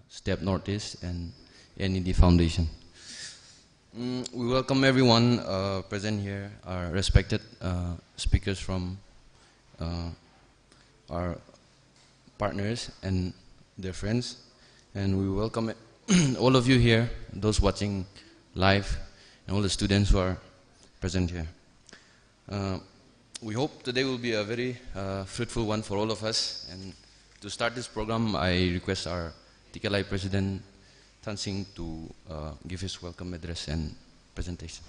STEP Northeast and NED Foundation. We welcome everyone present here, our respected speakers from our partners and their friends. And we welcome all of you here, those watching live, and all the students who are present here. We hope today will be a very fruitful one for all of us. And to start this program, I request our TKLI President Tangkhul to give his welcome address and presentation.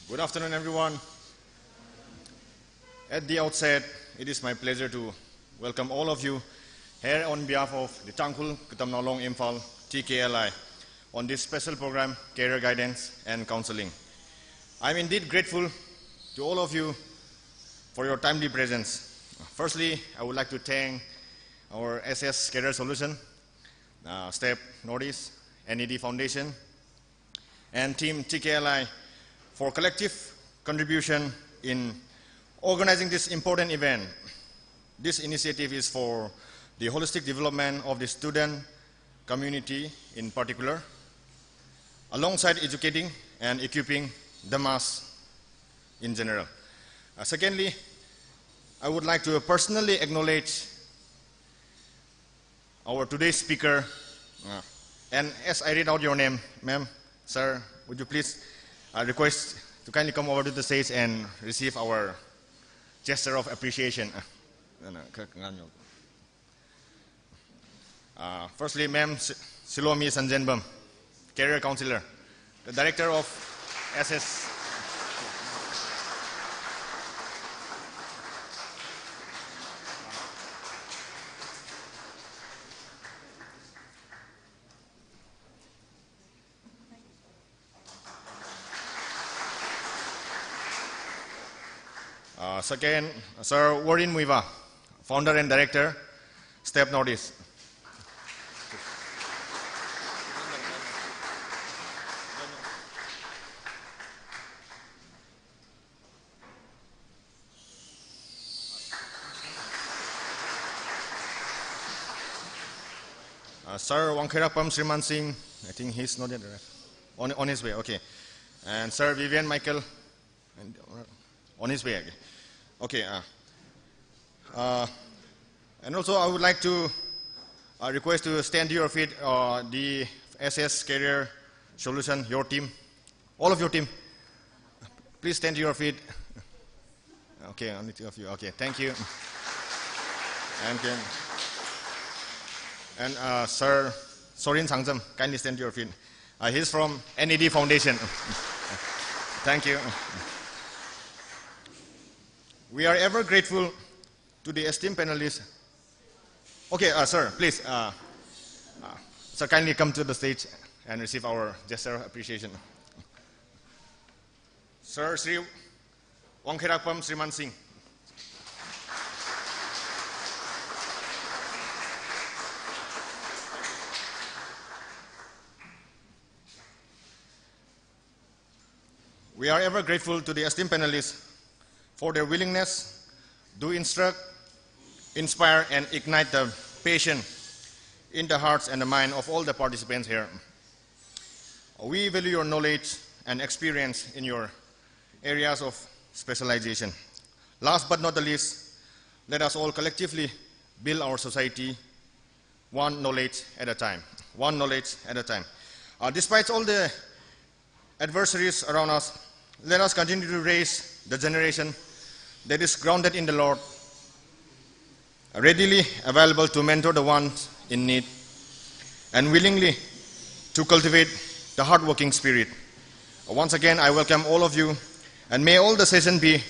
Good afternoon, everyone. At the outset, it is my pleasure to welcome all of you here on behalf of the Tangkhul, Katamnao, Imphal, TKLI on this special program, Career Guidance and Counseling. I'm indeed grateful to all of you for your timely presence. Firstly, I would like to thank our SS Career Solution, STEP Northeast, NED Foundation, and Team TKLI for collective contribution in organizing this important event. This initiative is for the holistic development of the student community in particular, alongside educating and equipping the mass in general. Secondly, I would like to personally acknowledge our today's speaker. And as I read out your name, ma'am, sir, would you please request to kindly come over to the stage and receive our gesture of appreciation. Firstly, ma'am, Silomi Sanjanbam, Career Counselor, the Director of SS. Second, Sir Warren Muiva, Founder and Director, STEP Northeast. Sir Wangkherapam Sriman Singh, I think he's not yet on his way, okay. And Sir Vivian Michael, on his way again. Okay. And also I would like to request to stand to your feet, the SS Career Solution, your team, all of your team. Please stand to your feet. Okay, only two of you. Okay, thank you. And Sir Sorin Sangzam, kindly stand to your feet. He's from NED Foundation. Thank you. We are ever grateful to the esteemed panelists. Okay, sir, please, sir, kindly come to the stage and receive our gesture of appreciation. Sir Sri Wangkherapam Sriman Singh. We are ever grateful to the esteemed panelists for their willingness to instruct, inspire, and ignite the passion in the hearts and the mind of all the participants here. We value your knowledge and experience in your areas of specialization. Last but not the least, let us all collectively build our society one knowledge at a time. One knowledge at a time. Despite all the adversaries around us, let us continue to raise the generation that is grounded in the Lord, readily available to mentor the ones in need, and willingly to cultivate the hardworking spirit. Once again, I welcome all of you, and may all the session be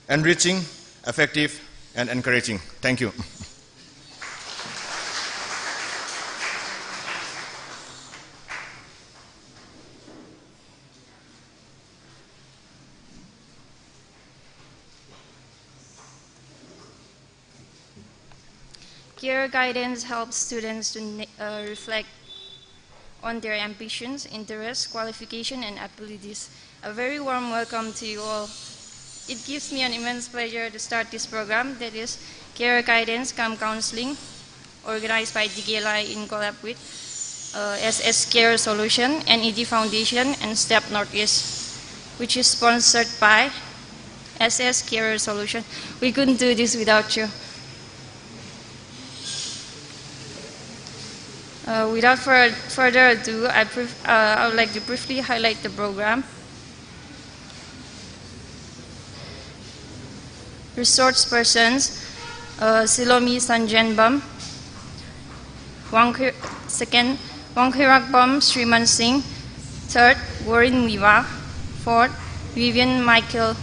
enriching, effective, and encouraging. Thank you. Career guidance helps students to reflect on their ambitions, interests, qualifications, and abilities. A very warm welcome to you all it gives me an immense pleasure to start this program, that is Career Guidance cum Counseling, organized by DKLI in collab with SS Care Solution, NED Foundation, and STEP Northeast, which is sponsored by SS Care Solution. We couldn't do this without you. Without further ado, I would like to briefly highlight the program. Resource persons, Silomi Sanjanbam. Second, Wangkhirakbam Sriman Singh. Third, Warren Viva. Fourth, Vivian Michael.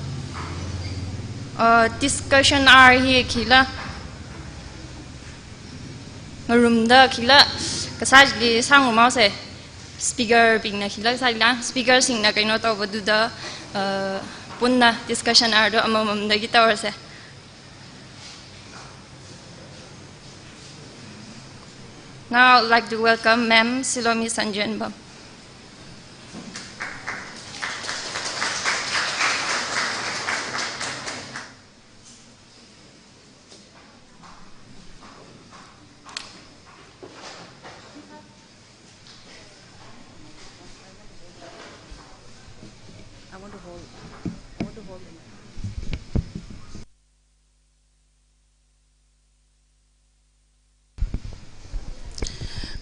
Discussion are here, Kila. Marumda Kila. Kasajli sang umause. Speaker being na Kila. Kasajla. Speaker sing na Keynote over do the punna discussion are do amam na guitar se. Now I would like to welcome Ma'am Silomi Sanjanbam.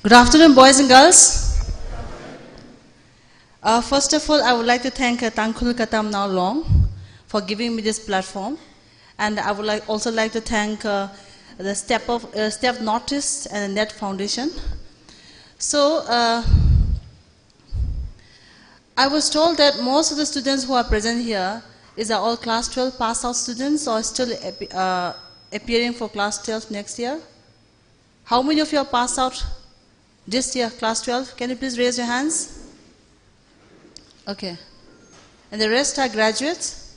Good afternoon, boys and girls. First of all, I would like to thank Tangkhul Katamnao Long for giving me this platform. And I would also like to thank the Step Notice and the Net Foundation. So, I was told that most of the students who are present here are all class 12 pass out students or still appearing for class 12 next year. How many of you are passed out this year, class 12? Can you please raise your hands? Okay. And the rest are graduates?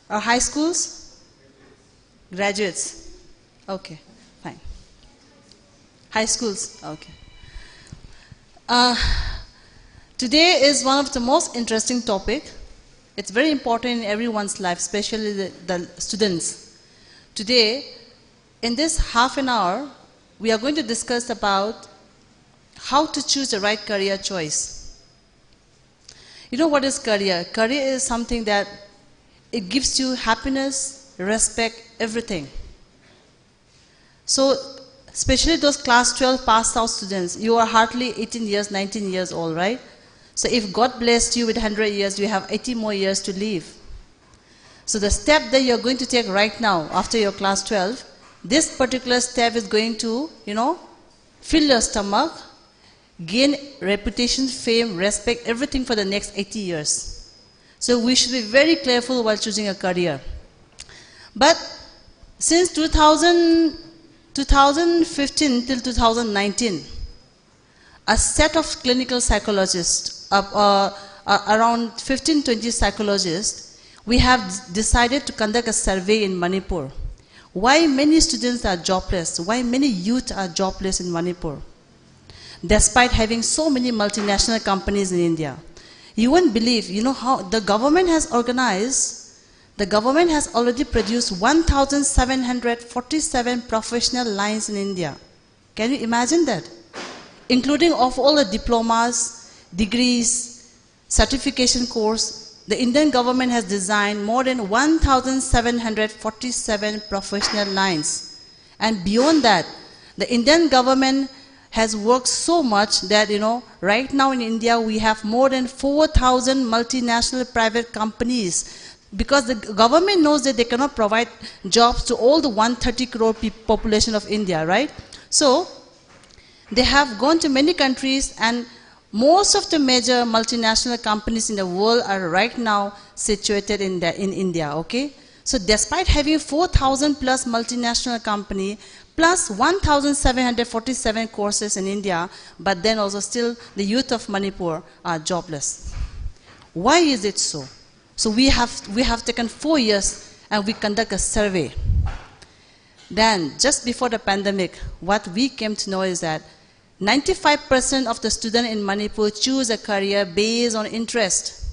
Or high schools? Graduates. Okay, fine. High schools, okay. Today is one of the most interesting topics. It's very important in everyone's life, especially the students. Today, in this half an hour, we are going to discuss about how to choose the right career choice. You know what is career? Career is something that it gives you happiness, respect, everything. So, especially those class 12 passed out students, you are hardly 18 years, 19 years old, right? So if God blessed you with 100 years, you have 80 more years to live. So the step that you're going to take right now, after your class 12, this particular step is going to, fill your stomach, gain reputation, fame, respect, everything for the next 80 years. So we should be very careful while choosing a career. But since 2015 till 2019, a set of clinical psychologists, around 15-20 psychologists, we have decided to conduct a survey in Manipur. Why many students are jobless? Why many youth are jobless in Manipur? Despite having so many multinational companies in India. You won't believe, how the government has organized, the government has already produced 1,747 professional lines in India. Can you imagine that? Including of all the diplomas, degrees, certification course, the Indian government has designed more than 1,747 professional lines. And beyond that, the Indian government has worked so much that, right now in India we have more than 4,000 multinational private companies, because the government knows that they cannot provide jobs to all the 130 crore population of India, right? So, they have gone to many countries, and most of the major multinational companies in the world are right now situated in India, okay? So despite having 4,000 plus multinational company, plus 1,747 courses in India, but then also still the youth of Manipur are jobless. Why is it so? So we have taken 4 years and we conduct a survey. Then, just before the pandemic, what we came to know is that 95% of the students in Manipur choose a career based on interest.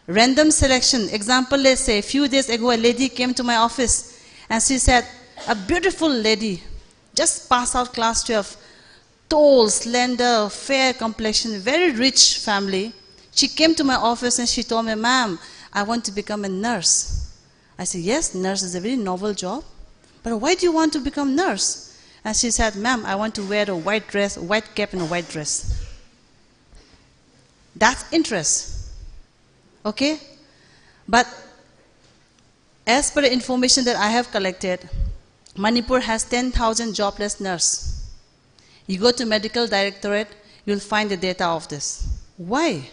Random selection. Example, let's say, a few days ago, a lady came to my office and she said, a beautiful lady, just passed out class 12, tall, slender, fair complexion, very rich family. She came to my office and she told me, ma'am, I want to become a nurse. I said, yes, nurse is a very novel job. But why do you want to become nurse? And she said, ma'am, I want to wear a white dress, a white cap and a white dress. That's interest. Okay? But as per the information that I have collected, Manipur has 10,000 jobless nurses. You go to medical directorate, you'll find the data of this. Why?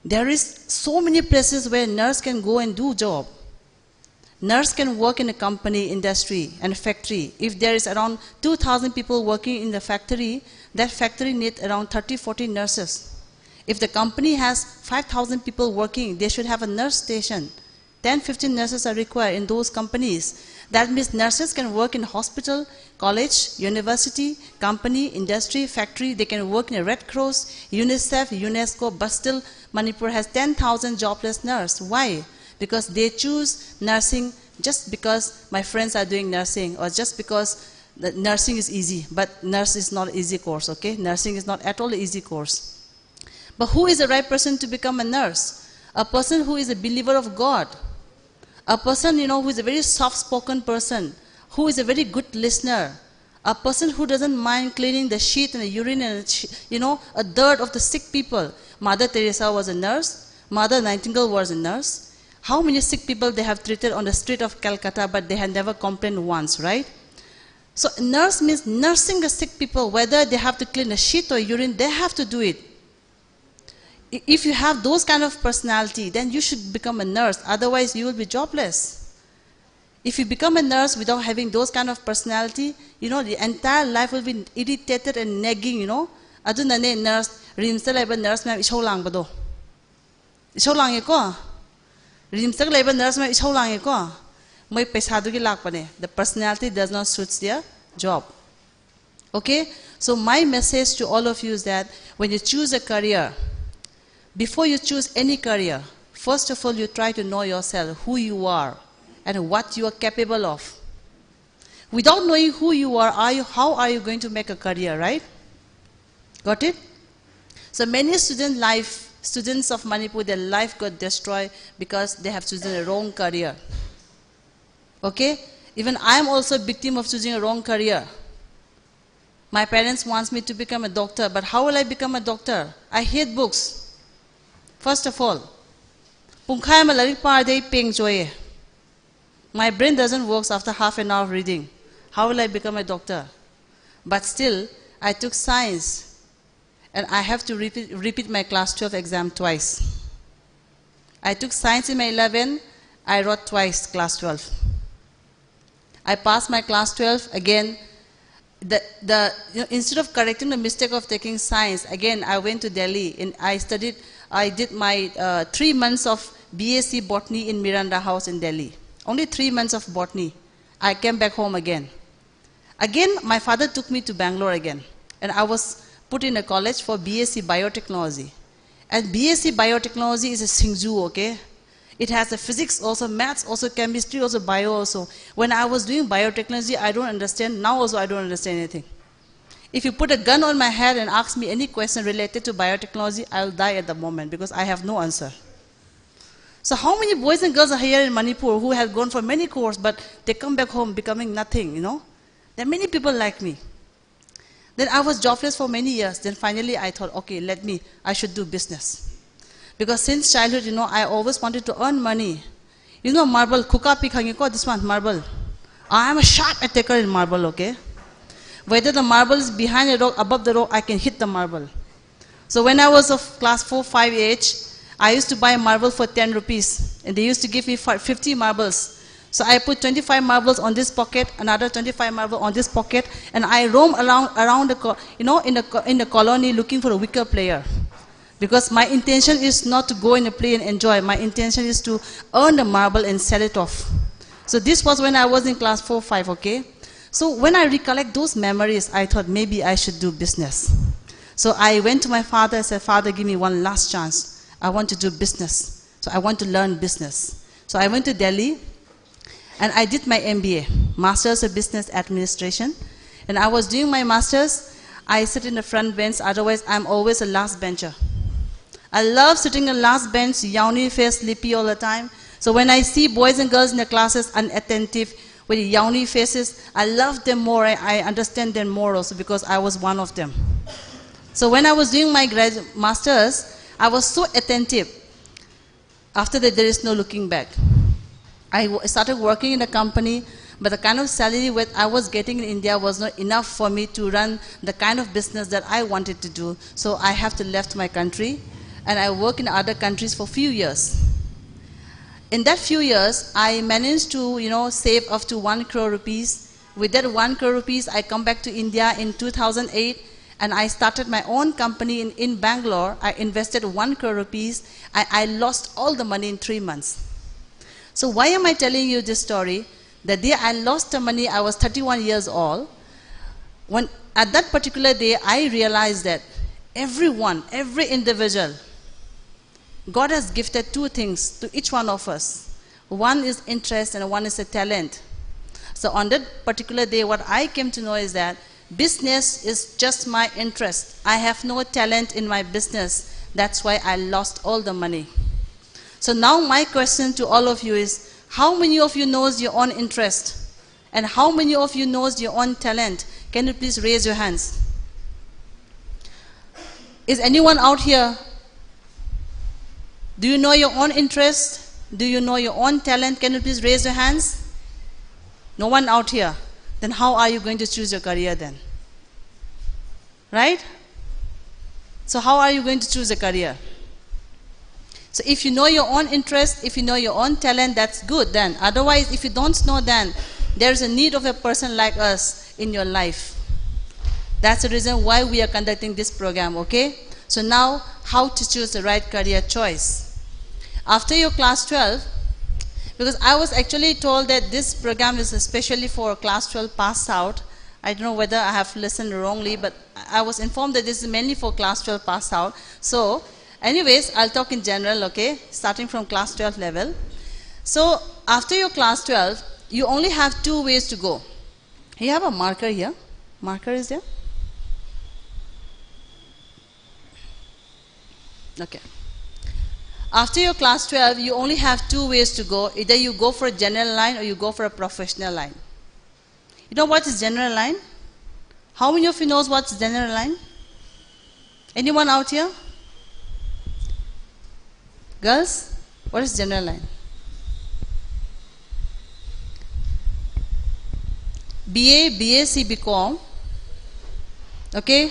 There is so many places where nurse can go and do job. Nurse can work in a company, industry, and factory. If there is around 2,000 people working in the factory, that factory needs around 30, 40 nurses. If the company has 5,000 people working, they should have a nurse station. 10, 15 nurses are required in those companies. That means nurses can work in hospital, college, university, company, industry, factory. They can work in a Red Cross, UNICEF, UNESCO, but still Manipur has 10,000 jobless nurses. Why? Because they choose nursing just because my friends are doing nursing or just because the nursing is easy. But nurse is not an easy course, okay? Nursing is not at all an easy course. But who is the right person to become a nurse? A person who is a believer of God. A person, who is a very soft-spoken person, who is a very good listener. A person who doesn't mind cleaning the shit and the urine and, a dirt of the sick people. Mother Teresa was a nurse. Mother Nightingale was a nurse. How many sick people they have treated on the street of Calcutta, but they had never complained once, right? So nurse means nursing the sick people. Whether they have to clean the shit or urine, they have to do it. If you have those kind of personality, then you should become a nurse. Otherwise, you will be jobless. If you become a nurse without having those kind of personality, the entire life will be irritated and nagging, Adunane nurse, rimsa laiba nurse ma'am ishaw lang ba do? Ishaw lang ko. Rimsa laiba nurse ma'am ishaw lang ko. May paisa dugi lakpane. The personality does not suit their job. Okay? So my message to all of you is that when you choose a career, before you choose any career, first of all, you try to know yourself, who you are, and what you are capable of. Without knowing who you are, how are you going to make a career, right? Got it? So many students of Manipur, their life got destroyed because they have chosen a wrong career. Okay? Even I am also a victim of choosing a wrong career. My parents want me to become a doctor, but how will I become a doctor? I hate books. First of all, my brain doesn't work after half an hour of reading. How will I become a doctor? But still, I took science, and I have to repeat my class 12 exam twice. I took science in my 11, I wrote twice class 12. I passed my class 12 again. Instead of correcting the mistake of taking science, again I went to Delhi and I did my 3 months of BSc Botany in Miranda House in Delhi. Only 3 months of botany. I came back home again. Again, my father took me to Bangalore again. And I was put in a college for BSc Biotechnology. And BSc Biotechnology is a Singju, okay? It has a physics also, maths also, chemistry also, bio also. When I was doing biotechnology, I don't understand. Now also I don't understand anything. If you put a gun on my head and ask me any question related to biotechnology, I will die at the moment because I have no answer. So how many boys and girls are here in Manipur who have gone for many courses, but they come back home becoming nothing, There are many people like me. Then I was jobless for many years. Then finally I thought, okay, I should do business. Because since childhood, I always wanted to earn money. Marble, kuka pikhangi this one, marble. I am a sharp attacker in marble, okay? Whether the marble is behind a rock, above the rock, I can hit the marble. So when I was of class 4, 5 age, I used to buy a marble for 10 rupees. And they used to give me 50 marbles. So I put 25 marbles on this pocket, another 25 marbles on this pocket, and I roam around in the colony looking for a wicker player. Because my intention is not to go in a play and enjoy. My intention is to earn the marble and sell it off. So this was when I was in class 4, 5, okay? So when I recollect those memories, I thought maybe I should do business. So I went to my father and said, Father, give me one last chance. I want to do business. So I want to learn business. So I went to Delhi and I did my MBA, Masters of Business Administration. And I was doing my masters, I sit in the front bench, otherwise I'm always a last bencher. I love sitting in the last bench, yawny face, sleepy all the time. So when I see boys and girls in the classes unattentive, with yawny faces, I love them more, I understand them more also because I was one of them. So when I was doing my masters, I was so attentive. After that, there is no looking back. I started working in a company, but the kind of salary that I was getting in India was not enough for me to run the kind of business that I wanted to do. So I have to left my country, and I work in other countries for a few years. In that few years, I managed to, save up to 1 crore rupees. With that 1 crore rupees, I come back to India in 2008, and I started my own company in Bangalore. I invested 1 crore rupees. I lost all the money in 3 months. So why am I telling you this story? The day I lost the money, I was 31 years old. At that particular day, I realized that every individual, God has gifted 2 things to each one of us. One is interest and one is a talent. So on that particular day, what I came to know is that business is just my interest. I have no talent in my business. That's why I lost all the money. So now my question to all of you is, how many of you knows your own interest? And how many of you knows your own talent? Can you please raise your hands? Is anyone out here? Do you know your own interest? Do you know your own talent? Can you please raise your hands? No one out here. Then how are you going to choose your career then? Right? So how are you going to choose a career? So if you know your own interest, if you know your own talent, that's good then. Otherwise, if you don't know, then there's a need of a person like us in your life. That's the reason why we are conducting this program, okay? So now, how to choose the right career choice? After your class 12, because I was actually told that this program is especially for class 12 pass out. I don't know whether I have listened wrongly, but I was informed that this is mainly for class 12 pass out. So, anyways, I'll talk in general, okay, starting from class 12 level. So, after your class 12, you only have 2 ways to go. You have a marker here. Marker is there? Okay. After your class 12, you only have 2 ways to go. Either you go for a general line or you go for a professional line. You know what is general line? How many of you knows what's general line? Anyone out here? Girls, what is general line? BA, BSc, BCom. Okay?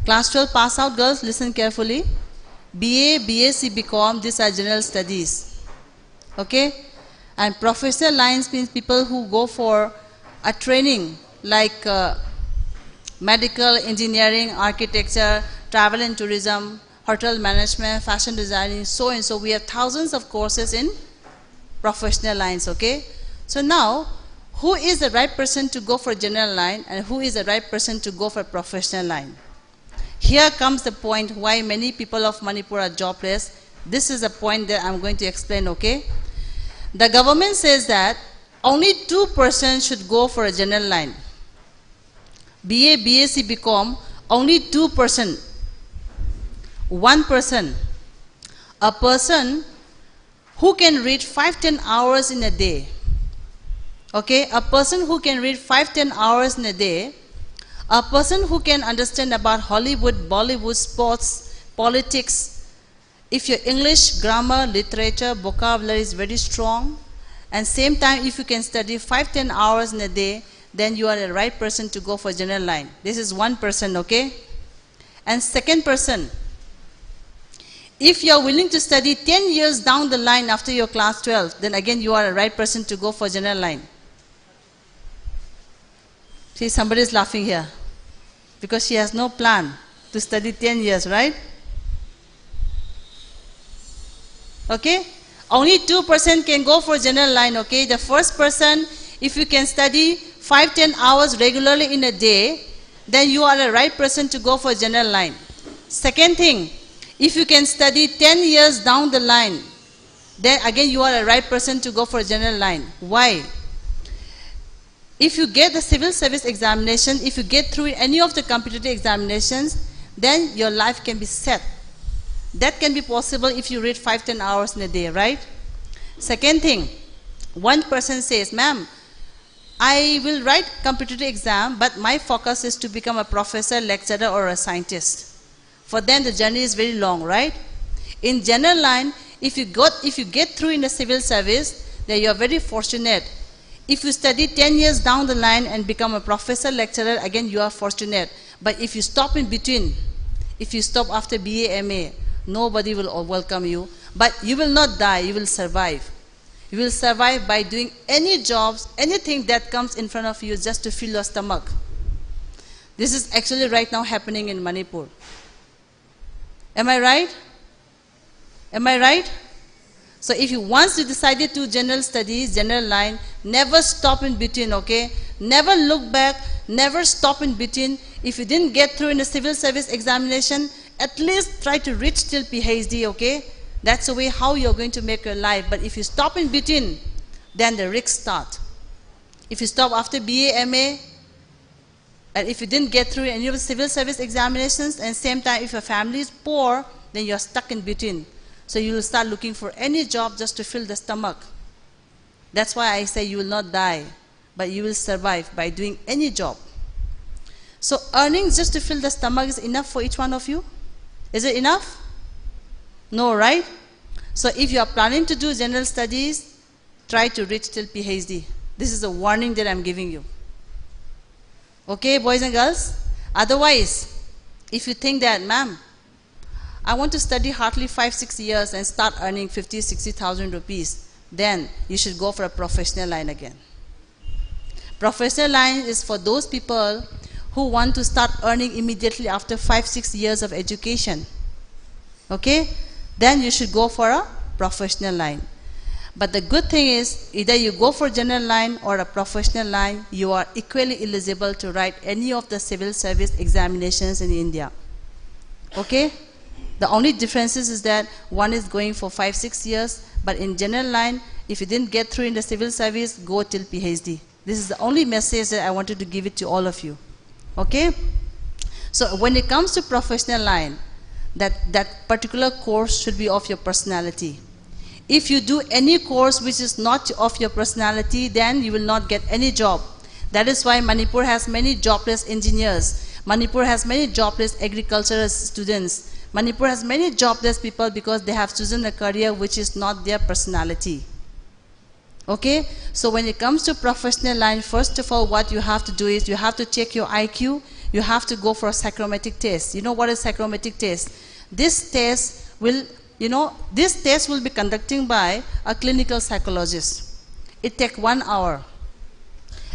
Class 12 pass out girls, listen carefully. BA, BSc, BCom, these are general studies. Okay? And professional lines means people who go for a training like medical, engineering, architecture, travel and tourism, hotel management, fashion designing, so and so. We have thousands of courses in professional lines, okay? So now, who is the right person to go for general line and who is the right person to go for professional line? Here comes the point why many people of Manipur are jobless. This is the point that I'm going to explain, okay? The government says that only 2% should go for a general line. BA, BSc, BCom, only 2%. 1%. A person who can read 5-10 hours in a day. Okay, a person who can read 5-10 hours in a day. A person who can understand about Hollywood, Bollywood, sports, politics. If your English, grammar, literature, vocabulary is very strong, and same time if you can study 5-10 hours in a day, then you are the right person to go for general line. This is 1%, okay? And second person, if you are willing to study 10 years down the line after your class 12, then again you are the right person to go for general line. See, somebody is laughing here because she has no plan to study 10 years, right? Okay? Only 2% can go for general line, okay? The first person, if you can study 5-10 hours regularly in a day, then you are the right person to go for general line. Second thing, If you can study 10 years down the line, then again you are a right person to go for a general line. Why? If you get the civil service examination, if you get through any of the competitive examinations, then your life can be set. That can be possible if you read 5-10 hours in a day, right? Second thing, one person says, ma'am, I will write competitive exam, but my focus is to become a professor, lecturer, or a scientist. For them, the journey is very long, right? In general line, if you get through in the civil service, then you are very fortunate. If you study 10 years down the line and become a professor, lecturer, again you are fortunate. But if you stop in between, if you stop after BA, MA, nobody will welcome you. But you will not die, you will survive. You will survive by doing any jobs, anything that comes in front of you just to fill your stomach. This is actually right now happening in Manipur. Am I right? Am I right? So if you once you decided to general studies, general line, never stop in between, okay? Never look back, never stop in between. If you didn't get through in the civil service examination, at least try to reach till PhD, okay? That's the way how you're going to make your life. But if you stop in between, then the risks start. If you stop after BA, MA, and if you didn't get through any of the civil service examinations, and same time if your family is poor, then you're stuck in between. So you will start looking for any job just to fill the stomach. That's why I say you will not die, but you will survive by doing any job. So earnings just to fill the stomach is enough for each one of you? Is it enough? No, right? So if you are planning to do general studies, try to reach till PhD. This is a warning that I'm giving you. Okay, boys and girls? Otherwise, if you think that, ma'am, I want to study hardly 5-6 years and start earning 50,000-60,000 rupees, then you should go for a professional line again. Professional line is for those people who want to start earning immediately after 5-6 years of education. Okay? Then you should go for a professional line. But the good thing is, either you go for general line or a professional line, you are equally eligible to write any of the civil service examinations in India. Okay? The only difference is that one is going for 5-6 years, but in general line, if you didn't get through in the civil service, go till PhD. This is the only message that I wanted to give it to all of you. Okay? So when it comes to professional line, that particular course should be of your personality. If you do any course which is not of your personality, then you will not get any job. That is why Manipur has many jobless engineers. Manipur has many jobless agricultural students. Manipur has many jobless people because they have chosen a career which is not their personality. Okay? So when it comes to professional line, first of all, what you have to do is you have to check your IQ. You have to go for a psychometric test. You know what is psychometric test? This test will, this test will be conducted by a clinical psychologist. It takes 1 hour.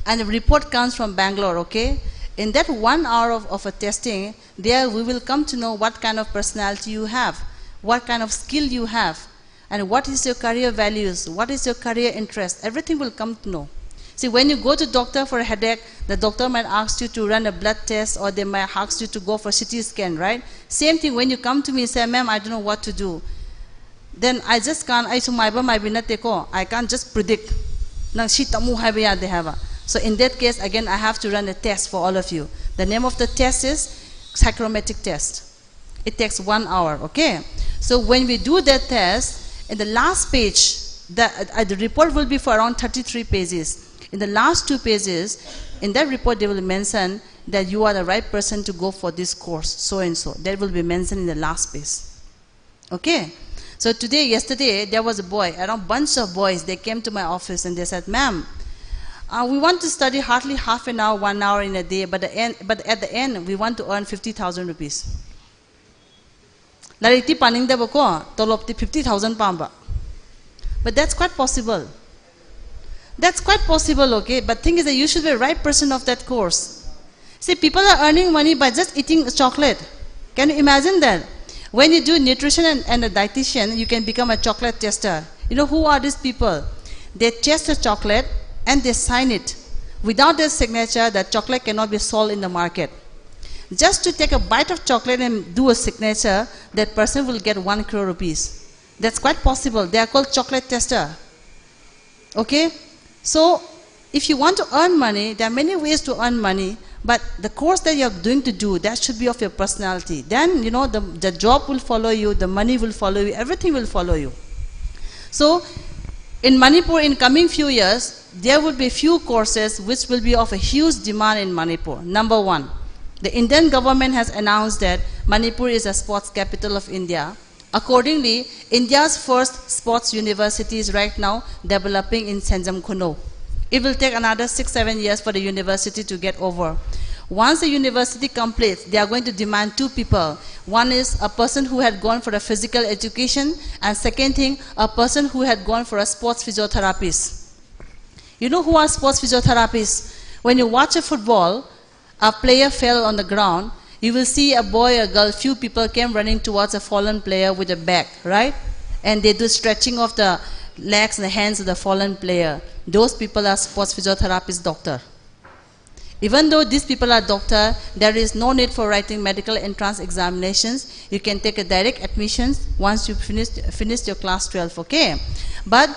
And the report comes from Bangalore, okay? In that 1 hour of a testing, there we will come to know what kind of personality you have, what kind of skill you have, and what is your career values, what is your career interest. Everything will come to know. See, when you go to doctor for a headache, the doctor might ask you to run a blood test, or they might ask you to go for CT scan, right? Same thing when you come to me and say, ma'am, I don't know what to do. Then I just can't, I can't just predict. So in that case, again, I have to run a test for all of you. The name of the test is psychometric test. It takes 1 hour, okay? So when we do that test, in the last page, the report will be for around 33 pages. In the last 2 pages, in that report they will mention that you are the right person to go for this course, so and so. That will be mentioned in the last page. Okay? So yesterday, there was a boy, around a bunch of boys, they came to my office and they said, ma'am, we want to study hardly half an hour, 1 hour in a day, but at the end, we want to earn 50,000 rupees. Lariti paning de bako, tolopti 50,000 pamba. But that's quite possible. That's quite possible, okay? But thing is that you should be the right person of that course. See, people are earning money by just eating chocolate. Can you imagine that? When you do nutrition and a dietitian, you can become a chocolate tester. You know who are these people? They test a chocolate and they sign it. Without their signature, that chocolate cannot be sold in the market. Just to take a bite of chocolate and do a signature, that person will get 1 crore rupees. That's quite possible. They are called chocolate tester. Okay? So, if you want to earn money, there are many ways to earn money, but the course that you are going to do, that should be of your personality. Then, you know, the job will follow you, the money will follow you, everything will follow you. So, in Manipur, in coming few years, there will be few courses which will be of a huge demand in Manipur. Number one, the Indian government has announced that Manipur is a sports capital of India. Accordingly, India's first sports university is right now developing in Tangkhul. It will take another 6-7 years for the university to get over. Once the university completes, they are going to demand 2 people. One is a person who had gone for a physical education, and second thing, a person who had gone for a sports physiotherapist. You know who are sports physiotherapists? When you watch a football, a player fell on the ground, you will see a boy, a girl, few people came running towards a fallen player with a bag, right? And they do stretching of the legs and the hands of the fallen player. Those people are sports physiotherapist doctor. Even though these people are doctor, there is no need for writing medical entrance examinations. You can take a direct admissions once you finish your class 12, okay? But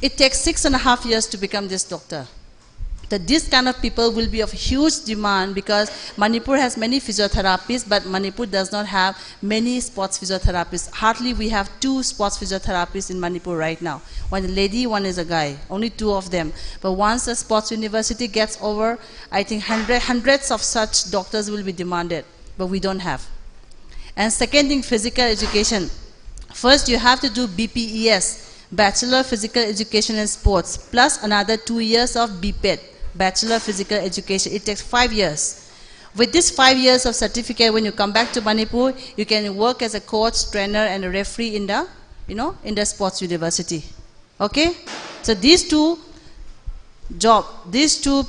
it takes 6.5 years to become this doctor. This kind of people will be of huge demand because Manipur has many physiotherapists, but Manipur does not have many sports physiotherapists. Hardly we have 2 sports physiotherapists in Manipur right now. One is a lady, one is a guy. Only 2 of them. But once the sports university gets over, I think hundreds of such doctors will be demanded. But we don't have. And second thing, physical education. First, you have to do BPES, Bachelor Physical Education and Sports, plus another 2 years of BPED. Bachelor Physical Education. It takes 5 years. With this 5 years of certificate, when you come back to Manipur, you can work as a coach, trainer, and a referee in the, in the sports university. Okay? So these two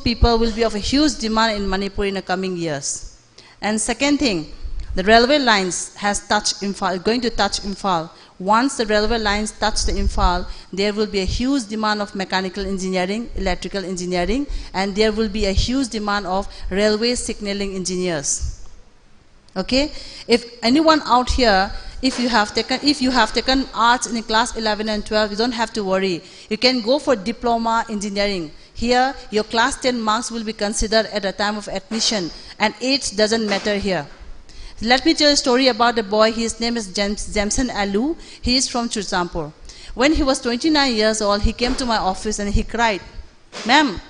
people will be of a huge demand in Manipur in the coming years. And second thing, the railway lines has touched Imphal, going to touch Imphal. Once the railway lines touch the Imphal, there will be a huge demand of mechanical engineering, electrical engineering, and there will be a huge demand of railway signaling engineers. Okay? If anyone out here, if you have taken arts in class 11 and 12, you don't have to worry. You can go for diploma engineering. Here, your class 10 marks will be considered at the time of admission, and age doesn't matter here. Let me tell a story about a boy. His name is Jamson Alu. He is from Churchampur. When he was 29 years old, he came to my office and he cried, "Ma'am,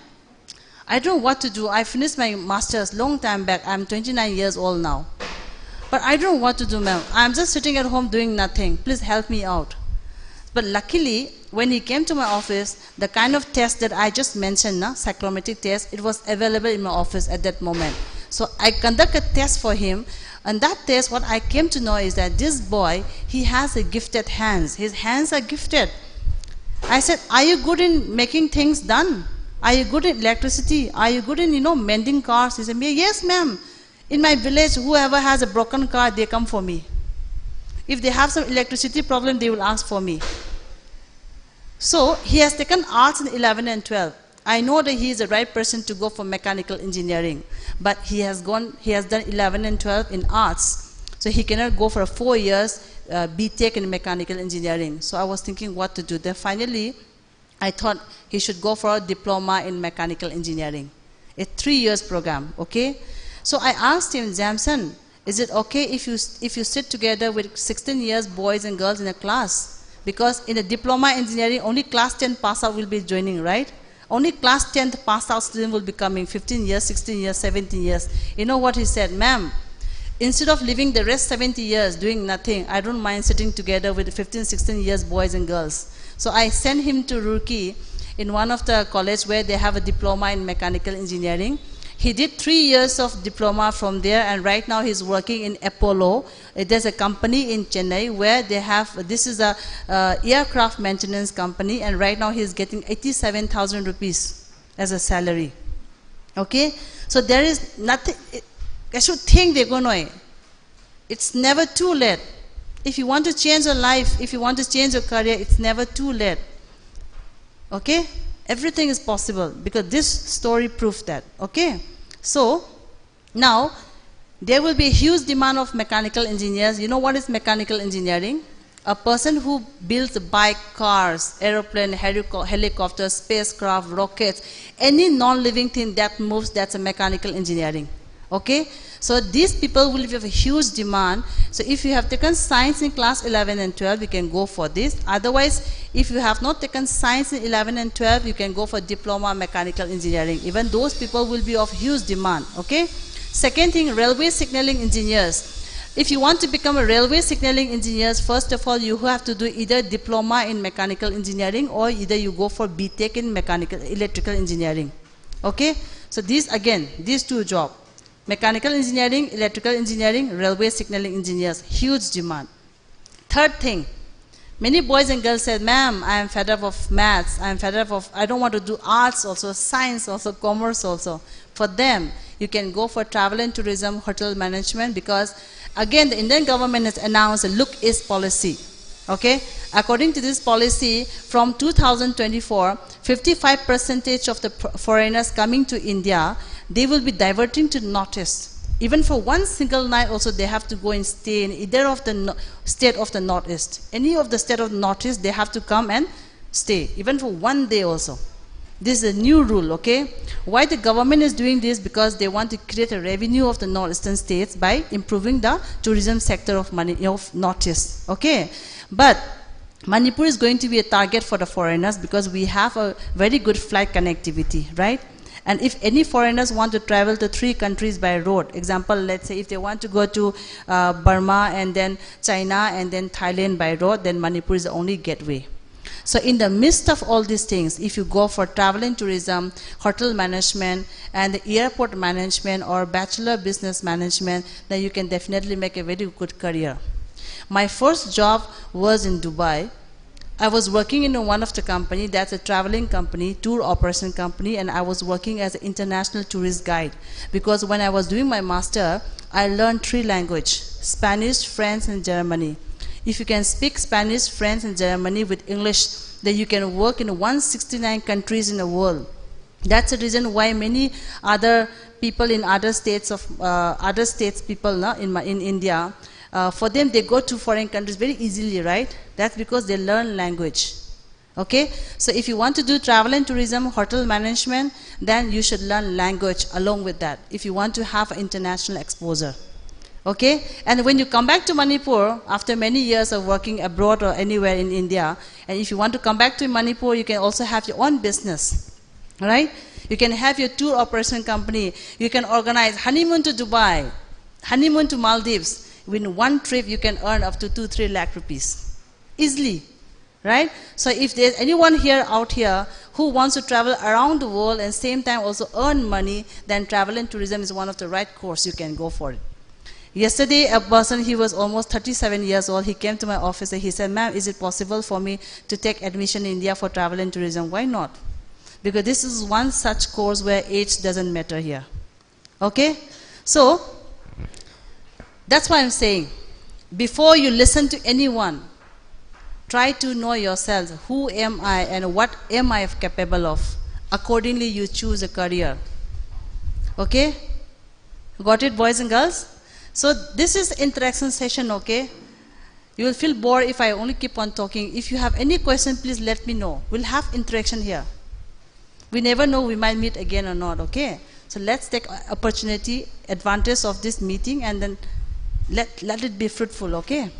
I don't know what to do. I finished my master's long time back. I'm 29 years old now. But I don't know what to do, ma'am. I'm just sitting at home doing nothing. Please help me out." But luckily, when he came to my office, the kind of test that I just mentioned, psychometric test, it was available in my office at that moment. So I conducted a test for him. And that test, what I came to know is that this boy, he has a gifted hands. His hands are gifted. I said, "Are you good in making things done? Are you good in electricity? Are you good in, mending cars?" He said, "Yes, ma'am. In my village, whoever has a broken car, they come for me. If they have some electricity problem, they will ask for me." So he has taken arts in 11 and 12. I know that he is the right person to go for mechanical engineering, but he has done 11 and 12 in arts, so he cannot go for 4 years BTech in mechanical engineering. So I was thinking what to do. Then finally, I thought he should go for a diploma in mechanical engineering, a 3 years program. Okay, so I asked him, "Jamson, is it okay if you sit together with 16 years boys and girls in a class? Because in a diploma engineering, only class 10 pass out will be joining, right? Only class 10th passed out student will be coming, 15 years, 16 years, 17 years. You know what he said? "Ma'am, instead of living the rest 70 years doing nothing, I don't mind sitting together with 15, 16 years boys and girls." So I sent him to Roorkee in one of the college where they have a diploma in mechanical engineering. He did 3 years of diploma from there, and right now he's working in Apollo. There's a company in Chennai where they have, this is a aircraft maintenance company, and right now he's getting 87,000 rupees as a salary. Okay? So there is nothing, I should think they're going to, it's never too late. If you want to change your life, if you want to change your career, it's never too late. Okay? Everything is possible because this story proved that. Okay? So, now, There will be a huge demand of mechanical engineers. You know what is mechanical engineering? A person who builds bike, cars, aeroplane, helicopters, spacecraft, rockets, any non-living thing that moves, that's a mechanical engineering. Okay? So these people will have a huge demand. So if you have taken science in class 11 and 12, you can go for this. Otherwise, if you have not taken science in 11 and 12, you can go for diploma mechanical engineering. Even those people will be of huge demand. Okay? Second thing, railway signaling engineers. If you want to become a railway signaling engineer, first of all, you have to do either diploma in mechanical engineering or either you go for BTech in electrical engineering. Okay? So these two jobs. Mechanical engineering, electrical engineering, railway signaling engineers, huge demand. Third thing, many boys and girls said, ma'am, I am fed up of maths, I am fed up of, I don't want to do arts also, science also, commerce also. For them, you can go for travel and tourism, hotel management, because again, the Indian government has announced a look is policy. Okay? According to this policy, from 2024, 55% of the foreigners coming to India, they will be diverting to Northeast. Even for one single night also, they have to go and stay in either of the state of the Northeast. Any of the state of the Northeast, they have to come and stay, even for one day also. This is a new rule, okay? Why the government is doing this? Because they want to create a revenue of the northeastern states by improving the tourism sector of Northeast, okay? But Manipur is going to be a target for the foreigners because we have a very good flight connectivity, right? And if any foreigners want to travel to 3 countries by road, example, let's say if they want to go to Burma and then China and then Thailand by road, then Manipur is the only gateway. So in the midst of all these things, if you go for travel and tourism, hotel management, and the airport management or bachelor business management, then you can definitely make a very good career. My first job was in Dubai. I was working in one of the company, that's a traveling company, tour operation company, and I was working as an international tourist guide. Because when I was doing my master, I learned 3 languages, Spanish, French, and Germany. If you can speak Spanish, French, and Germany with English, then you can work in 169 countries in the world. That's the reason why many other people in other states people in India, for them they go to foreign countries very easily, right? That's because they learn language. Okay? So if you want to do travel and tourism, hotel management, then you should learn language along with that if you want to have international exposure. Okay? And when you come back to Manipur, after many years of working abroad or anywhere in India, and if you want to come back to Manipur, you can also have your own business. Right? You can have your tour operation company. You can organize honeymoon to Dubai, honeymoon to Maldives. In one trip, you can earn up to 2-3 lakh rupees. Easily. Right? So if there's anyone out here who wants to travel around the world and same time also earn money, then travel and tourism is one of the right course you can go for it. Yesterday, a person, he was almost 37 years old, he came to my office and he said, ma'am, is it possible for me to take admission in India for travel and tourism? Why not? Because this is one such course where age doesn't matter here. Okay? So, that's why I'm saying, before you listen to anyone, try to know yourself, who am I and what am I capable of? Accordingly, you choose a career. Okay? Got it, boys and girls? So this is interaction session, okay? You will feel bored if I only keep on talking. If you have any question, please let me know. We'll have interaction here. We never know, we might meet again or not, okay? So let's take opportunity, advantage of this meeting and then let it be fruitful, okay?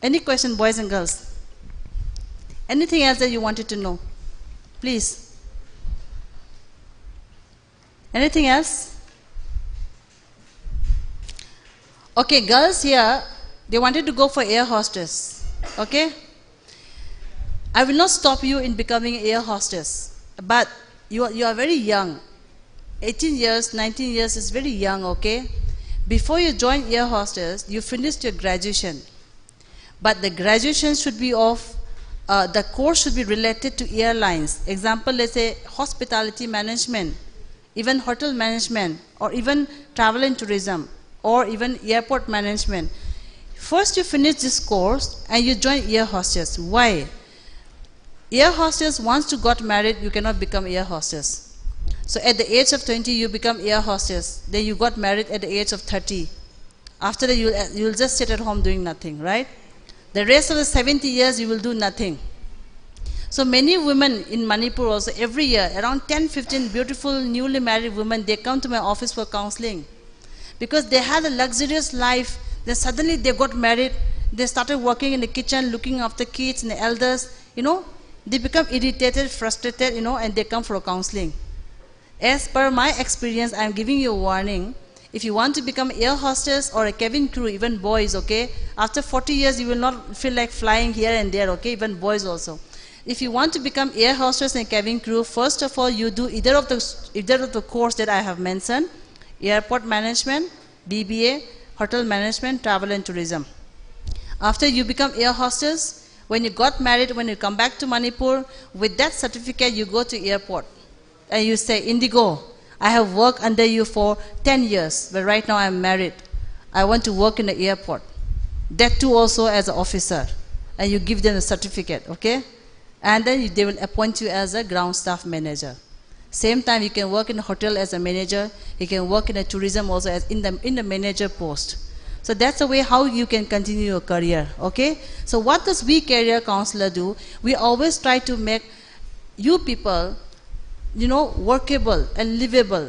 Any question, boys and girls? Anything else that you wanted to know? Please. Anything else? Okay, girls here, they wanted to go for air hostess, okay? I will not stop you in becoming air hostess, but you are very young. 18 years, 19 years is very young, okay? Before you join air hostess, you finished your graduation. But the graduation should be of, the course should be related to airlines. Example, let's say hospitality management, even hotel management, or even travel and tourism, or even airport management. First you finish this course and you join air hostess. Why? Air hostess, once you got married, you cannot become air hostess. So at the age of 20, you become air hostess. Then you got married at the age of 30. After that, you'll just sit at home doing nothing, right? The rest of the 70 years, you will do nothing. So many women in Manipur also, every year, around 10, 15 beautiful newly married women, they come to my office for counseling. Because they had a luxurious life, then suddenly they got married, they started working in the kitchen, looking after kids and the elders, they become irritated, frustrated, and they come for counseling. As per my experience, I am giving you a warning. If you want to become air hostess or a cabin crew, even boys, okay, after 40 years, you will not feel like flying here and there, okay, even boys also. If you want to become air hostess and cabin crew, first of all, you do either of the course that I have mentioned, airport management, BBA, hotel management, travel and tourism. After you become air hostess, when you got married, when you come back to Manipur, with that certificate, you go to airport. And you say, Indigo, I have worked under you for 10 years, but right now I am married. I want to work in the airport. That too also as an officer. And you give them a certificate, okay? And then they will appoint you as a ground staff manager. Same time, you can work in a hotel as a manager. You can work in a tourism also as in the manager post. So that's the way how you can continue your career, okay? So what does we career counselor do? We always try to make you people, workable and livable,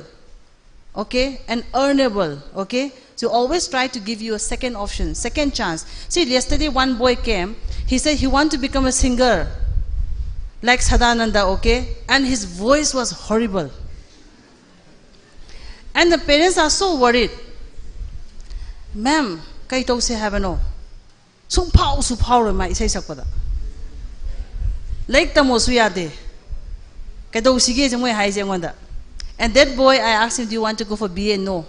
okay, and earnable, okay? So always try to give you a second option, second chance. See, yesterday one boy came, he said he wanted to become a singer, like Sadananda, okay? And his voice was horrible. And the parents are so worried. Ma'am, kay to si habano. Sumpao ma isay sakpada. Like the mosuyade. And that boy, I asked him, do you want to go for BA? No.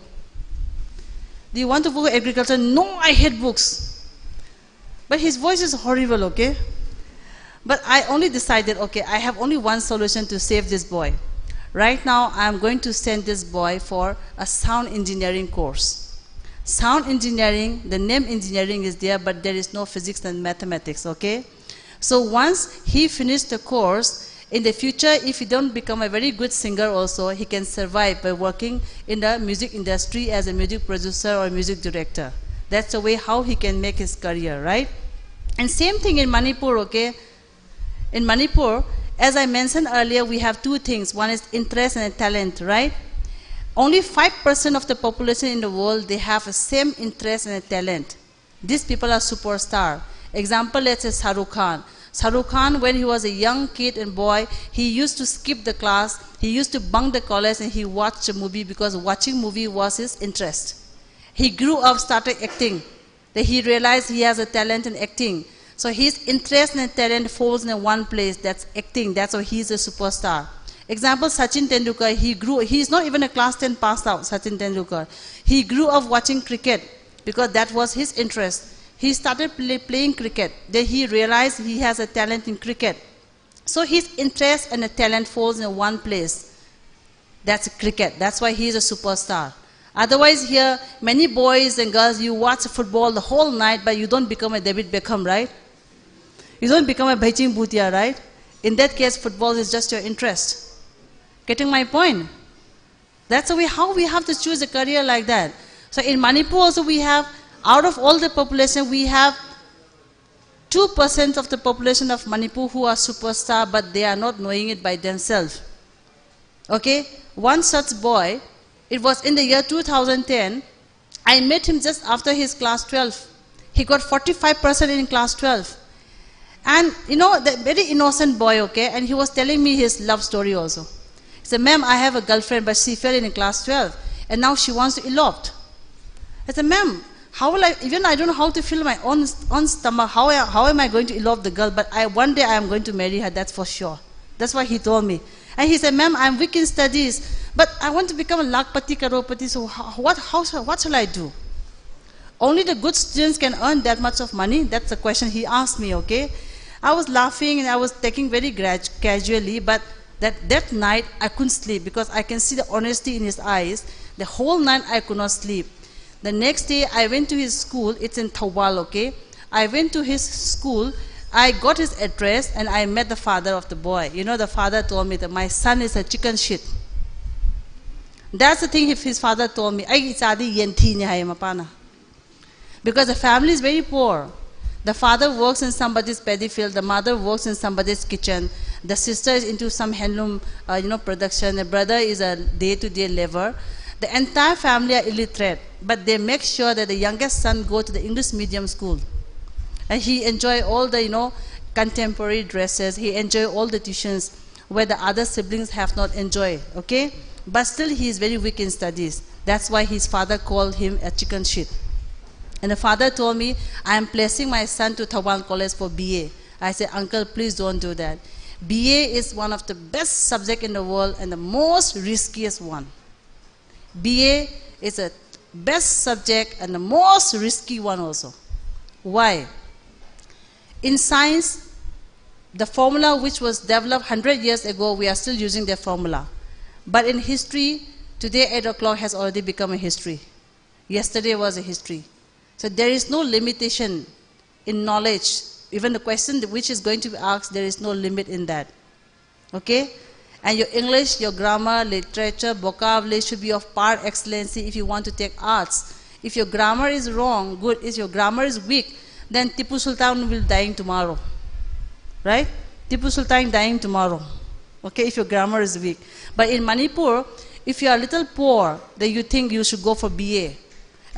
Do you want to go for agriculture? No, I hate books. But his voice is horrible, okay? But I only decided, okay, I have only one solution to save this boy. Right now, I'm going to send this boy for a sound engineering course. Sound engineering, the name engineering is there, but there is no physics and mathematics, okay? So once he finished the course, in the future, if he don't become a very good singer also, he can survive by working in the music industry as a music producer or music director. That's the way how he can make his career, right? And same thing in Manipur, okay? In Manipur, as I mentioned earlier, we have two things. One is interest and talent, right? Only 5% of the population in the world, they have the same interest and talent. These people are superstar. Example, let's say Shahrukh Khan. Shahrukh Khan, when he was a young kid and boy, he used to skip the class, he used to bunk the college and he watched a movie because watching movie was his interest. He grew up, started acting. Then he realized he has a talent in acting. So his interest and talent falls in one place, that's acting. That's why he's a superstar. Example, Sachin Tendulkar, he's not even a class 10 passed out, Sachin Tendulkar. He grew up watching cricket because that was his interest. He started playing cricket. Then he realized he has a talent in cricket. So his interest and the talent falls in one place. That's cricket. That's why he is a superstar. Otherwise here, many boys and girls, you watch football the whole night, but you don't become a David Beckham, right? You don't become a Baiching Bhutia, right? In that case, football is just your interest. Getting my point? That's the way how we have to choose a career like that. So in Manipur also we have, out of all the population, we have 2% of the population of Manipur who are superstar, but they are not knowing it by themselves. Okay? One such boy, it was in the year 2010, I met him just after his class 12. He got 45% in class 12. And the very innocent boy, okay, and he was telling me his love story also. He said, ma'am, I have a girlfriend, but she fell in class 12, and now she wants to elope. I said, ma'am, how will I don't know how to fill my own stomach, how am I going to elope the girl, but one day I am going to marry her, that's for sure. That's what he told me. And he said, ma'am, I'm weak in studies, but I want to become a lakpati, karopati, so what shall I do? Only the good students can earn that much of money. That's the question he asked me, okay? I was laughing and I was taking very casually, but that night I couldn't sleep because I can see the honesty in his eyes. The whole night I could not sleep. The next day I went to his school, it's in Thawal, okay? I went to his school, I got his address and I met the father of the boy. The father told me that my son is a chicken shit. That's the thing his father told me. Because the family is very poor. The father works in somebody's paddy field, the mother works in somebody's kitchen, the sister is into some handloom production, the brother is a day-to-day labor. The entire family are illiterate, but they make sure that the youngest son go to the English medium school. And he enjoy all the, contemporary dresses, he enjoy all the tuitions where the other siblings have not enjoyed, okay? But still he is very weak in studies. That's why his father called him a chicken shit. And the father told me, I am placing my son to Thawal College for BA. I said, uncle, please don't do that. BA is one of the best subjects in the world and the most riskiest one. BA is the best subject and the most risky one also. Why? In science, the formula which was developed 100 years ago, we are still using that formula. But in history, today 8 o'clock has already become a history. Yesterday was a history. So there is no limitation in knowledge. Even the question which is going to be asked, there is no limit in that. Okay? And your English, your grammar, literature, vocabulary should be of par excellency if you want to take arts. If your grammar is wrong, good. If your grammar is weak, then Tipu Sultan will dying tomorrow. Right? Tipu Sultan dying tomorrow. Okay, if your grammar is weak. But in Manipur, if you are a little poor, then you think you should go for BA.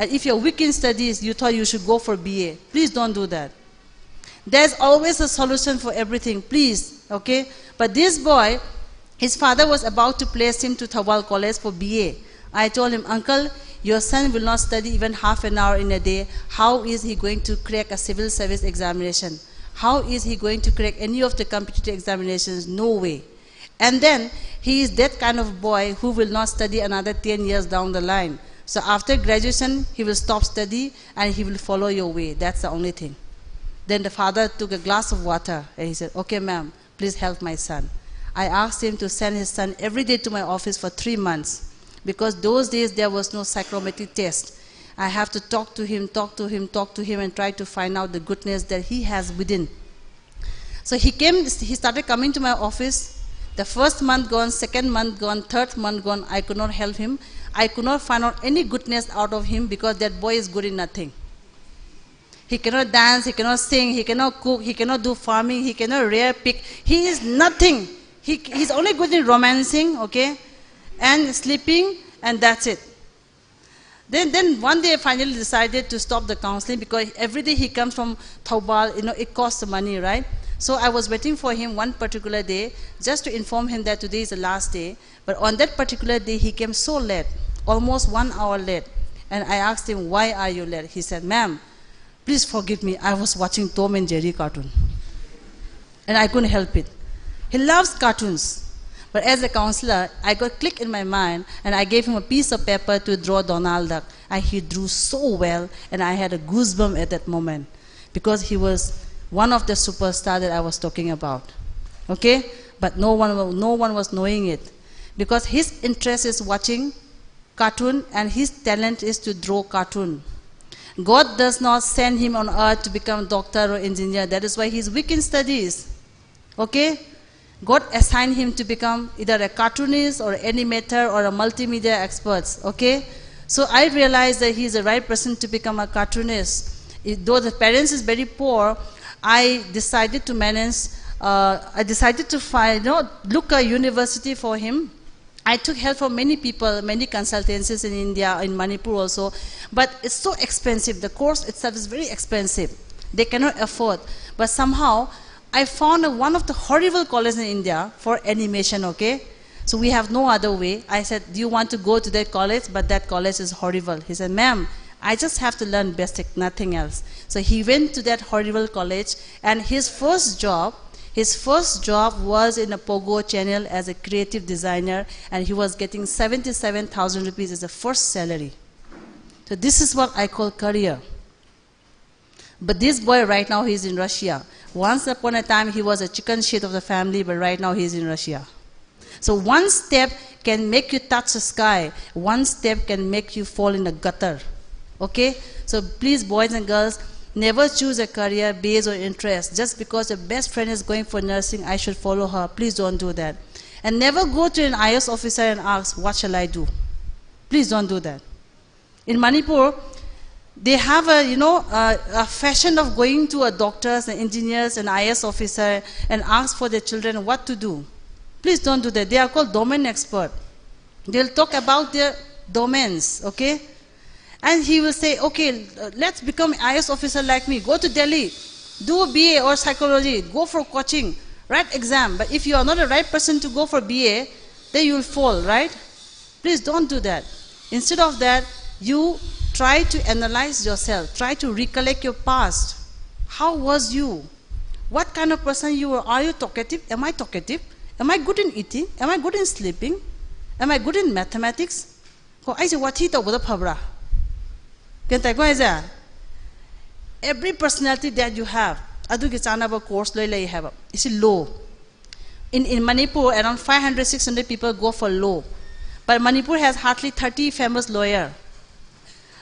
And if you're weak in studies, you thought you should go for BA. Please don't do that. There's always a solution for everything, please, okay? But this boy, his father was about to place him to Thawal College for BA. I told him, uncle, your son will not study even half an hour in a day. How is he going to crack a civil service examination? How is he going to crack any of the competitive examinations? No way. And then, he is that kind of boy who will not study another 10 years down the line. So after graduation, he will stop study and he will follow your way. That's the only thing. Then the father took a glass of water and he said, okay, ma'am, please help my son. I asked him to send his son every day to my office for 3 months. Because those days there was no psychometric test. I have to talk to him and try to find out the goodness that he has within. So he started coming to my office. The first month gone, second month gone, third month gone, I could not help him. I could not find out any goodness out of him because that boy is good in nothing. He cannot dance, he cannot sing, he cannot cook, he cannot do farming, he cannot rear pig. He is nothing. He's only good in romancing, okay, and sleeping, and that's it. Then one day I finally decided to stop the counseling because every day he comes from Taubal, it costs money, right? So I was waiting for him one particular day just to inform him that today is the last day. But on that particular day, he came so late, almost 1 hour late. And I asked him, why are you late? He said, ma'am, please forgive me. I was watching Tom and Jerry cartoon. And I couldn't help it. He loves cartoons. But as a counselor, I got a click in my mind and I gave him a piece of paper to draw Donald Duck. And he drew so well and I had a goosebump at that moment. Because he was one of the superstars that I was talking about. Okay? But no one was knowing it. Because his interest is watching cartoon and his talent is to draw cartoon. God does not send him on earth to become doctor or engineer. That is why he's weak in studies. Okay? God assigned him to become either a cartoonist or animator or a multimedia expert. Okay? So I realized that he's the right person to become a cartoonist. Though the parents is very poor, I decided to look a university for him. I took help from many people, many consultancies in India, in Manipur also. But it's so expensive. The course itself is very expensive. They cannot afford. But somehow, I found one of the horrible colleges in India for animation, okay? So we have no other way. I said, do you want to go to that college? But that college is horrible. He said, ma'am, I just have to learn basic, nothing else. So he went to that horrible college, and his first job was in a Pogo channel as a creative designer, and he was getting 77,000 rupees as a first salary. So this is what I call career. But this boy right now, he's in Russia. Once upon a time, he was a chicken shit of the family, but right now he's in Russia. So one step can make you touch the sky. One step can make you fall in a gutter. Okay? So please, boys and girls, never choose a career based on interest. Just because your best friend is going for nursing, I should follow her. Please don't do that. And never go to an IS officer and ask, what shall I do? Please don't do that. In Manipur, they have a fashion of going to a doctors and engineers and IS officer and ask for their children what to do. Please don't do that. They are called domain expert. They'll talk about their domains, okay? And he will say, okay, let's become IS officer like me. Go to Delhi, do a BA or psychology, go for coaching, write exam. But if you are not the right person to go for BA, then you will fall, right? Please don't do that. Instead of that, you try to analyze yourself. Try to recollect your past. How was you? What kind of person you were? Are you talkative? Am I talkative? Am I good in eating? Am I good in sleeping? Am I good in mathematics? Every personality that you have, adugi course have. It's low. In Manipur, around 500, 600 people go for law. But Manipur has hardly 30 famous lawyers.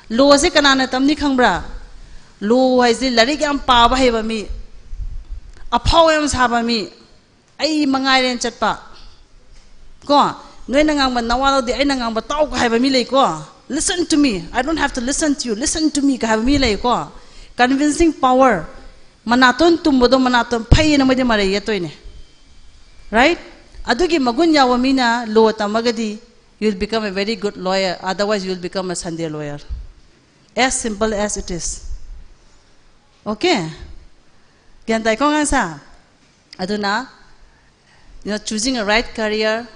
Law is kanana tamni khangbra. Law is the larig am pa ba heba mi. Aphaw am saba mi. Ai mangai ren chatpa. Ko noi nangang ba nawalo di ai nangang ba taw ka heba mi lei ko. Listen to me. I don't have to listen to you. Listen to me ka heba mi lei ko. Convincing power. Manaton tumbodo manaton phai na made mare yetoine. Right? Adugi magun yawa mina law tamagadi, you will become a very good lawyer. Otherwise you will become a Sunday lawyer. As simple as it is. Okay? Gyantai ko nga sa. Aduna, choosing a right career.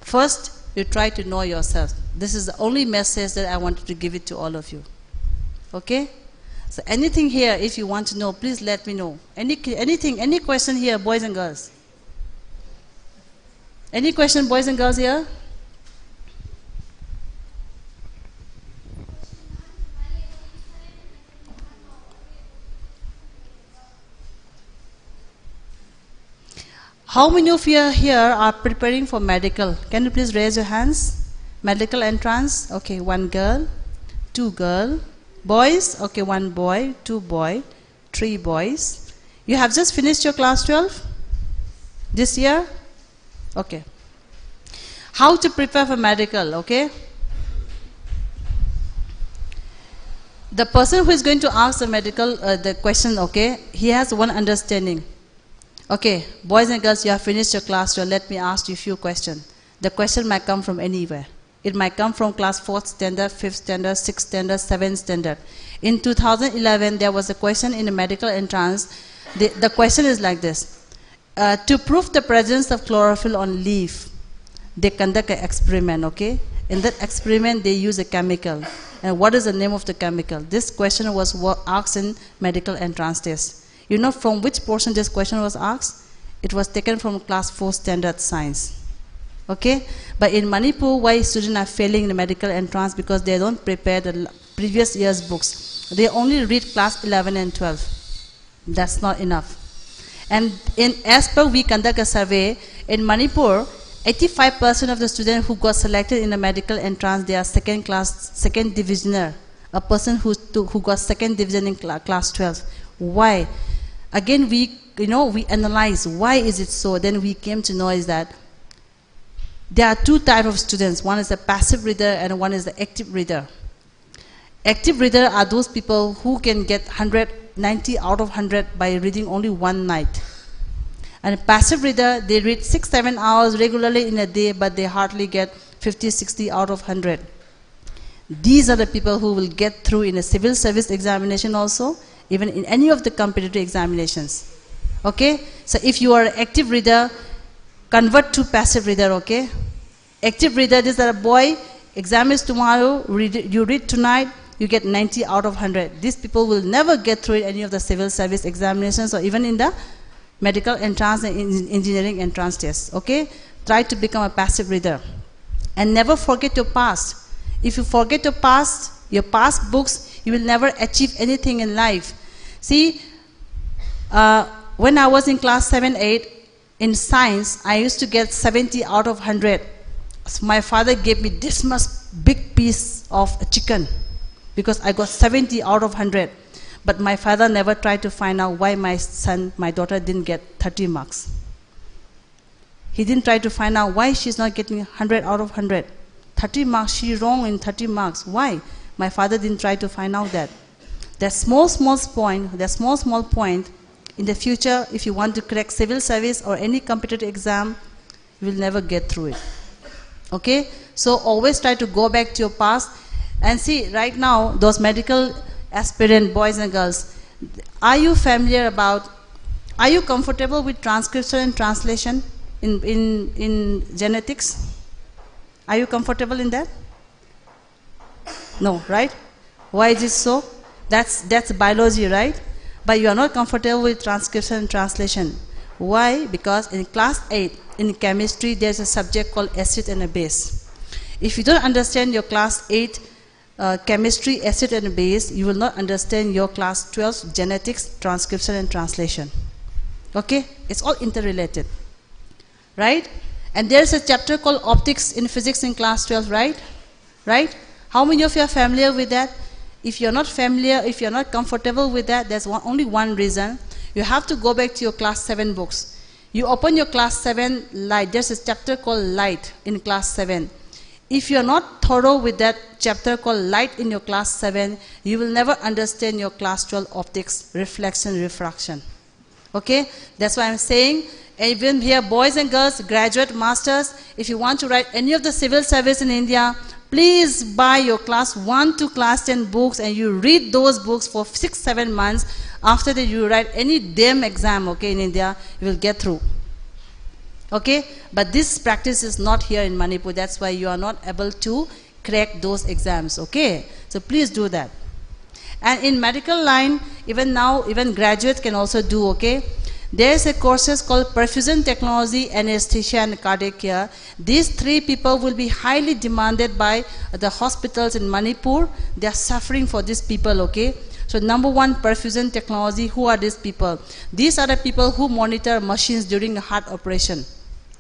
First, you try to know yourself. This is the only message that I wanted to give it to all of you. Okay? So anything here, if you want to know, please let me know. Anything, any question here, boys and girls? Any question, boys and girls here? How many of you here are preparing for medical? Can you please raise your hands? Medical entrance? Okay, one girl, two girl. Boys? Okay, one boy, two boy, three boys. You have just finished your class 12? This year? Okay. How to prepare for medical, okay? The person who is going to ask the medical, the question, okay, he has one understanding. Okay, boys and girls, you have finished your class 12. Let me ask you a few questions. The question might come from anywhere. It might come from class 4th standard, 5th standard, 6th standard, 7th standard. In 2011, there was a question in the medical entrance. The question is like this. To prove the presence of chlorophyll on leaf, they conduct an experiment, okay? In that experiment, they use a chemical. And what is the name of the chemical? This question was asked in medical entrance test. You know from which portion this question was asked? It was taken from class 4 standard science. Okay? But in Manipur, why students are failing in the medical entrance? Because they don't prepare the previous year's books. They only read class 11 and 12. That's not enough. And as per we conduct a survey, in Manipur, 85% of the students who got selected in the medical entrance, they are second divisioner. A person who got second division in class 12. Why? Again, we analyze why is it so. Then we came to know is that there are two types of students. One is a passive reader and one is the active reader. Active reader are those people who can get 90 out of 100 by reading only one night. And a passive reader, they read 6-7 hours regularly in a day, but they hardly get 50-60 out of 100. These are the people who will get through in a civil service examination also, even in any of the competitive examinations. Okay? So if you are an active reader, convert to passive reader, okay? Active reader, this is a boy, exam is tomorrow, you read tonight, you get 90 out of 100. These people will never get through any of the civil service examinations or even in the medical entrance and engineering entrance tests, okay? Try to become a passive reader. And never forget your past. If you forget your past books, you will never achieve anything in life. See, when I was in class 7-8, in science, I used to get 70 out of 100. So my father gave me this much big piece of chicken because I got 70 out of 100. But my father never tried to find out why my daughter didn't get 30 marks. He didn't try to find out why she's not getting 100 out of 100. 30 marks, she's wrong in 30 marks. Why? My father didn't try to find out that. That small point, in the future, if you want to crack civil service or any competitive exam, you will never get through it. Okay? So always try to go back to your past and see right now, those medical aspirant boys and girls, are you comfortable with transcription and translation in genetics? Are you comfortable in that? No, right? Why is it so? That's biology, right? But you are not comfortable with transcription and translation. Why? Because in class 8, in chemistry, there's a subject called acid and a base. If you don't understand your class 8 chemistry, acid and base, you will not understand your class 12 genetics, transcription and translation. Okay? It's all interrelated. Right? And there's a chapter called optics in physics in class 12, right? Right? How many of you are familiar with that? If you're not familiar, if you're not comfortable with that, there's only one reason. You have to go back to your class 7 books. You open your class 7 light. There's a chapter called light in class 7. If you're not thorough with that chapter called light in your class 7, you will never understand your class 12 optics, reflection, refraction. Okay? That's why I'm saying, even here, boys and girls, graduate, masters, if you want to write any of the civil service in India, please buy your class 1 to class 10 books and you read those books for 6-7 months. After that, you write any damn exam, okay, in India, you will get through. Okay? But this practice is not here in Manipur. That's why you are not able to crack those exams, okay? So please do that. And in medical line, even now, even graduates can also do, okay? There is a courses called perfusion technology, anesthesia and cardiac care. These 3 people will be highly demanded by the hospitals in Manipur. They are suffering for these people, okay? So number 1, perfusion technology. Who are these people? These are the people who monitor machines during a heart operation.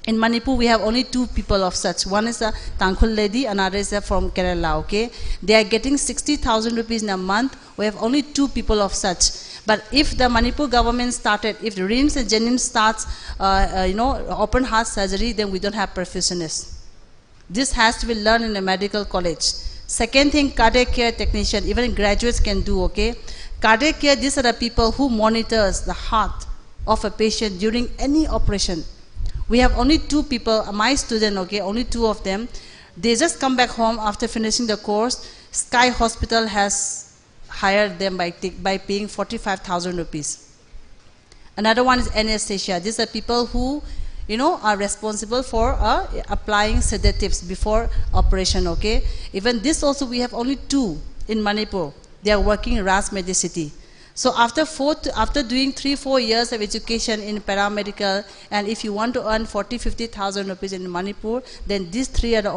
In Manipur, we have only 2 people of such. One is a Tangkhul lady, another is from Kerala, okay? They are getting 60,000 rupees in a month. We have only 2 people of such. But if the Manipur government started, if the RIMS and Jennings starts, open heart surgery, then we don't have perfusionists. This has to be learned in a medical college. Second thing, cardiac care technician, even graduates can do, okay? Cardiac care, these are the people who monitors the heart of a patient during any operation. We have only 2 people, my student, okay, only 2 of them. They just come back home after finishing the course. Sky Hospital has hired them by paying 45,000 rupees. Another one is anesthesia. These are people who, are responsible for applying sedatives before operation, okay? Even this also, we have only 2 in Manipur. They are working in Ras Medicity. So after doing 3-4 years of education in paramedical, and if you want to earn 40,000-50,000 rupees in Manipur, then these 3 are the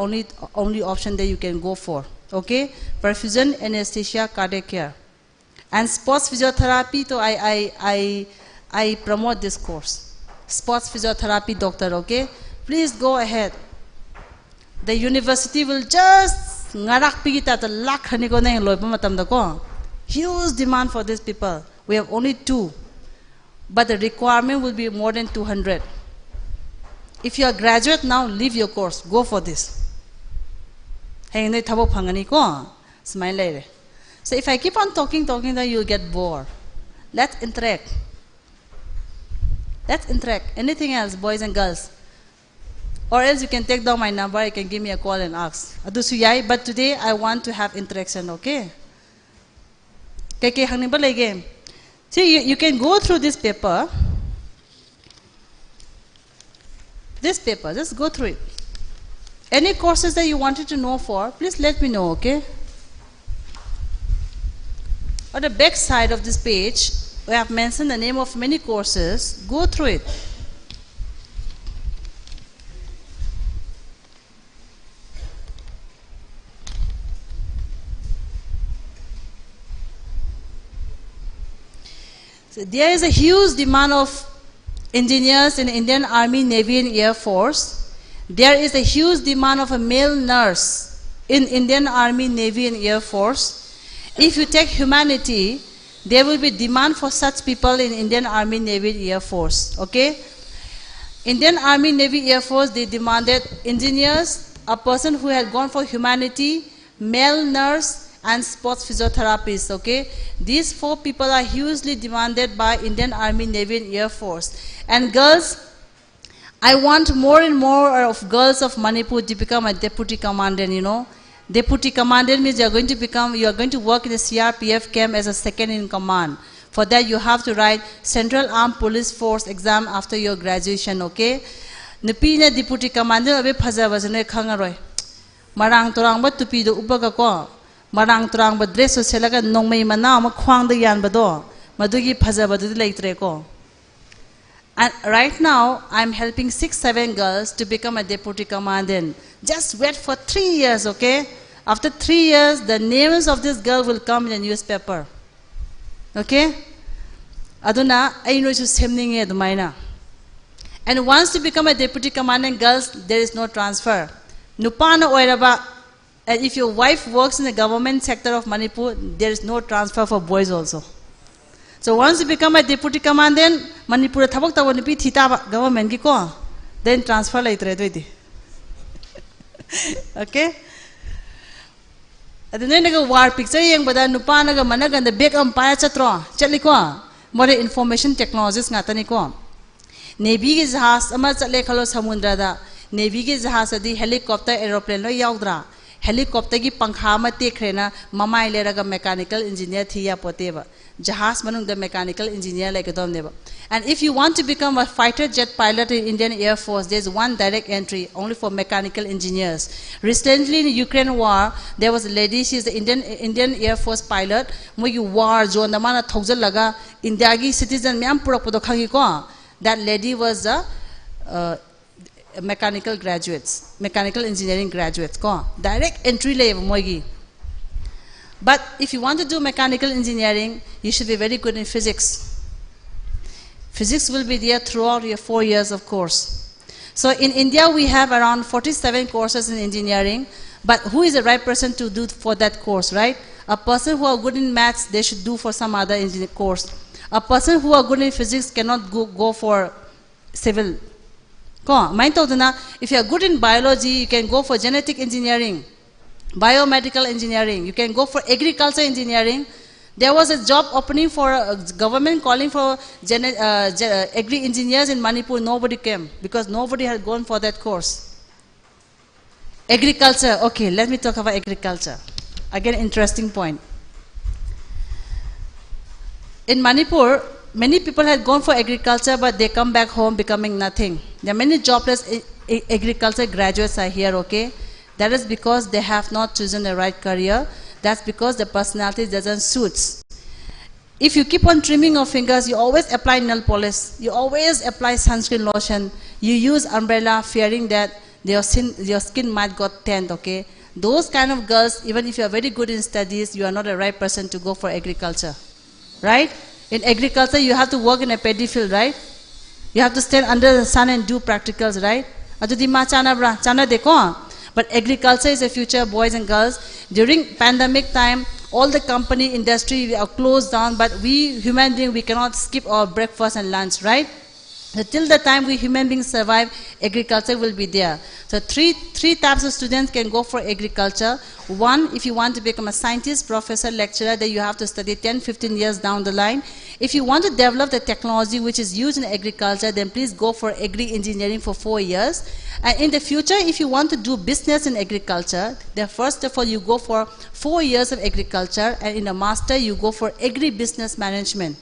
only option that you can go for. Okay? Perfusion, anesthesia, cardiac care. And sports physiotherapy, so I promote this course. Sports physiotherapy doctor, okay? Please go ahead. The university will just huge demand for these people. We have only 2. But the requirement will be more than 200. If you are a graduate now, leave your course. Go for this. Smile. So if I keep on talking, then you'll get bored. Let's interact. Let's interact. Anything else, boys and girls? Or else you can take down my number, you can give me a call and ask. But today I want to have interaction, okay? See, you can go through this paper. This paper, just go through it. Any courses that you wanted to know for, please let me know, okay? On the back side of this page, we have mentioned the name of many courses. Go through it. So there is a huge demand of engineers in Indian Army, Navy and Air Force. There is a huge demand of a male nurse in Indian Army, Navy and Air Force. If you take humanity, there will be demand for such people in Indian Army, Navy and Air Force. Okay? Indian Army, Navy, Air Force, they demanded engineers, a person who had gone for humanity, male nurse and sports physiotherapists, okay? These 4 people are hugely demanded by Indian Army, Navy and Air Force. And girls, I want more and more of girls of Manipur to become a deputy commandant, you know. Deputy commandant means you are going to work in the CRPF camp as a second in command. For that you have to write Central Armed Police Force exam after your graduation, okay? Nupina deputy commandant abe phajabasane khangaroi. Marang torang ba tupi do upaga ko. Marang torang ba dress so selaga nongmei mana ma khwang da yan ba do. Madugi phajabadu leitre ko. And right now, I'm helping 6-7 girls to become a deputy commandant. Just wait for 3 years, okay? After 3 years, the names of this girl will come in the newspaper. Okay? Aduna, I know you sending it, Maina. And once you become a deputy commandant, girls, there is no transfer. Nupana oiraba, and if your wife works in the government sector of Manipur, there is no transfer for boys also. So once you become a deputy commandant, Manipur thabak tawa nipi thita government ki ko, then transfer laitre doidi. Okay? Adunay naga war picture yang bada nupa naga managan the big empire chatro chatli ko, more information technologies ngata ni ko. Navy ki jahaz ama chatle khalo samundra da. Navy ki jahaz adi helicopter aeroplane lo yaudra. Helicopter ki pankha ma tekrena mamai leraga mechanical engineer thiya poteba. Jahaz manung the mechanical engineer like neba. And if you want to become a fighter jet pilot in Indian Air Force, there's one direct entry only for mechanical engineers. Recently in the Ukraine war, there was a lady, she's the Indian Air Force pilot. Mogi war jo namana thousand laga India gi citizen myam purak podo khangi ko. That lady was a mechanical graduates, mechanical engineering graduates ko. Direct entry level mogi. But if you want to do mechanical engineering, you should be very good in physics. Physics will be there throughout your 4 years of course. So in India, we have around 47 courses in engineering, but who is the right person to do for that course, right? A person who are good in maths, they should do for some other engineering course. A person who are good in physics cannot go for civil. If you are good in biology, you can go for genetic engineering. Biomedical engineering, you can go for agriculture engineering. There was a job opening for government calling for agri engineers in Manipur. Nobody came because nobody had gone for that course. Agriculture, okay, let me talk about agriculture. Again, interesting point. In Manipur, many people had gone for agriculture, but they come back home becoming nothing. There are many jobless agriculture graduates are here, okay? That is because they have not chosen the right career. That's because the personality doesn't suit. If you keep on trimming your fingers, you always apply nail polish, you always apply sunscreen lotion, you use umbrella fearing that your skin might got tanned, okay? Those kind of girls, even if you are very good in studies, you are not the right person to go for agriculture, right? In agriculture, you have to work in a paddy field, right? You have to stand under the sun and do practicals, right? But agriculture is a future, boys and girls. During pandemic time, all the company, industry are closed down, but we human beings, we cannot skip our breakfast and lunch, right? So till the time we human beings survive, agriculture will be there. So three types of students can go for agriculture. One, if you want to become a scientist, professor, lecturer, then you have to study 10-15 years down the line. If you want to develop the technology which is used in agriculture, then please go for agri-engineering for 4 years. And in the future, if you want to do business in agriculture, then first of all, you go for 4 years of agriculture, and in a master, you go for agri-business management.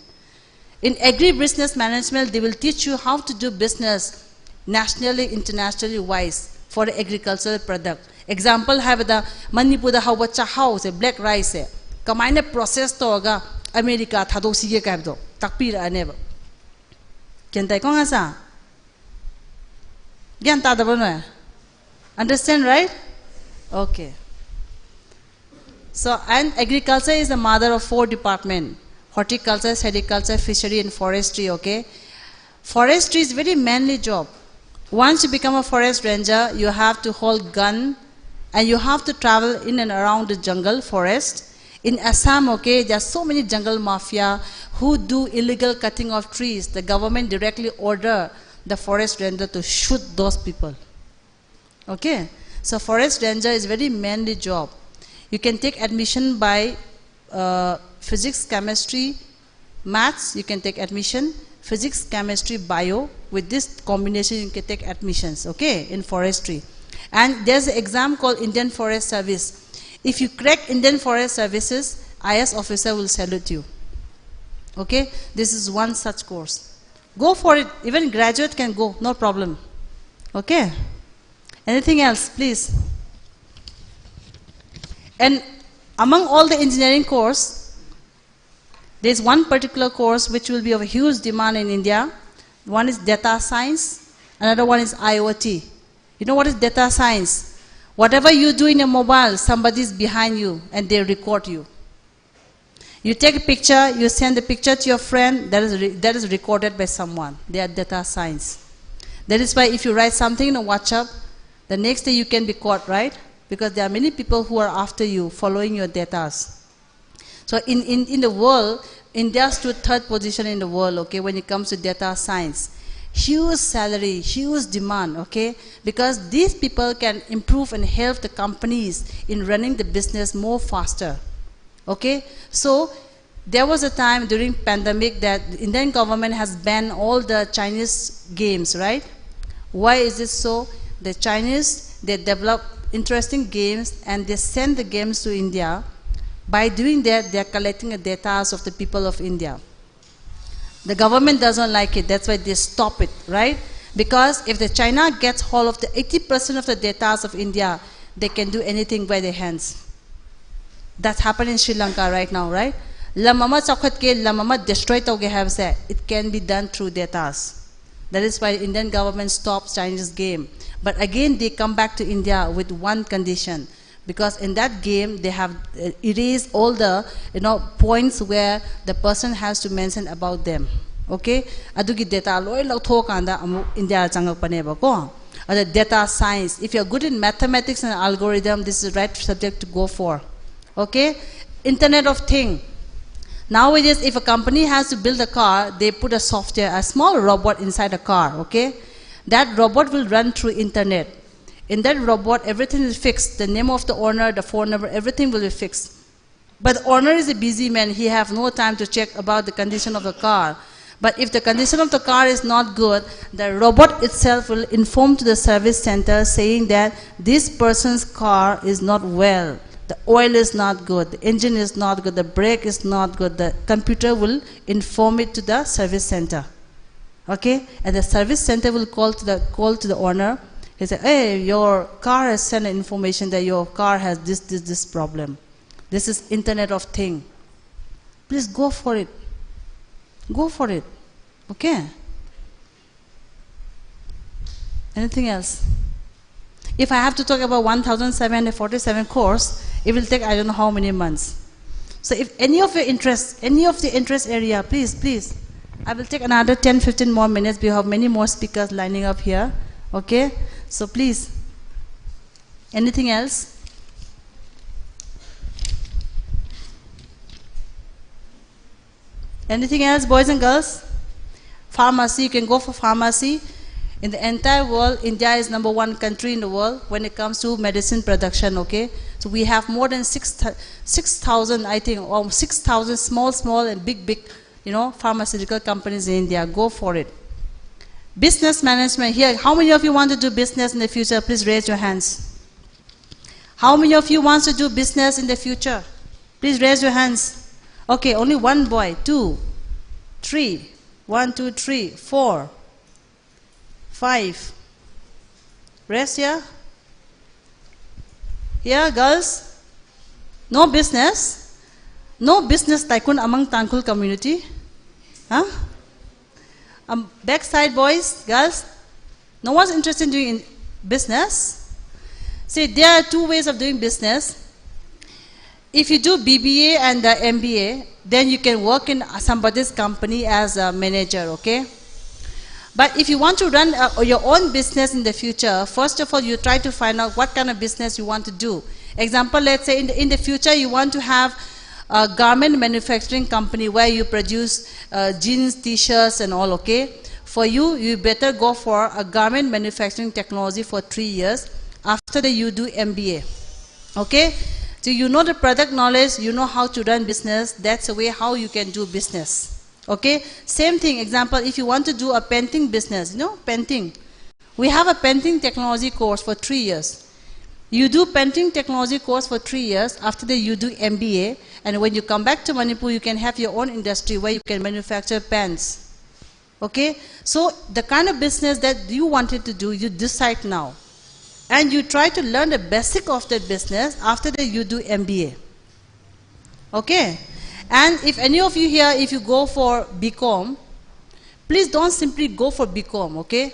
In agri-business management, they will teach you how to do business nationally, internationally wise for the agricultural product. Example, have the Manipur the hawacha house, black rice. Kamaina process to America thado sige kabdo takpira aneba. Kentai kong asa? Gyan tada ba? Understand, right? Okay. So, and agriculture is the mother of 4 departments. Horticulture, sericulture, fishery and forestry, okay? Forestry is very manly job. Once you become a forest ranger, you have to hold gun and you have to travel in and around the jungle, forest. In Assam, okay, there are so many jungle mafia who do illegal cutting of trees. The government directly order the forest ranger to shoot those people. Okay? So forest ranger is very manly job. You can take admission by physics, chemistry, maths, you can take admission, physics, chemistry, bio. With this combination, you can take admissions, okay, in forestry. And there's an exam called Indian Forest Service. If you crack Indian Forest Services, IS officer will salute you. Okay, this is one such course. Go for it. Even graduate can go, no problem. Okay. Anything else, please? And among all the engineering course, there is one particular course which will be of a huge demand in India. One is data science, another one is IoT. You know what is data science? Whatever you do in a mobile, somebody is behind you and they record you. You take a picture, you send the picture to your friend, that is recorded by someone. They are data science. That is why if you write something in a WhatsApp, the next day you can be caught, right? Because there are many people who are after you, following your data. So in the world, India stood third position in the world, okay, when it comes to data science. Huge salary, huge demand, okay, because these people can improve and help the companies in running the business more faster, okay. So there was a time during pandemic that the Indian government has banned all the Chinese games, right? Why is it so? The Chinese, they develop interesting games and they send the games to India. By doing that, they are collecting the data of the people of India. The government doesn't like it, that's why they stop it, right? Because if the China gets hold of the 80% of the data of India, they can do anything by their hands. That's happening in Sri Lanka right now, right? Lamama chakhat ke lamama destroy toge have said it can be done through data. That is why Indian government stops Chinese game. But again, they come back to India with one condition. Because in that game, they have erased all the points where the person has to mention about them. Okay? Adugi data loy lau thokanda amu India changak paneba ko. The data science. If you're good in mathematics and algorithm, this is the right subject to go for. Okay? Internet of Things. Nowadays, if a company has to build a car, they put a software, a small robot inside a car. Okay? That robot will run through internet. In that robot, everything is fixed. The name of the owner, the phone number, everything will be fixed. But the owner is a busy man. He has no time to check about the condition of the car. But if the condition of the car is not good, the robot itself will inform to the service center saying that this person's car is not well. The oil is not good. The engine is not good. The brake is not good. The computer will inform it to the service center. Okay? And the service center will call to the owner. He said, hey, your car has sent information that your car has this problem. This is Internet of Things. Please go for it. Go for it. Okay? Anything else? If I have to talk about 1,747 course, it will take I don't know how many months. So if any of your interest, any of the interest area, please. I will take another 10-15 more minutes. We have many more speakers lining up here. Okay? So please, anything else? Anything else, boys and girls? Pharmacy, you can go for pharmacy. In the entire world, India is #1 country in the world when it comes to medicine production, okay? So we have more than 6,000, I think, or 6,000 small and big, pharmaceutical companies in India. Go for it. Business management here. How many of you want to do business in the future? Please raise your hands. How many of you want to do business in the future? Please raise your hands. Okay, only one boy. 2, 3. 1, 2, 3, 4, 5. Rest here. Here, girls. No business. No business tycoon among Tangkhul community. Huh? Backside boys, girls, no one's interested in doing business. See, there are two ways of doing business. If you do BBA and the MBA, then you can work in somebody's company as a manager, okay? But if you want to run your own business in the future, first of all, you try to find out what kind of business you want to do. Example, let's say in the future, you want to have a garment manufacturing company where you produce jeans, t-shirts and all, okay? For you, you better go for a garment manufacturing technology for 3 years. After that, you do MBA, okay? So you know the product knowledge, you know how to run business, that's the way how you can do business. Okay? Same thing, example, if you want to do a painting business, you know, painting. We have a painting technology course for 3 years. You do painting technology course for 3 years, after that you do MBA, and when you come back to Manipur, you can have your own industry where you can manufacture pens. Okay? So the kind of business that you wanted to do, you decide now. And you try to learn the basic of that business, after that you do MBA. Okay? And if any of you here, if you go for BCom, please don't simply go for BCom, okay?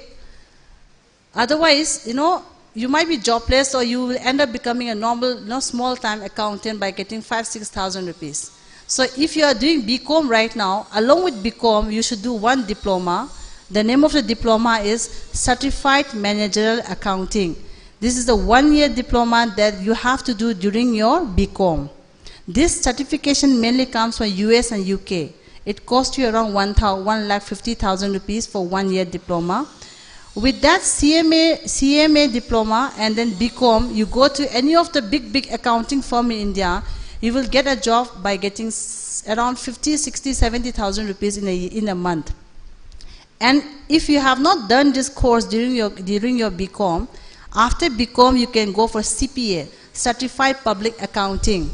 Otherwise, you know, you might be jobless, or you will end up becoming a normal, small-time accountant by getting 5,000-6,000 rupees. So if you are doing BCom right now, along with BCom, you should do one diploma. The name of the diploma is Certified Managerial Accounting. This is the 1-year diploma that you have to do during your BCom. This certification mainly comes from US and UK. It costs you around 1,50,000 rupees for 1-year diploma. With that CMA diploma and then BCom, you go to any of the big accounting firm in India, you will get a job by getting around 50, 60, 70,000 rupees in a month. And if you have not done this course during your BCom, after BCom you can go for CPA, Certified Public Accounting.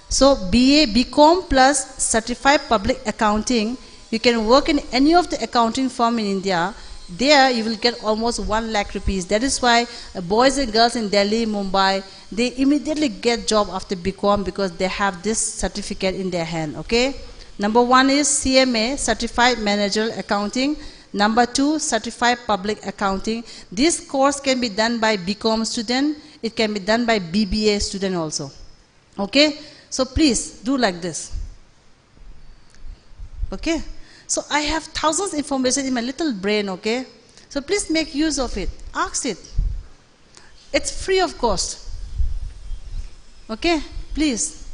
So BCom plus Certified Public Accounting, you can work in any of the accounting firm in India. There you will get almost 1 lakh rupees. That is why boys and girls in Delhi, Mumbai, they immediately get job after BCom because they have this certificate in their hand. Okay? Number 1 is CMA, Certified Managerial Accounting. Number 2, Certified Public Accounting. This course can be done by BCom student. It can be done by BBA student also. Okay? So please do like this. Okay? So I have thousands of information in my little brain, okay? So please make use of it. Ask it. It's free of cost. Okay? Please.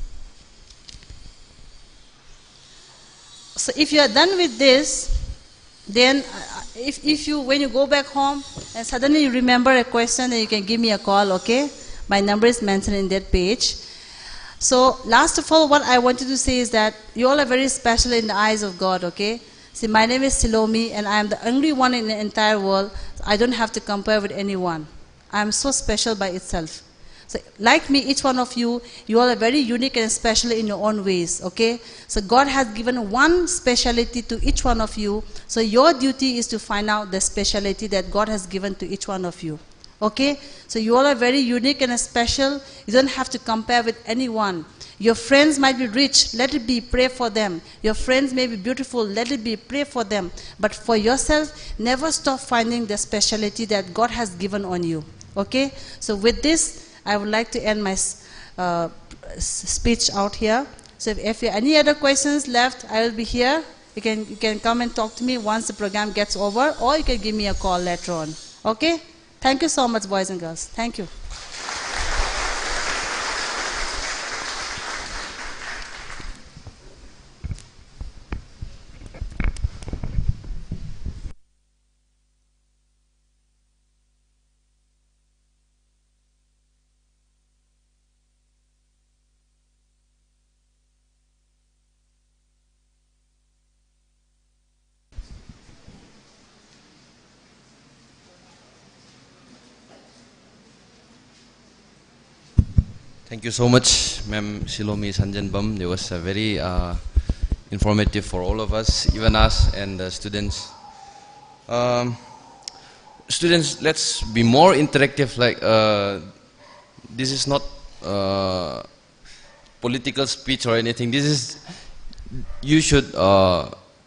So if you are done with this, then when you go back home and suddenly you remember a question, then you can give me a call, okay? My number is mentioned in that page. So last of all, what I wanted to say is that you all are very special in the eyes of God, okay? See, my name is Silomi, and I am the only one in the entire world. I don't have to compare with anyone. I am so special by itself. So like me, each one of you, you all are very unique and special in your own ways, okay? So God has given one speciality to each one of you. So your duty is to find out the speciality that God has given to each one of you. Okay? So you all are very unique and special. You don't have to compare with anyone. Your friends might be rich. Let it be. Pray for them. Your friends may be beautiful. Let it be. Pray for them. But for yourself, never stop finding the speciality that God has given on you. Okay? So with this, I would like to end my speech out here. So if you have any other questions left, I will be here. You can come and talk to me once the program gets over, or you can give me a call later on. Okay? Thank you so much, boys and girls. Thank you. Thank you so much, Ma'am Silomi Sanjanbam. It was very informative for all of us, even us and the students. Students, let's be more interactive. Like this is not political speech or anything. This is, you should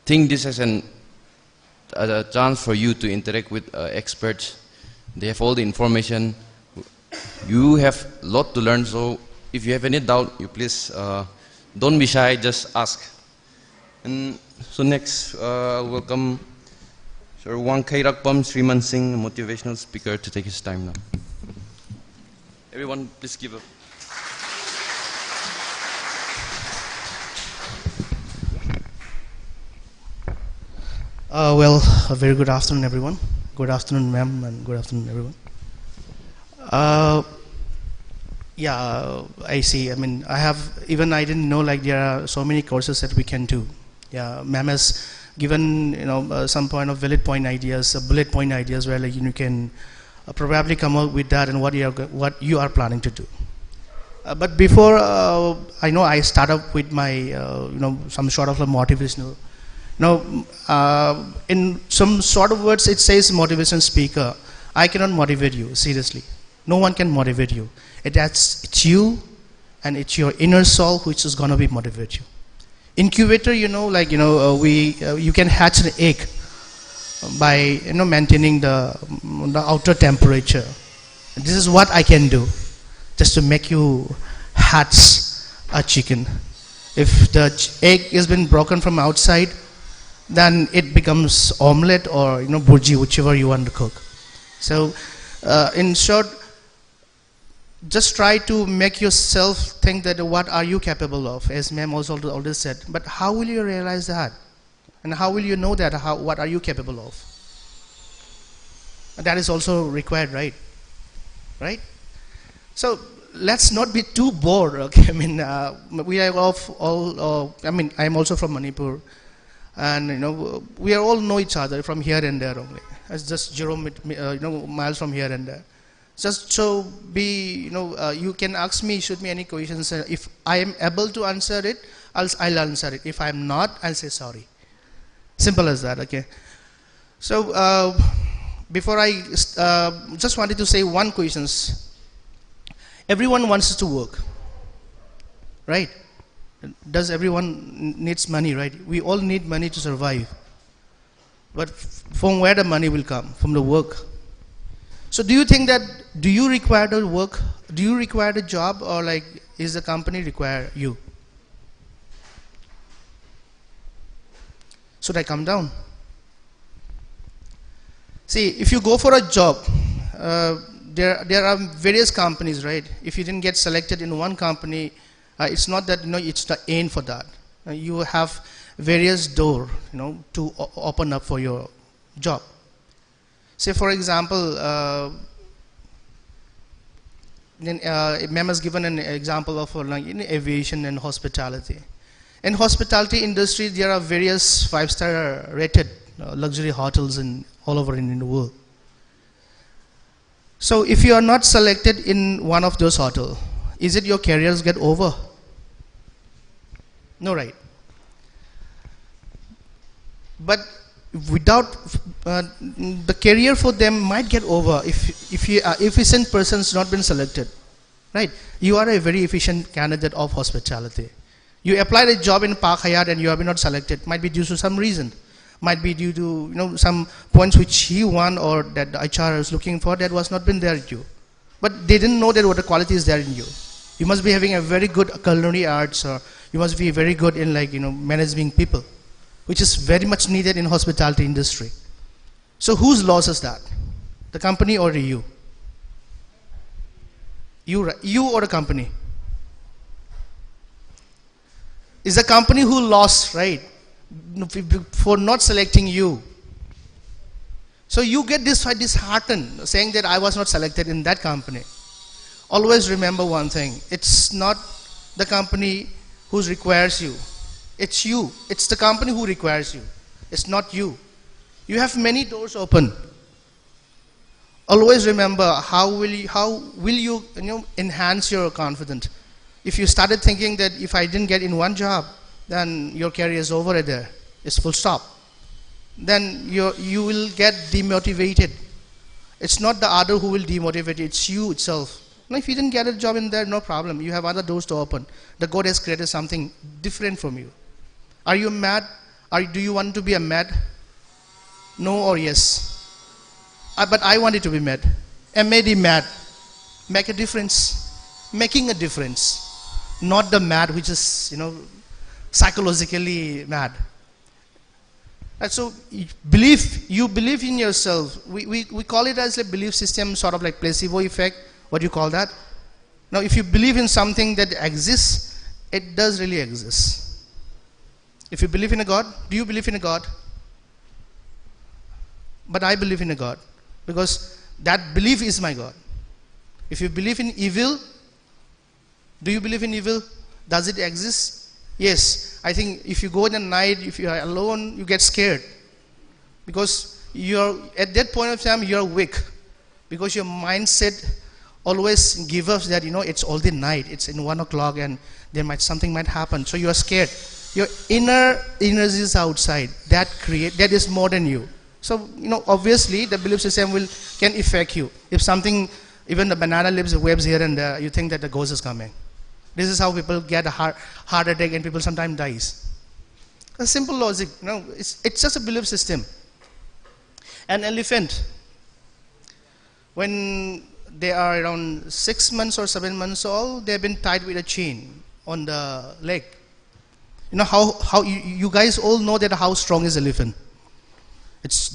think this as a chance for you to interact with experts. They have all the information. You have a lot to learn, so if you have any doubt, you please don't be shy, just ask. And so next, welcome Sir Wang Khairakpam Sriman Singh, motivational speaker, to take his time now. Everyone, please give up. Well, a very good afternoon, everyone. Good afternoon, ma'am, and good afternoon, everyone. Yeah, I see. I mean, I didn't know like there are so many courses that we can do. Yeah, ma'am has given, some point of bullet point ideas where like you can probably come up with that and what you are planning to do. But before I know I start up with my some sort of a motivational. In some sort of words it says motivation speaker. I cannot motivate you, seriously. No one can motivate you. It's you and it's your inner soul which is going to be motivate you. Incubator, you can hatch an egg by maintaining the outer temperature. This is what I can do just to make you hatch a chicken. If the egg has been broken from outside, then it becomes omelette or burji, whichever you want to cook. So in short, just try to make yourself think that what are you capable of, as ma'am also already said. But how will you realize that? And how will you know that? What are you capable of? And that is also required, right? Right? So let's not be too bored. Okay, I mean, we are all. I am also from Manipur, and we are all know each other from here and there only. It's just Jerome, miles from here and there. Just so be, you can ask me, shoot me any questions. If I am able to answer it, I'll answer it. If I am not, I'll say sorry. Simple as that. Okay. So before I just wanted to say one question. Everyone wants to work, right? Does everyone needs money, right? We all need money to survive. But from where the money will come? From the work. So do you think that, do you require the work? Do you require the job, or like is the company require you? Should I come down? See, if you go for a job, there are various companies, right? If you didn't get selected in one company, it's not that it's the aim for that. You have various doors, to open up for your job. Say for example, ma'am has given an example of in aviation and hospitality. In hospitality industry, there are various 5-star rated luxury hotels all over in the world. So if you are not selected in one of those hotels, is it your careers get over? No, right? But without the career for them might get over if you are efficient person's not been selected, right? You are a very efficient candidate of hospitality. You applied a job in Park Hyatt and you have been not selected. Might be due to some reason. Might be due to some points which he won or that the HR is looking for that was not been there in you. But they didn't know that what the quality is there in you. You must be having a very good culinary arts, or you must be very good in managing people, which is very much needed in hospitality industry. So whose loss is that? The company or you? You or the company? Is the company who lost, right? For not selecting you. So you get disheartened saying that I was not selected in that company. Always remember one thing. It's not the company who requires you. It's you. It's the company who requires you. It's not you. You have many doors open. Always remember how will you enhance your confidence. If you started thinking that if I didn't get in one job, then your career is over there. It's full stop. Then you will get demotivated. It's not the other who will demotivate you, it's you itself. Now, if you didn't get a job in there, no problem. You have other doors to open. The God has created something different from you. Are you mad? Do you want to be a mad? No or yes? But I want it to be mad. M-A-D, mad. Make a difference. Making a difference. Not the mad which is, psychologically mad. And so you believe in yourself. We call it as a belief system, sort of like placebo effect. What do you call that? Now if you believe in something that exists, it does really exist. If you believe in a God, do you believe in a God? But I believe in a God, because that belief is my God. If you believe in evil, Do you believe in evil? Does it exist? Yes. I think if you go in the night, if you are alone, you get scared. Because you're, at that point of time, you're weak. Because your mindset always gives us that, it's all the night, it's in 1 o'clock and something might happen. So you are scared. Your inner energy is outside. That is more than you. So, obviously the belief system can affect you. If something, even the banana leaves webs here and there, you think that the ghost is coming. This is how people get a heart attack and people sometimes dies. A simple logic, it's just a belief system. An elephant, when they are around 6 months or 7 months old, they've been tied with a chain on the leg. How you guys all know that how strong is elephant.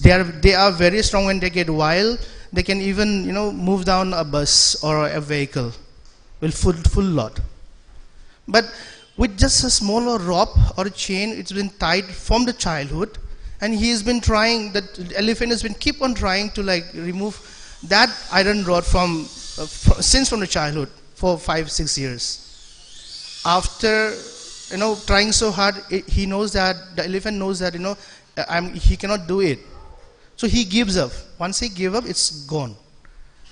They are very strong. When they get wild, they can even move down a bus or a vehicle with full load. But with just a small rope or a chain, it's been tied from the childhood, and he has been trying. The elephant has been keep on trying to remove that iron rod since from the childhood for 5-6 years. After trying so hard, he knows that the elephant knows that he cannot do it. So he gives up. Once he gives up, it's gone.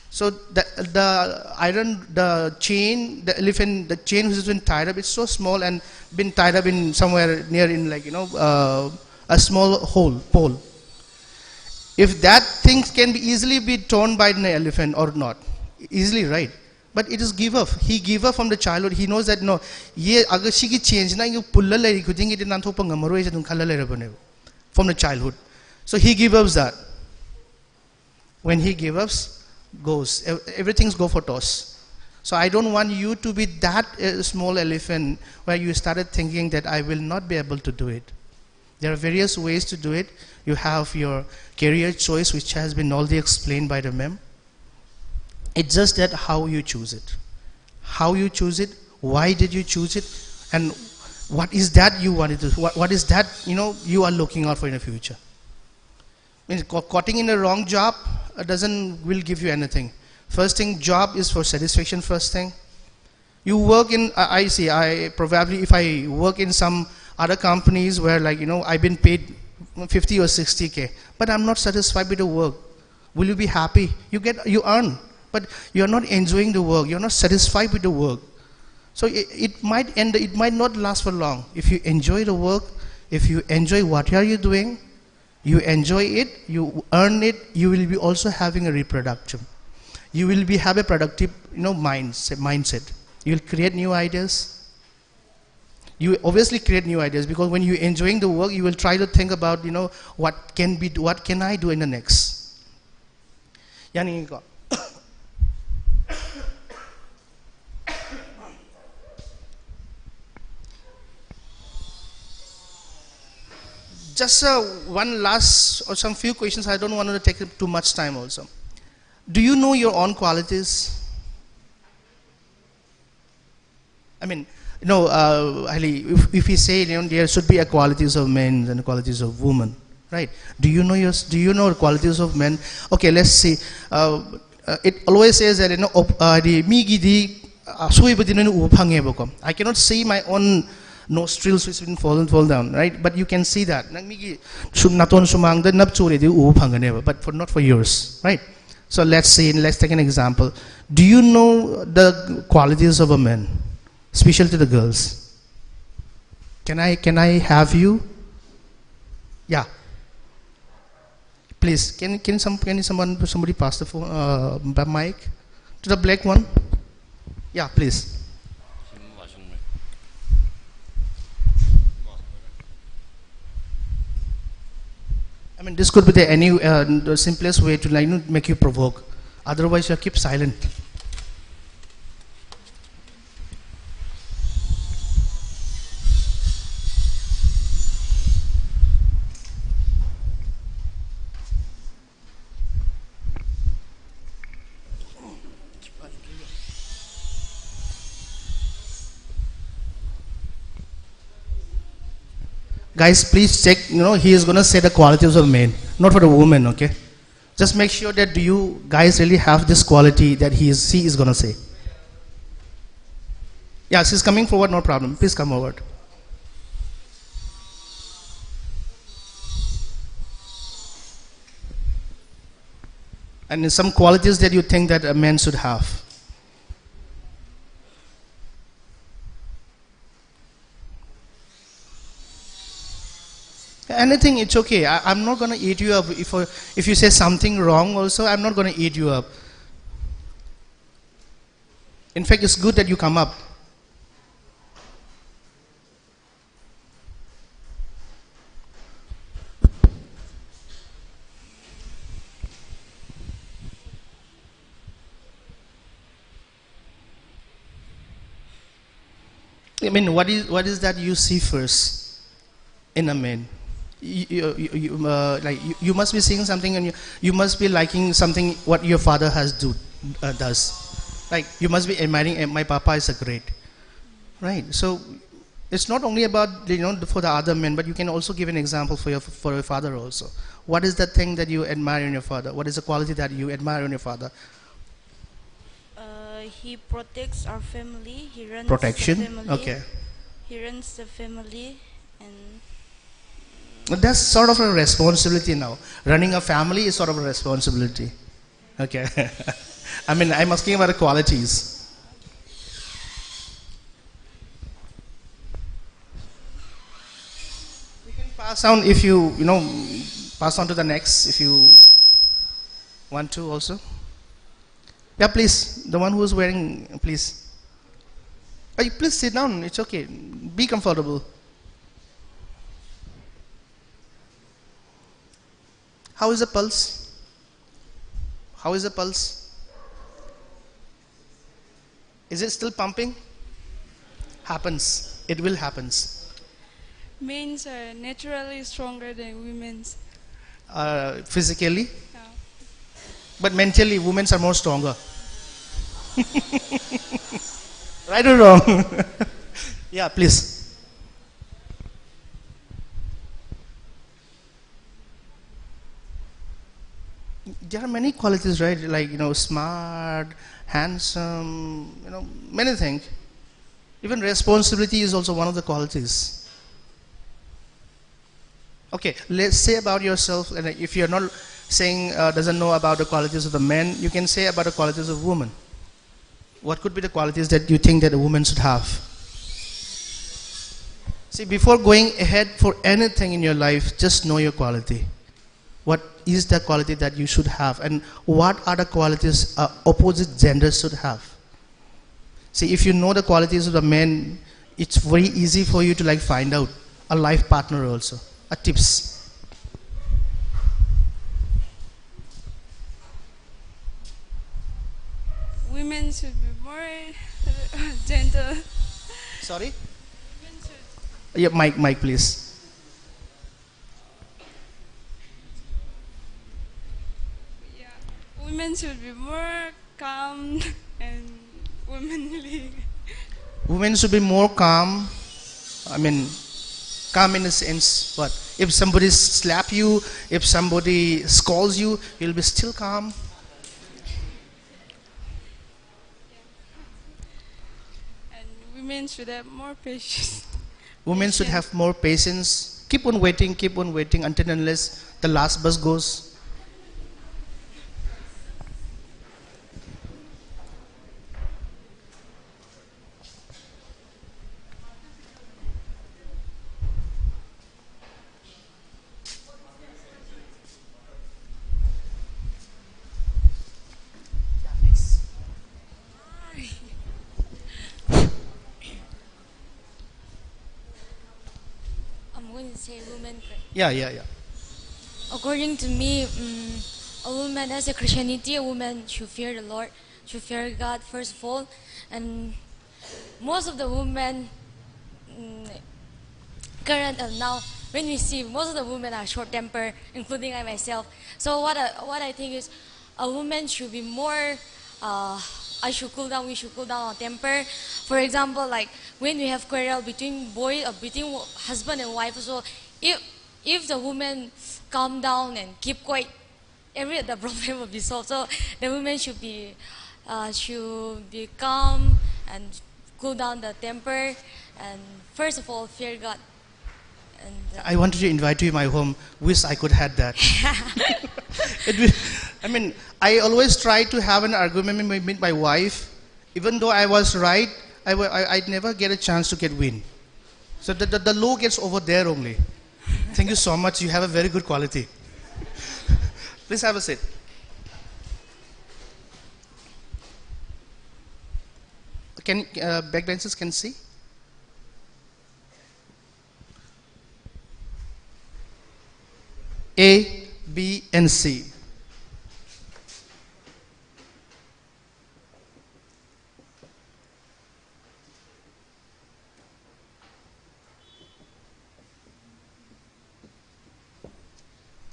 So the chain, the chain which has been tied up, it's so small and been tied up in somewhere near in a small pole. If that thing can easily be torn by an elephant or not, easily, right? But it is give up. He gave up from the childhood. He knows that no, ye agar she change na you pulla leri kuding it nan thopa ngamaro ye khala leri bane from the childhood. So he gives up that. When he gives up, everything's go for toss. So I don't want you to be that small elephant where you started thinking that I will not be able to do it. There are various ways to do it. You have your career choice, which has been already explained by the ma'am. It's just that how you choose it. How you choose it, why did you choose it, and what is that you wanted to, what is that you are looking out for in the future. Caught in a wrong job will give you anything. First thing, job is for satisfaction first thing. You work in, probably if I work in some other companies where I've been paid 50 or 60K, but I'm not satisfied with the work. Will you be happy? You earn, but you're not enjoying the work. You're not satisfied with the work. So it might end, it might not last for long. If you enjoy the work, if you enjoy what are you doing, you enjoy it, you earn it, you will be also having a reproduction. You will have a productive mindset. You will create new ideas. You obviously create new ideas because when you're enjoying the work, you will try to think about what can I do in the next. Just one last or some few questions. I don't want to take too much time also. Do you know your own qualities? I mean, if we say there should be qualities of men and qualities of women, right? Do you know the qualities of men? Okay, let's see. It always says that I cannot see my own nostrils which have been fall down, right? But you can see that. But not for yours, right? So let's take an example. Do you know the qualities of a man, especially to the girls? Can I have you? Yeah. Please, can somebody pass the phone, mic to the black one? Yeah, please. I mean, this could be the simplest way to make you provoke. Otherwise, you keep silent. Guys, please check, he is going to say the qualities of men, not for the woman, okay? Just make sure that you guys really have this quality that she is going to say. Yeah, she's coming forward, no problem. Please come forward. And some qualities that you think that a man should have. Anything, it's okay. I'm not going to eat you up. If you say something wrong also, I'm not going to eat you up. In fact, it's good that you come up. I mean, what is that you see first in a man? You must be seeing something, and you must be liking something what your father does. Like, you must be admiring, my papa is a great, right? So it's not only about for the other men, but you can also give an example for your father also. What is the thing that you admire in your father? What is the quality that you admire in your father? He protects our family. He runs Protection. the family. Okay. He runs the family, and That's sort of a responsibility now. Running a family is sort of a responsibility. Okay. I mean, I'm asking about the qualities. You can pass on if pass on to the next if you want to also. Yeah, please. The one who is wearing, please. Please sit down. It's okay. Be comfortable. How is the pulse? How is the pulse? Is it still pumping? Happens. It will happens. Men are naturally stronger than women. Physically? Yeah. But mentally, women are more stronger. Right or wrong? Yeah, please. There are many qualities, right? Like, smart, handsome, many things. Even responsibility is also one of the qualities. Okay, let's say about yourself, and if you're not saying, doesn't know about the qualities of the men, you can say about the qualities of women. What could be the qualities that you think that a woman should have? See, before going ahead for anything in your life, just know your quality. What is the quality that you should have, and what are the qualities opposite genders should have? See, if you know the qualities of the men, it's very easy for you to find out a life partner also. A tips. Women should be more gentle. Sorry? Yeah, mic, please. Yeah, women should be more calm and womanly. Women should be more calm. I mean, calm in a sense, what? If somebody slap you, if somebody scolds you, you'll be still calm. And women should have more patience. Women should have more patience. Keep on waiting until unless the last bus goes. I'm going to say woman. Yeah. According to me, a woman as a Christianity, a woman should fear the Lord, should fear God first of all, and most of the women current now, when we see most of the women are short tempered, including I myself. So what I think is, a woman should be more. We should cool down our temper. For example, like when we have quarrel between between husband and wife. So if the woman calm down and keep quiet, the problem will be solved. So the woman should be calm and cool down the temper, and first of all, fear God. And I wanted to invite you to my home. Wish I could have that. I mean, I always try to have an argument with my wife. Even though I was right, I'd never get a chance to get win. So the law gets over there only. Thank you so much. You have a very good quality. Please have a seat. Can backbenchers can see? A, B, and C.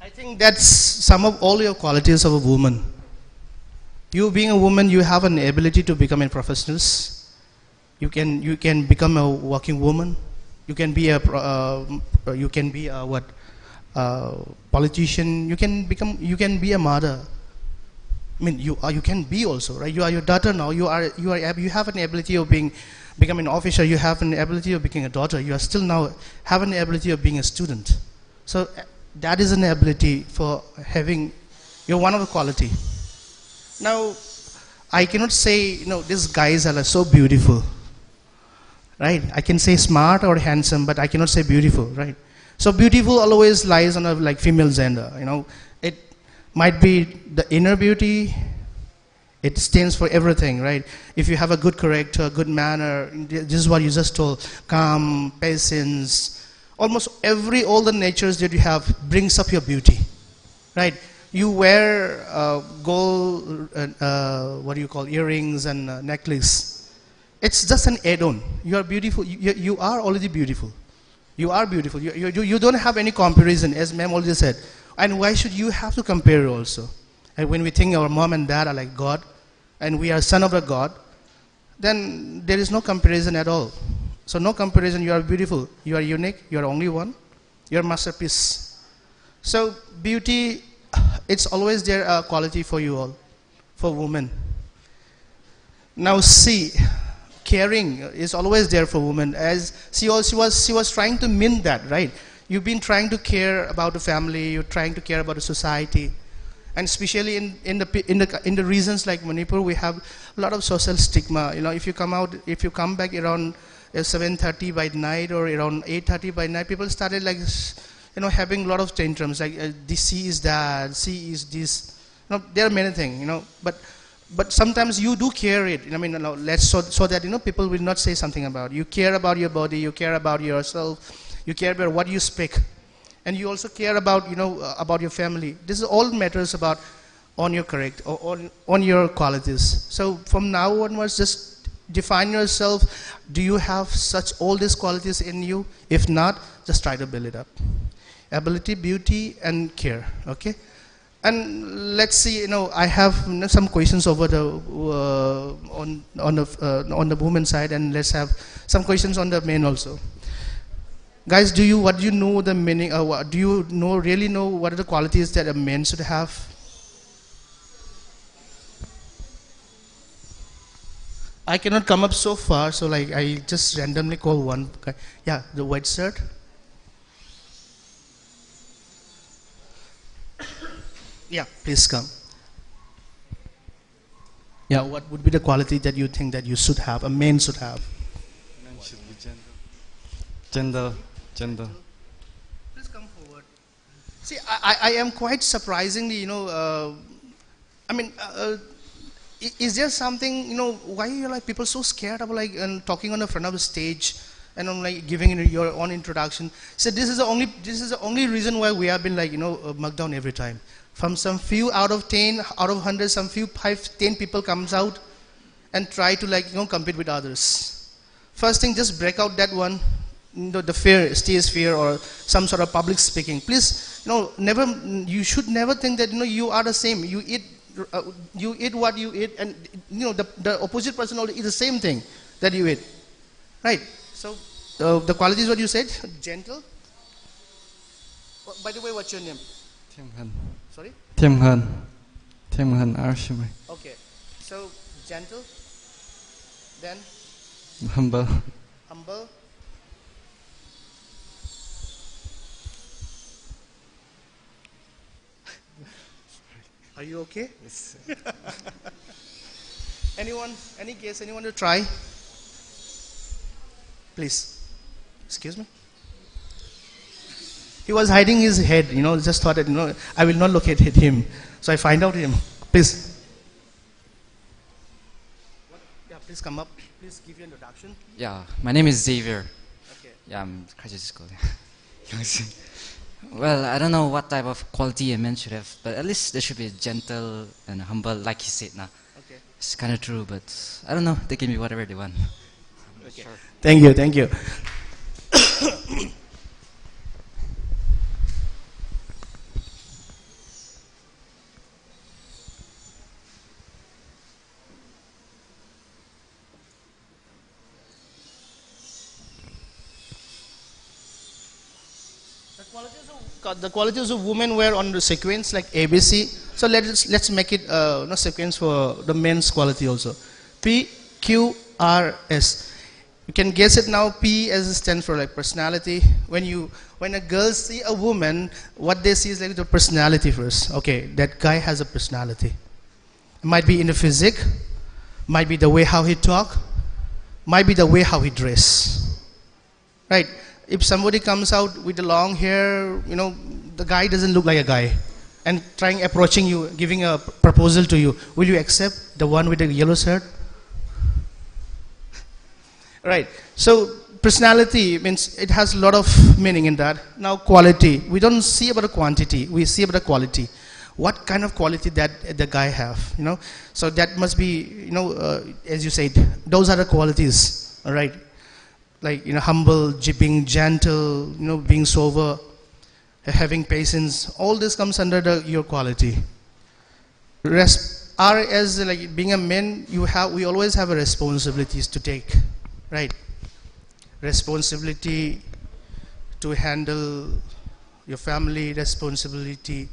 I think that's some of all your qualities of a woman. You being a woman, you have an ability to become a professional. You can become a working woman. You can be a politician. You can be a mother. I mean, you can be also, right? You are your daughter now. You have an ability of becoming an officer. You have an ability of becoming a daughter. You are still now have an ability of being a student. So that is an ability for having. You're one of the quality. Now, I cannot say, these guys are so beautiful, right? I can say smart or handsome, but I cannot say beautiful, right? So beautiful always lies on a female gender, It might be the inner beauty. It stands for everything, right? If you have a good character, good manner, this is what you just told, calm, patience, almost all the natures that you have brings up your beauty, right? You wear gold, earrings and necklace. It's just an add-on. You are beautiful. You are already beautiful. You are beautiful. You don't have any comparison, as ma'am already said. And why should you have to compare also? And when we think our mom and dad are like God, and we are son of a God, then there is no comparison at all. So no comparison. You are beautiful. You are unique. You are only one. You are masterpiece. So beauty, it's always there a quality for you all, for women. Now see, caring is always there for women. As she was trying to mean that, right? You've been trying to care about the family. You're trying to care about the society, and especially in the regions like Manipur, we have a lot of social stigma. If you come back around 7:30 by night or around 8:30 by night, people started having a lot of tantrums, like C is that, C is this. There are many things, but sometimes you do care it. So that people will not say something about you. You care about your body, you care about yourself, you care about what you speak, and you also care about about your family. This is all matters about on your character or on your qualities. So from now onwards, just define yourself. Do you have all these qualities in you? If not, just try to build it up. Ability, beauty, and care. Okay, and let's see. I have some questions over the on the women's side, and let's have some questions on the men also. Guys, do you know the meaning? Do you really know what are the qualities that a man should have? I cannot come up so far, so I just randomly call one guy. Yeah, the white shirt. Yeah, please come. Yeah, what would be the quality that you think that you should have, a man should have? Man should be gentle. Gentle. Please come forward. See, I am quite surprisingly, is there something, why are people so scared of talking on the front of the stage and giving your own introduction? So this is the only reason why we have been mugged down every time. From some few out of 10, out of 100, some few 5, 10 people comes out and try to compete with others. First thing, just break out that one, the fear, stage fear, or some sort of public speaking. Please, you should never think that you are the same. You eat what you eat, and the opposite person will eat the same thing that you eat, right? So the qualities what you said, gentle. By the way, what's your name? Sorry? Tangkhul Arshimai. Okay, so gentle, then Humble. Humble. Are you okay? Yes. Anyone? Any guess? Anyone to try? Please. Excuse me. He was hiding his head, just thought that, I will not look at him. So I find out him. Please. Yeah, please come up. Please give your introduction. Yeah, my name is Xavier. Okay. Yeah, I'm graduate school. Well, I don't know what type of quality a man should have, but at least they should be gentle and humble, like he said now. Okay. It's kind of true, but I don't know. They can be whatever they want. Okay. Sure. Thank you. Thank you. The qualities of women were on the sequence like ABC. So let's make it sequence for the men's quality also. P, Q, R, S. You can guess it now. P as stands for like personality. When a girl see a woman, what they see is like the personality first. Okay, that guy has a personality. It might be in the physique, might be the way how he talk, might be the way how he dress. Right? If somebody comes out with the long hair, the guy doesn't look like a guy, and approaching you, giving a proposal to you, will you accept the one with the yellow shirt? Right. So personality means it has a lot of meaning in that. Now quality, we don't see about the quantity, we see about the quality. What kind of quality that the guy have, So that must be, as you said, those are the qualities, all right? Like, humble, being gentle, being sober, having patience, all this comes under your quality. R as like being a man, we always have a responsibilities to take, right? Responsibility to handle your family, responsibility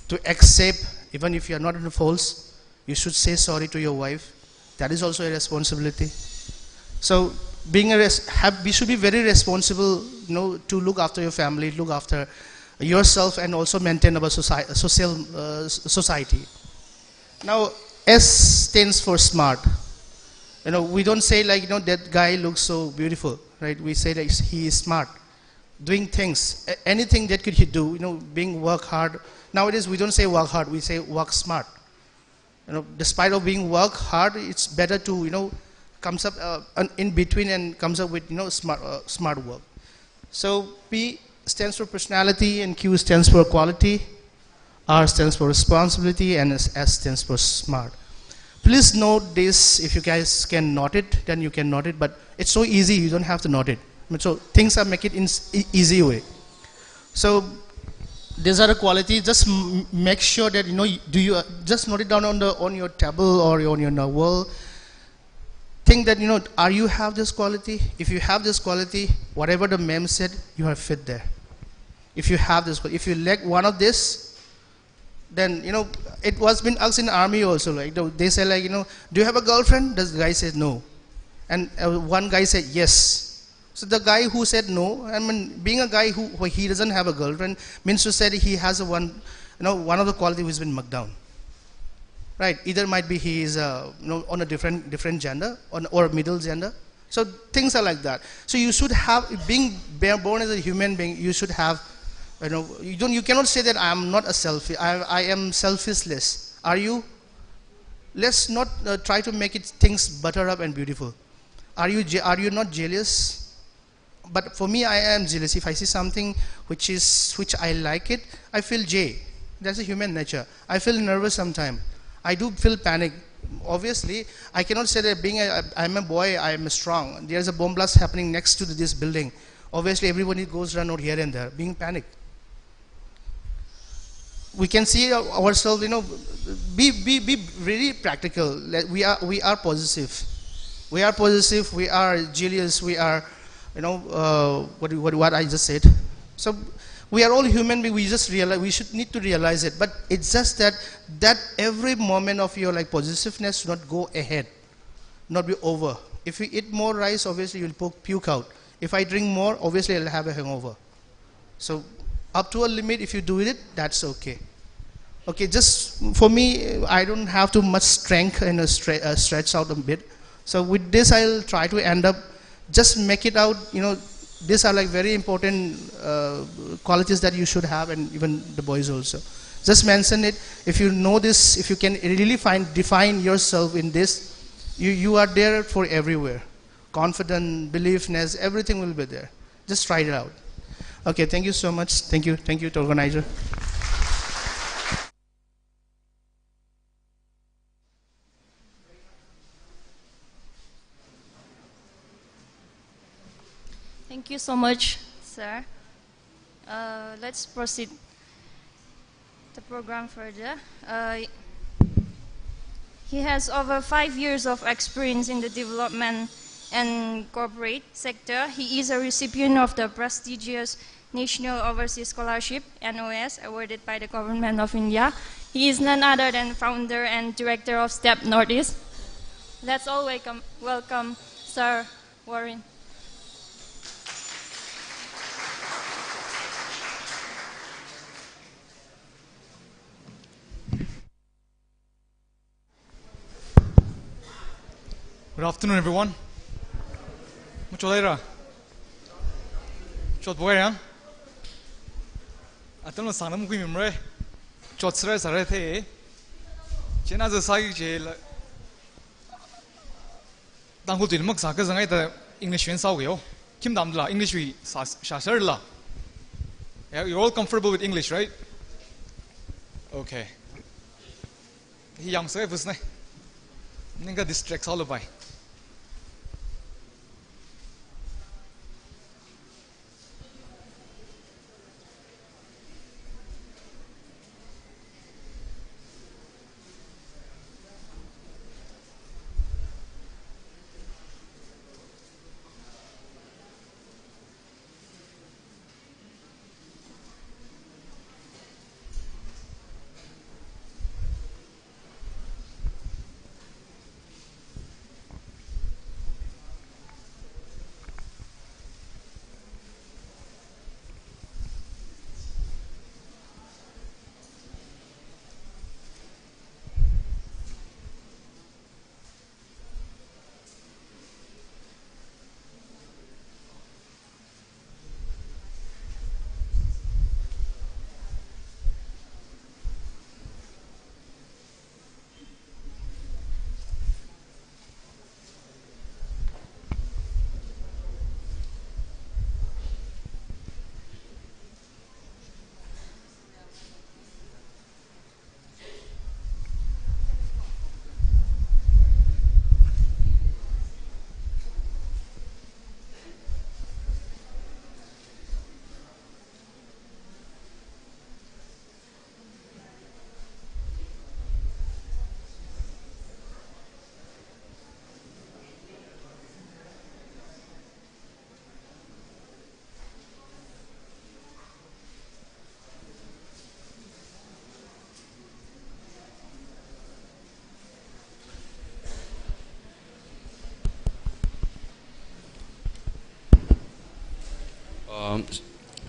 to accept, even if you are not in the faults, you should say sorry to your wife. That is also a responsibility. So we should be very responsible, to look after your family, look after yourself, and also maintain our society. Now, S stands for smart. We don't say like, that guy looks so beautiful, right? We say that he is smart, doing things, anything that could he do, being work hard. Nowadays, we don't say work hard, we say work smart. Despite of being work hard, it's better to, comes up in between and comes up with smart work. So P stands for personality, and Q stands for quality, R stands for responsibility, and S stands for smart. Please note this. If you guys can note it, then you can note it, but it's so easy, you don't have to note it. So things are make it in easy way. So these are the qualities. Just make sure that do you just note it down on your table or on your wall. Think that, are you have this quality? If you have this quality, whatever the mem said, you are fit there. If you have this, if you lack one of this, then, it was been asked in the army also, like, they say like, do you have a girlfriend? The guy said no. And one guy said yes. So the guy who said no, being a guy who he doesn't have a girlfriend, means to say that he has one of the quality who's been marked down. Right, either might be he is on a different gender or middle gender. So things are like that. So you should have, being born as a human being, you should have, you cannot say that I am not a selfish. I am selfishless. Are you? Let's not try to make things butter up and beautiful. Are you not jealous? But for me, I am jealous. If I see something which I like it, I feel J. That's a human nature. I feel nervous sometimes. I do feel panic. Obviously, I cannot say that I'm a boy, I am strong. There's a bomb blast happening next to this building. Obviously, everybody goes around out here and there, being panicked. We can see ourselves, be really practical. We are positive. We are positive. We are jealous. We are, what I just said. So we are all human beings. We just realize, we should need to realize it. But it's just that every moment of your positiveness should not go ahead, not be over. If you eat more rice, obviously you'll puke out. If I drink more, obviously I'll have a hangover. So up to a limit, if you do it, that's okay. Okay, just for me, I don't have too much strength and stretch out a bit. So with this, I'll try to end up, just make it out, you know, these are like very important qualities that you should have, and even the boys also. Just mention it. If you know this, if you can really define yourself in this, you are there for everywhere. Confident, beliefness, everything will be there. Just try it out. Okay, thank you so much. Thank you to organizer. Thank you so much, sir. Let's proceed the program further. He has over 5 years of experience in the development and corporate sector. He is a recipient of the prestigious National Overseas Scholarship, NOS, awarded by the Government of India. He is none other than founder and director of STEP Northeast. Let's all welcome Sir Warren. Good afternoon, everyone. Mucho later. Chot boy, huh? I don't know, Sanam Gimre. Chot Sres Arete. Chena the Sai jail. Tangkhul to the Muxaka and the English and Sawio. Kim Damla, English we Shasherla. You're all comfortable with English, right? Okay. He young service. Ninga distracts all of by.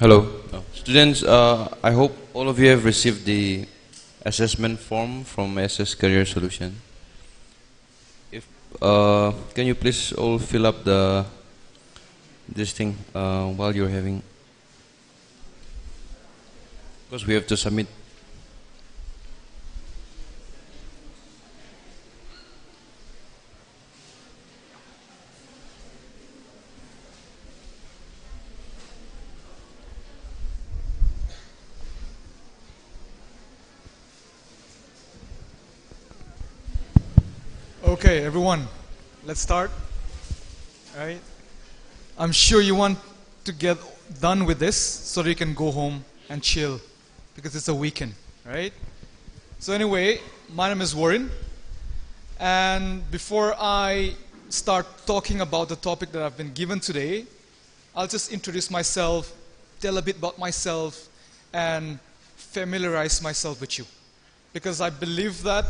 Hello. Students, I hope all of you have received the assessment form from SS Career Solution. If can you please all fill up this thing while you're having, because we have to submit. Okay, everyone, let's start. All right. I'm sure you want to get done with this so that you can go home and chill, because it's a weekend, right? So anyway, my name is Warren, and before I start talking about the topic that I've been given today, I'll just introduce myself, tell a bit about myself, and familiarize myself with you, because I believe that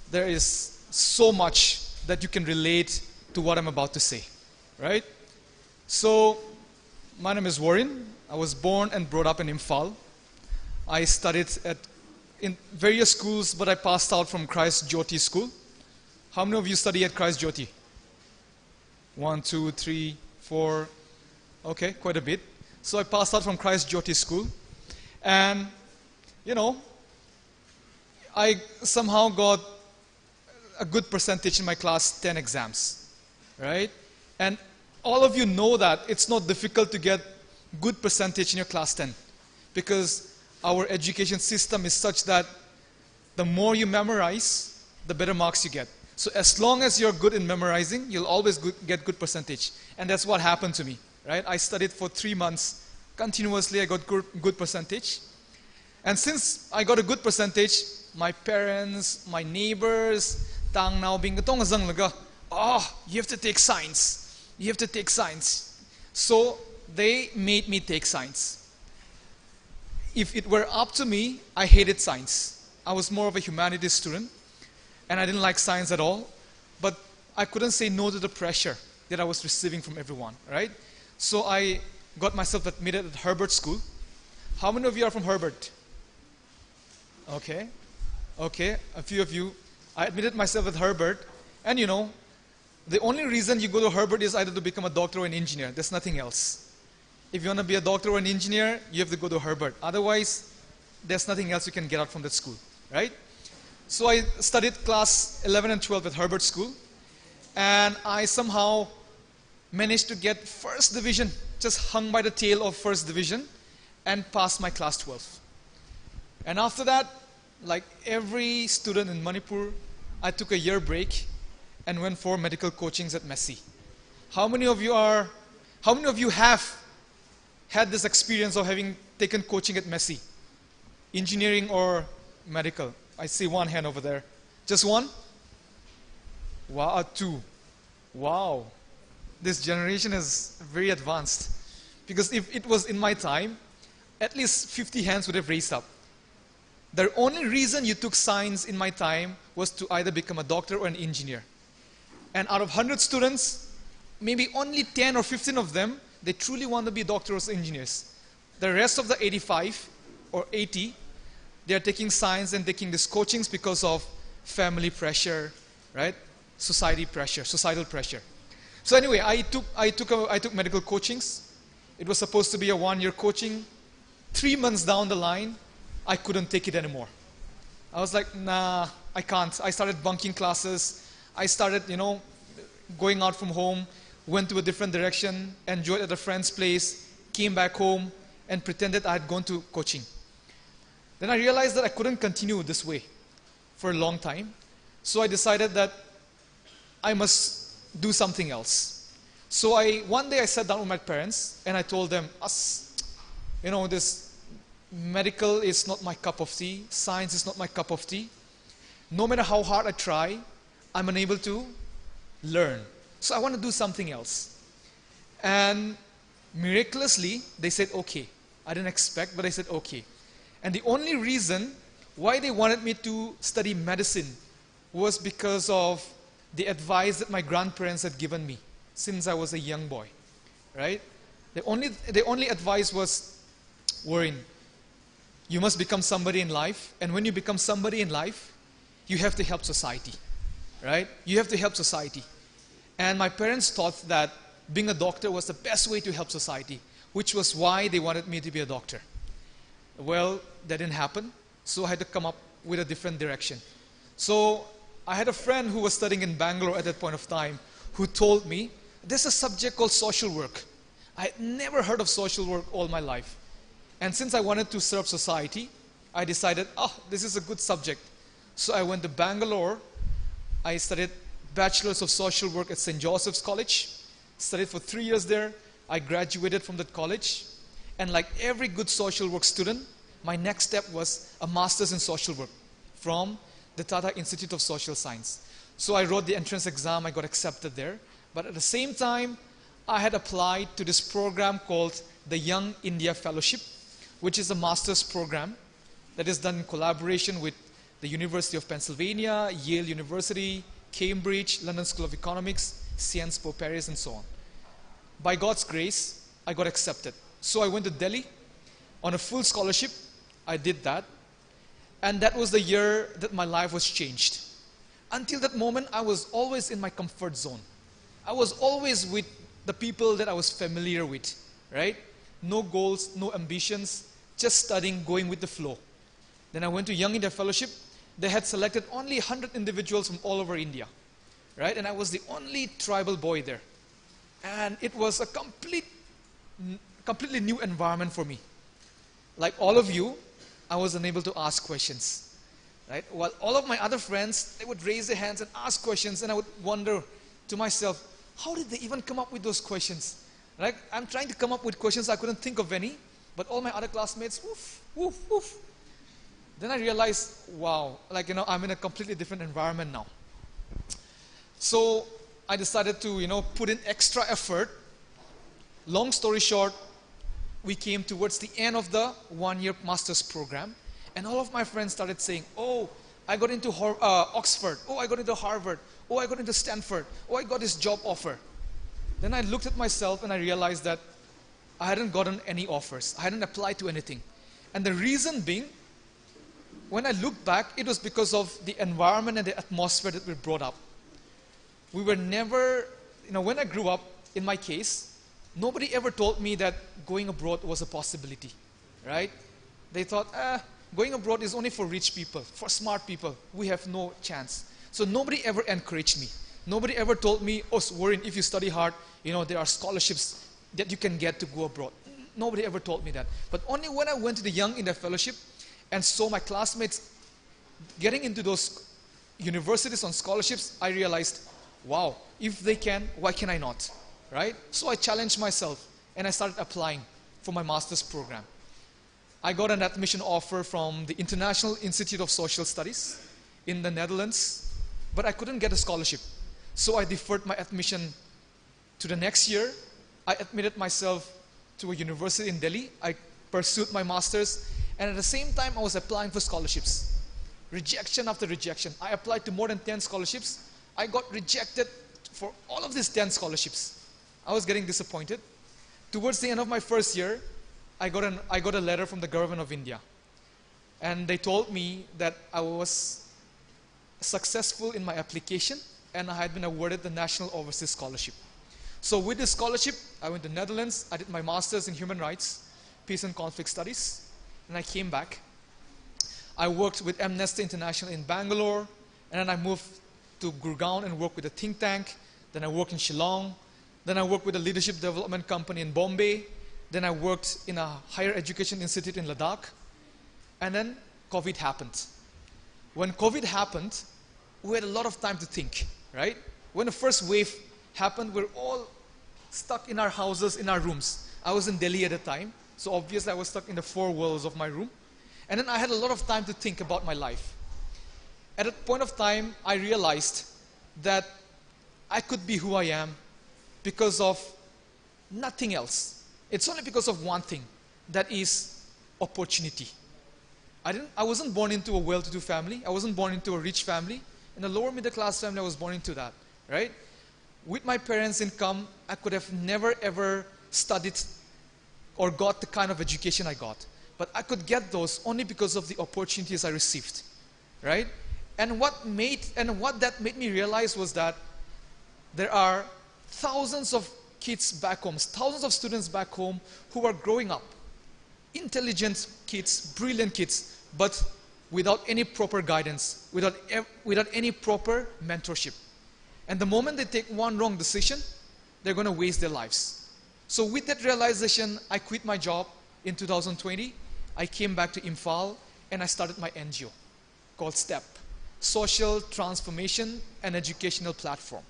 there is so much that you can relate to what I'm about to say, right? So, my name is Warren. I was born and brought up in Imphal. I studied in various schools, but I passed out from Christ Jyoti School. How many of you study at Christ Jyoti? 1, 2, 3, 4. Okay, quite a bit. So I passed out from Christ Jyoti School. And, you know, I somehow got a good percentage in my class 10 exams, right? And all of you know that it's not difficult to get good percentage in your class 10 because our education system is such that the more you memorize, the better marks you get. So as long as you're good in memorizing, you'll always get good percentage. And that's what happened to me, right? I studied for 3 months continuously. I got good percentage. And since I got a good percentage, my parents, my neighbors, Tangkhul being you have to take science. You have to take science. So they made me take science. If it were up to me, I hated science. I was more of a humanities student, and I didn't like science at all. But I couldn't say no to the pressure that I was receiving from everyone, right? So I got myself admitted at Herbert School. How many of you are from Herbert? Okay. Okay, a few of you. I admitted myself at Herbert, and you know, the only reason you go to Herbert is either to become a doctor or an engineer. There's nothing else. If you want to be a doctor or an engineer, you have to go to Herbert. Otherwise, there's nothing else you can get out from that school, right? So I studied class 11 and 12 at Herbert School, and I somehow managed to get first division, just hung by the tail of first division, and passed my class 12. And after that, like every student in Manipur, I took a year break and went for medical coachings at Messi. How many of you have had this experience of having taken coaching at Messi? Engineering or medical? I see one hand over there. Just one? Wow, two. Wow. This generation is very advanced. Because if it was in my time, at least 50 hands would have raised up. The only reason you took science in my time was to either become a doctor or an engineer. And out of 100 students, maybe only 10 or 15 of them, they truly want to be doctors or engineers. The rest of the 85 or 80, they are taking science and taking these coachings because of family pressure, right? Societal pressure. So anyway, I took medical coachings. It was supposed to be a 1-year coaching. 3 months down the line, I couldn't take it anymore. I was like, nah, I can't. I started bunking classes. I started, going out from home, went to a different direction, enjoyed at a friend's place, came back home, and pretended I had gone to coaching. Then I realized that I couldn't continue this way for a long time. So I decided that I must do something else. So one day I sat down with my parents, and I told them, this medical is not my cup of tea. Science is not my cup of tea. No matter how hard I try, I'm unable to learn. So I want to do something else. And miraculously, they said, okay. I didn't expect, but they said, okay. And the only reason why they wanted me to study medicine was because of the advice that my grandparents had given me since I was a young boy, right? The only advice was, Warren, you must become somebody in life, and when you become somebody in life, you have to help society, right? You have to help society. And my parents thought that being a doctor was the best way to help society, which was why they wanted me to be a doctor. Well, that didn't happen, so I had to come up with a different direction. So I had a friend who was studying in Bangalore at that point of time who told me, there's a subject called social work. I had never heard of social work all my life. And since I wanted to serve society, I decided, this is a good subject. So I went to Bangalore. I studied Bachelor's of Social Work at St. Joseph's College. Studied for 3 years there. I graduated from that college. And like every good social work student, my next step was a master's in social work from the Tata Institute of Social Science. So I wrote the entrance exam. I got accepted there. But at the same time, I had applied to this program called the Young India Fellowship, which is a master's program that is done in collaboration with the University of Pennsylvania, Yale University, Cambridge, London School of Economics, Sciences Po Paris, and so on. By God's grace, I got accepted. So I went to Delhi on a full scholarship. I did that. And that was the year that my life was changed. Until that moment, I was always in my comfort zone. I was always with the people that I was familiar with, right? No goals, no ambitions, just studying, going with the flow. Then I went to Young India Fellowship. They had selected only 100 individuals from all over India, right? And I was the only tribal boy there. And it was a completely new environment for me. Like all of you, I was unable to ask questions, right? While all of my other friends, they would raise their hands and ask questions, and I would wonder to myself, how did they even come up with those questions? Right? I'm trying to come up with questions, I couldn't think of any, but all my other classmates, woof, woof, woof. Then I realized, wow, like, I'm in a completely different environment now. So I decided to, put in extra effort. Long story short, we came towards the end of the one-year master's program, and all of my friends started saying, oh, I got into Oxford, oh, I got into Harvard, oh, I got into Stanford, oh, I got this job offer. Then I looked at myself and I realized that I hadn't gotten any offers. I hadn't applied to anything. And the reason being, when I look back, it was because of the environment and the atmosphere that we brought up. We were never, when I grew up, in my case, nobody ever told me that going abroad was a possibility, right? They thought, going abroad is only for rich people, for smart people. We have no chance. So nobody ever encouraged me. Nobody ever told me, oh, Warren, if you study hard, there are scholarships that you can get to go abroad. Nobody ever told me that. But only when I went to the Young India Fellowship and saw my classmates getting into those universities on scholarships, I realized, wow, if they can, why can I not? Right? So I challenged myself and I started applying for my master's program. I got an admission offer from the International Institute of Social Studies in the Netherlands, but I couldn't get a scholarship. So I deferred my admission to the next year. I admitted myself to a university in Delhi. I pursued my master's, and at the same time I was applying for scholarships. Rejection after rejection. I applied to more than 10 scholarships. I got rejected for all of these 10 scholarships. I was getting disappointed. Towards the end of my first year, I got a letter from the government of India. And they told me that I was successful in my application and I had been awarded the National Overseas Scholarship. So with this scholarship, I went to the Netherlands. I did my master's in human rights, peace and conflict studies, and I came back. I worked with Amnesty International in Bangalore, and then I moved to Gurgaon and worked with a think tank. Then I worked in Shillong. Then I worked with a leadership development company in Bombay. Then I worked in a higher education institute in Ladakh. And then COVID happened. When COVID happened, we had a lot of time to think, right? When the first wave happened, we're all stuck in our houses, in our rooms. I was in Delhi at the time, so obviously I was stuck in the four walls of my room. And then I had a lot of time to think about my life. At a point of time, I realized that I could be who I am because of nothing else. It's only because of one thing, that is opportunity. I wasn't born into a well-to-do family. I wasn't born into a rich family. In a lower middle class family, I was born into that, right? With my parents' income, I could have never ever studied or got the kind of education I got. But I could get those only because of the opportunities I received, right? And what that made me realize was that there are thousands of kids back home, thousands of students back home who are growing up. Intelligent kids, brilliant kids, but without any proper guidance, without any proper mentorship. And the moment they take one wrong decision, they're going to waste their lives. So with that realization, I quit my job in 2020. I came back to Imphal and I started my NGO called STEP, Social Transformation and Educational Platform.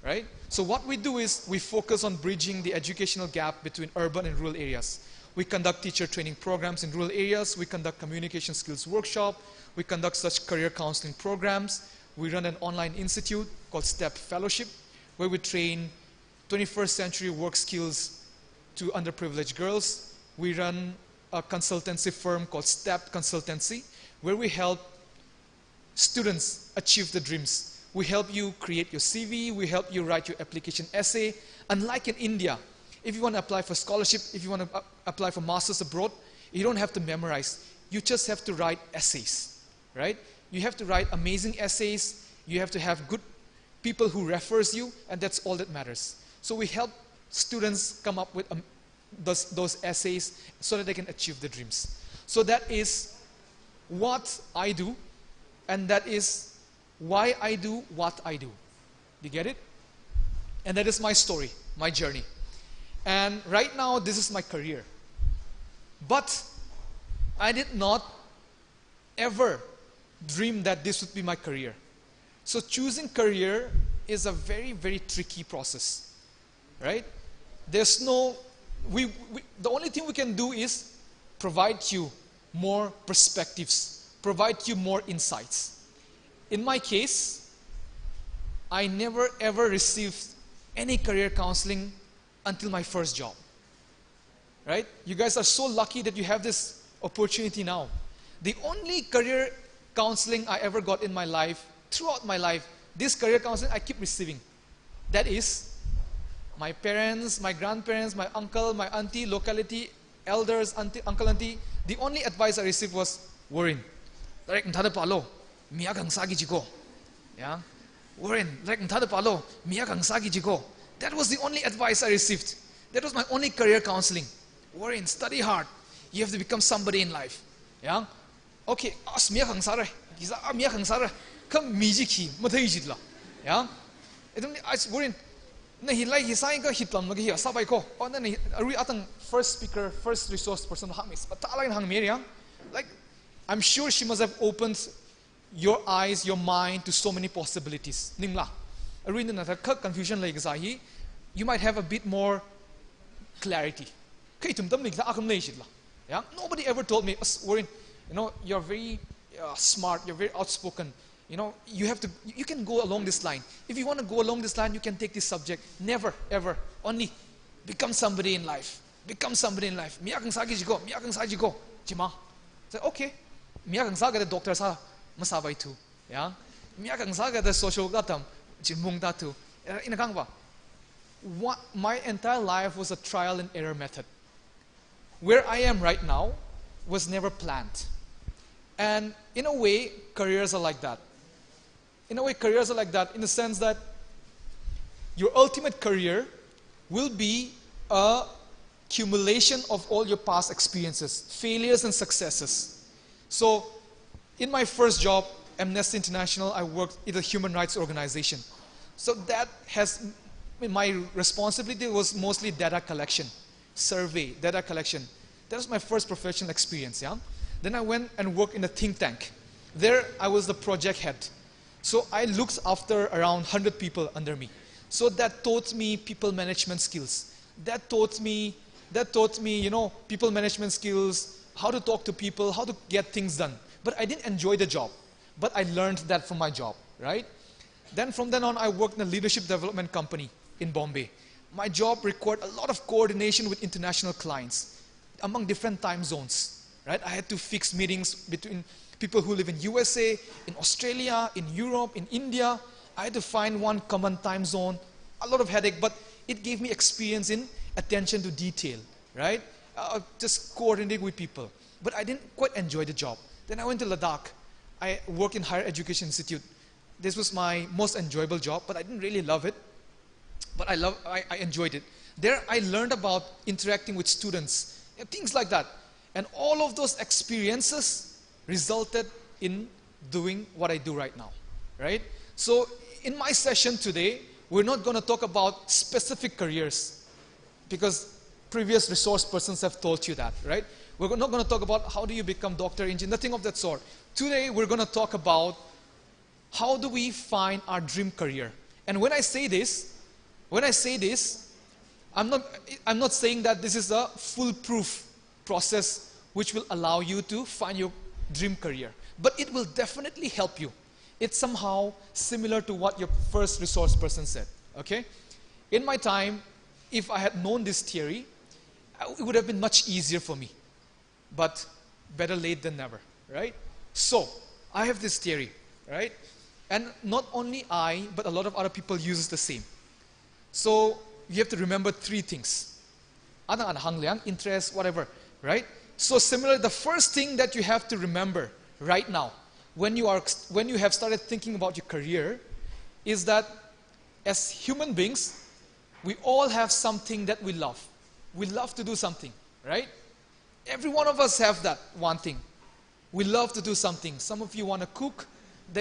Right? So what we do is we focus on bridging the educational gap between urban and rural areas. We conduct teacher training programs in rural areas. We conduct communication skills workshop. We conduct such career counseling programs. We run an online institute called STEP Fellowship, where we train 21st century work skills to underprivileged girls. We run a consultancy firm called STEP Consultancy, where we help students achieve their dreams. We help you create your CV. We help you write your application essay. Unlike in India, if you want to apply for scholarship, if you want to apply for masters abroad, you don't have to memorize. You just have to write essays, right? You have to write amazing essays. You have to have good people who refers you, and that's all that matters. So we help students come up with those essays so that they can achieve their dreams. So that is what I do, and that is why I do what I do. Do you get it? And that is my story, my journey. And right now, this is my career. But I did not ever dream that this would be my career. So choosing career is a very, very tricky process, right? There's no, the only thing we can do is provide you more perspectives, provide you more insights. In my case, I never ever received any career counseling until my first job, right? You guys are so lucky that you have this opportunity now. The only career counseling I ever got in my life, throughout my life, this career counseling I keep receiving. That is my parents, my grandparents, my uncle, my auntie, locality, elders, auntie, uncle, auntie. The only advice I received was, Warren, like ntada palo, miyagang sagi jiko. Yeah? Warren, like ntada palo, miyagang sagi jiko. That was the only advice I received. That was my only career counseling. Warren, study hard. You have to become somebody in life. Yeah? Okay, as miyagang sare, giza miyagang sare, kam mijiki, matayijit la. Yeah? Warren, na hilay hisay ka hitlam lagi hiya sabay ko. O na ari atang first speaker, first resource person hamis. Patalain hang Miriam. Like, I'm sure she must have opened your eyes, your mind to so many possibilities. Ningla. Ari na confusion like zahi. You might have a bit more clarity. Kay tumtam ligla akam leishit la. Yeah? Nobody ever told me, Warren, you know, you're very smart, you're very outspoken. You know, you can go along this line. If you want to go along this line, you can take this subject. Never, ever. Only become somebody in life. Become somebody in life. Miyakang sagi jigo, miyakang sagi jigo. Jima. Say, okay. Miyakang saga the doctor sa masabay too. Yeah? Miyakang saga the social gatam. Jimung datu. Inakang ba? My entire life was a trial and error method. Where I am right now was never planned. And in a way, careers are like that. In a way, careers are like that in the sense that your ultimate career will be a accumulation of all your past experiences, failures and successes. So, in my first job, Amnesty International, I worked in a human rights organization. So that has, my responsibility was mostly data collection, survey, data collection. That was my first professional experience, yeah? Then I went and worked in a think tank. There, I was the project head. So I looked after around 100 people under me. So that taught me people management skills. That taught me, you know, people management skills, how to talk to people, how to get things done. But I didn't enjoy the job. But I learned that from my job, right? Then from then on, I worked in a leadership development company in Bombay. My job required a lot of coordination with international clients among different time zones, right? I had to fix meetings between people who live in USA, in Australia, in Europe, in India. I had to find one common time zone. A lot of headache, but it gave me experience in attention to detail, right? Just coordinating with people. But I didn't quite enjoy the job. Then I went to Ladakh. I worked in higher education institute. This was my most enjoyable job, but I didn't really love it. But I enjoyed it. There I learned about interacting with students, things like that. And all of those experiences resulted in doing what I do right now, right? So in my session today, we're not going to talk about specific careers because previous resource persons have told you that, right? We're not going to talk about how do you become doctor, engineer, nothing of that sort. Today, we're going to talk about how do we find our dream career. And when I say this, I'm not saying that this is a foolproof process which will allow you to find your dream career. But it will definitely help you. It's somehow similar to what your first resource person said, okay? In my time, if I had known this theory, it would have been much easier for me. But better late than never, right? So, I have this theory, right? And not only I, but a lot of other people uses the same. So you have to remember three things. Interest, whatever, right? So similar, the first thing that you have to remember right now, when you have started thinking about your career, is that as human beings, we all have something that we love. We love to do something, right? Every one of us have that one thing. We love to do something. Some of you want to cook.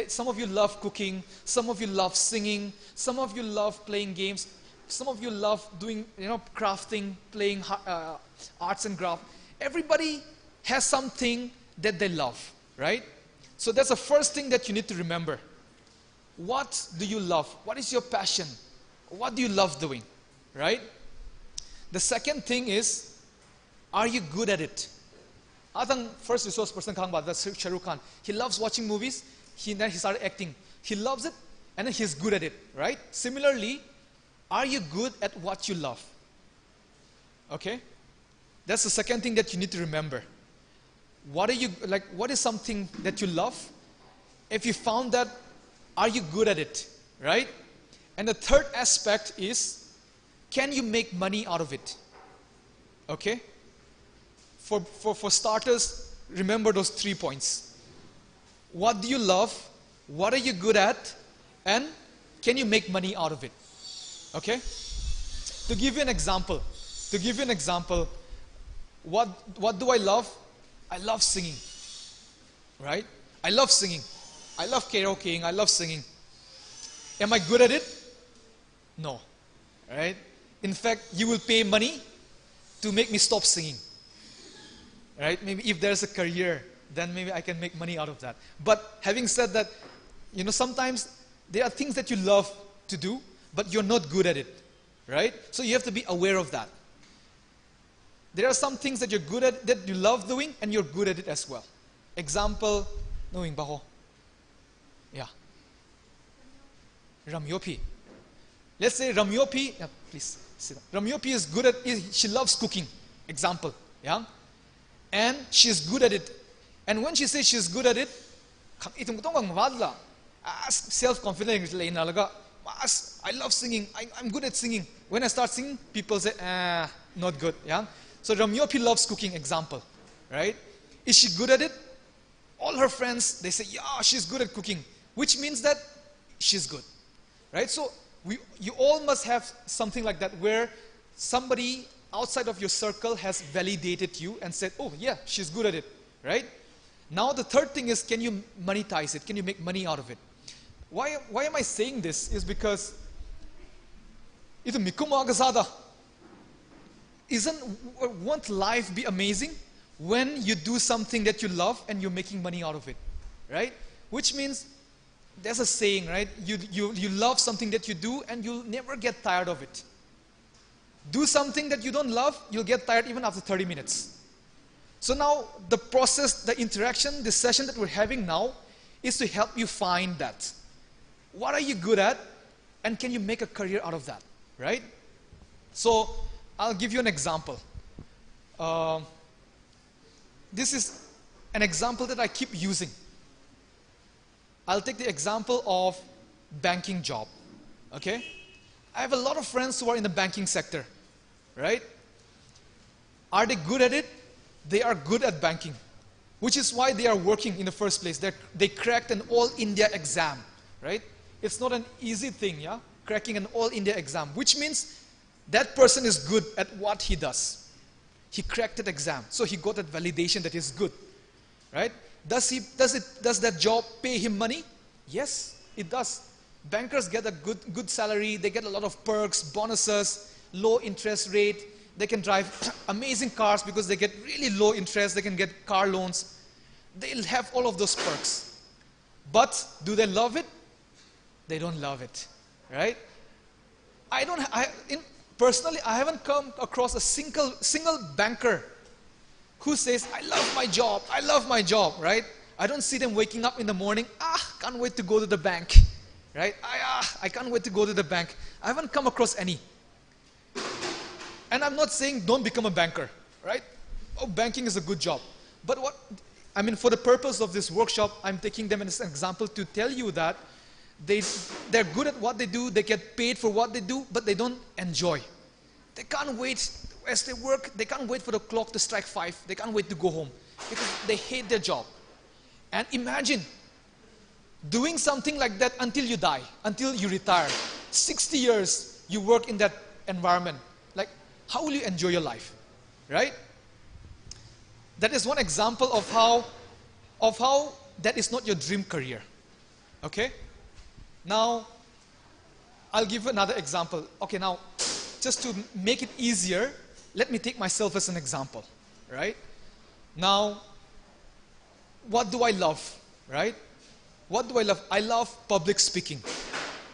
Some of you love cooking. Some of you love singing. Some of you love playing games. Some of you love doing, crafting, playing arts and craft. Everybody has something that they love, right? So that's the first thing that you need to remember. What do you love? What is your passion? What do you love doing, right? The second thing is, are you good at it? I think first resource person talking about that's Shah Rukh Khan. He loves watching movies. Then he started acting. He loves it, and then he's good at it, right? Similarly, are you good at what you love? Okay? That's the second thing that you need to remember. What is something that you love? If you found that, are you good at it? Right? And the third aspect is, can you make money out of it? Okay? For starters, remember those 3 points. What do you love? What are you good at? And can you make money out of it? Okay? To give you an example, what do I love? I love singing. Right? I love singing. I love karaokeing. I love singing. Am I good at it? No. Right? In fact, you will pay money to make me stop singing. Right? Maybe if there's a career, then maybe I can make money out of that. But having said that, sometimes there are things that you love to do, but you're not good at it. Right? So you have to be aware of that. There are some things that you're good at, that you love doing, and you're good at it as well. Example, knowing baho. Yeah. Ramyopi. Let's say Ramyopi, yeah, please sit down. Ramyopi is good at, she loves cooking. Example, yeah. And she's good at it. And when she says she's good at it, self-confidence, I love singing, I'm good at singing. When I start singing, people say, not good, yeah. So Ramyopi loves cooking, example, right? Is she good at it? All her friends, they say, yeah, she's good at cooking, which means that she's good, right? So you all must have something like that, where somebody outside of your circle has validated you and said, oh yeah, she's good at it, right? Now the third thing is, can you monetize it? Can you make money out of it? Why am I saying this? Is because won't life be amazing when you do something that you love and you're making money out of it, right? Which means, there's a saying, right? You love something that you do and you'll never get tired of it. Do something that you don't love, you'll get tired even after 30 minutes. So now, the process, the interaction, the session that we're having now is to help you find that. What are you good at? And can you make a career out of that, right? So, I'll give you an example. This is an example that I keep using. I'll take the example of banking job, okay? I have a lot of friends who are in the banking sector, right? Are they good at it? They are good at banking, which is why they are working in the first place. They cracked an All India exam, right? It's not an easy thing, yeah? Cracking an All India exam, which means that person is good at what he does. He cracked that exam, so he got that validation that he's good, right? Does that job pay him money? Yes, it does. Bankers get a good salary. They get a lot of perks, bonuses, low interest rate. They can drive amazing cars because they get really low interest. They can get car loans. They'll have all of those perks. But do they love it? They don't love it, right? Personally, I haven't come across a single banker who says, I love my job, right? I don't see them waking up in the morning, can't wait to go to the bank, right? I can't wait to go to the bank. I haven't come across any. And I'm not saying don't become a banker, right? Oh, banking is a good job. But for the purpose of this workshop, I'm taking them as an example to tell you that they're good at what they do, they get paid for what they do, but they don't enjoy. They can't wait as they work, they can't wait for the clock to strike 5. They can't wait to go home because they hate their job. And imagine doing something like that until you die, until you retire. 60 years you work in that environment. Like, how will you enjoy your life? Right? That is one example of how that is not your dream career. Okay? Now, I'll give you another example. Okay, now, just to make it easier, let me take myself as an example. Right? Now, what do I love? Right? What do I love? I love public speaking.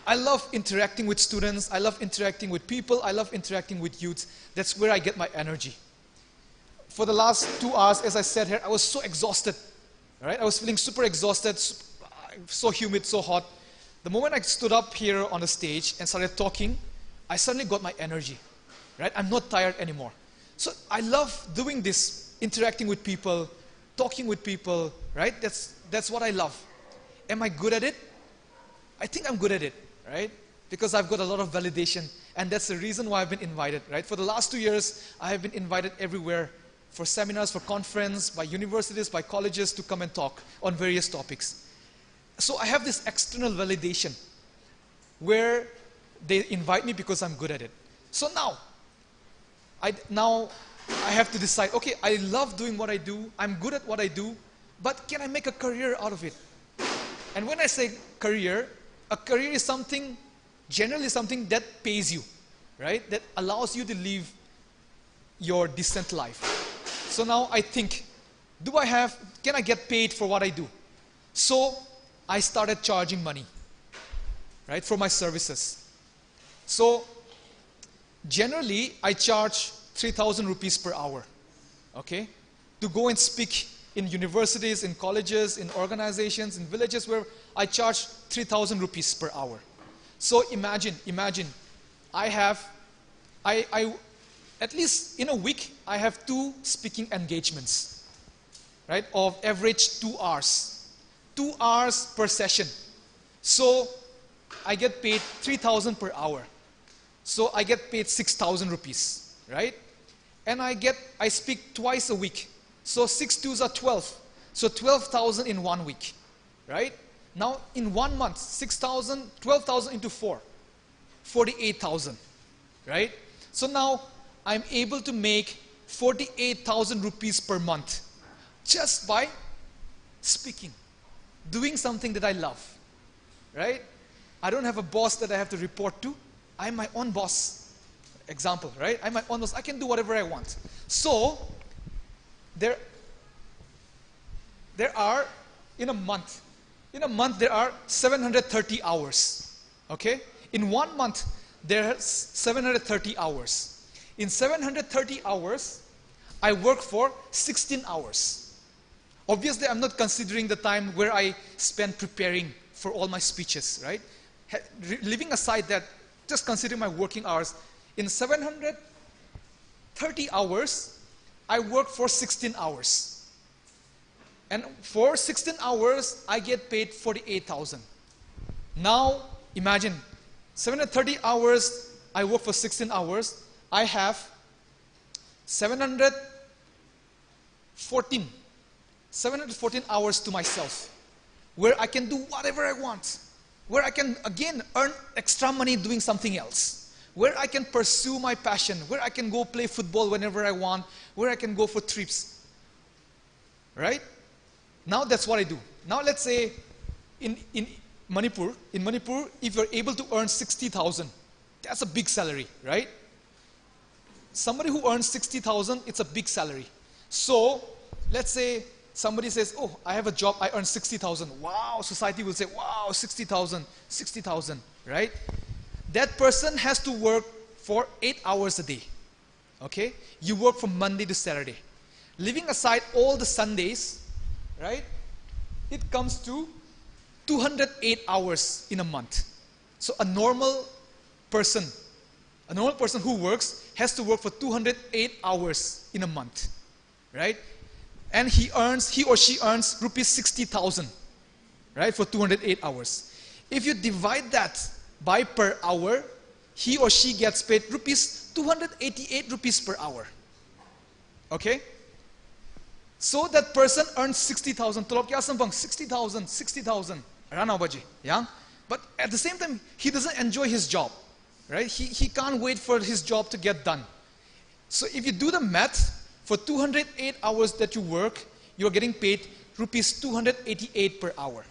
I love interacting with students. I love interacting with people. I love interacting with youth. That's where I get my energy. For the last 2 hours, as I sat here, I was so exhausted. Right? I was feeling super exhausted, so humid, so hot. The moment I stood up here on the stage and started talking, I suddenly got my energy. Right? I'm not tired anymore. So I love doing this, interacting with people, talking with people. Right? That's what I love. Am I good at it? I think I'm good at it, right? Because I've got a lot of validation, and that's the reason why I've been invited, right? For the last 2 years, I have been invited everywhere for seminars, for conference, by universities, by colleges to come and talk on various topics. So I have this external validation where they invite me because I'm good at it. So now I have to decide, okay, I love doing what I do, I'm good at what I do, but can I make a career out of it? And when I say career, a career is something, generally something that pays you, right? That allows you to live your decent life. So now I think, can I get paid for what I do? So I started charging money, right, for my services. So generally I charge 3,000 rupees per hour, okay, to go and speak in universities, in colleges, in organizations, in villages where I charge 3,000 rupees per hour. So imagine, I at least in a week, I have 2 speaking engagements, right, of average 2 hours. 2 hours per session. So I get paid 3,000 per hour. So I get paid 6,000 rupees, right? And I speak twice a week. So 6 twos are 12. So 12,000 in 1 week, right? Now in 1 month, 6,000, 12,000 into 4, 48,000, right? So now I'm able to make 48,000 rupees per month just by speaking, doing something that I love, right? I don't have a boss that I have to report to. I'm my own boss. Example, right? I'm my own boss. I can do whatever I want. So there are, in a month there are 730 hours, okay? In 1 month, there are 730 hours. In 730 hours, I work for 16 hours. Obviously, I'm not considering the time where I spend preparing for all my speeches, right? Leaving aside that, just considering my working hours, in 730 hours, I work for 16 hours. And for 16 hours, I get paid 48,000. Now, imagine, 730 hours, I work for 16 hours. I have 714 hours to myself, where I can do whatever I want, where I can, again, earn extra money doing something else, where I can pursue my passion, where I can go play football whenever I want, where I can go for trips, right? Now that's what I do. Now let's say in Manipur, if you're able to earn 60,000, that's a big salary, right? Somebody who earns 60,000, it's a big salary. So let's say somebody says, oh, I have a job, I earn 60,000. Wow, society will say, wow, 60,000, right? That person has to work for 8 hours a day, okay? You work from Monday to Saturday. Leaving aside all the Sundays, right? It comes to 208 hours in a month. So a normal person who works has to work for 208 hours in a month, right? And he or she earns rupees 60,000, right, for 208 hours. If you divide that by per hour, he or she gets paid rupees 288 rupees per hour. Okay? So that person earns 60,000. Tolop kya sampang 60,000, 60,000. Rana baji, yeah? But at the same time, he doesn't enjoy his job, right? He can't wait for his job to get done. So if you do the math, for 208 hours that you work, you're getting paid rupees 288 per hour.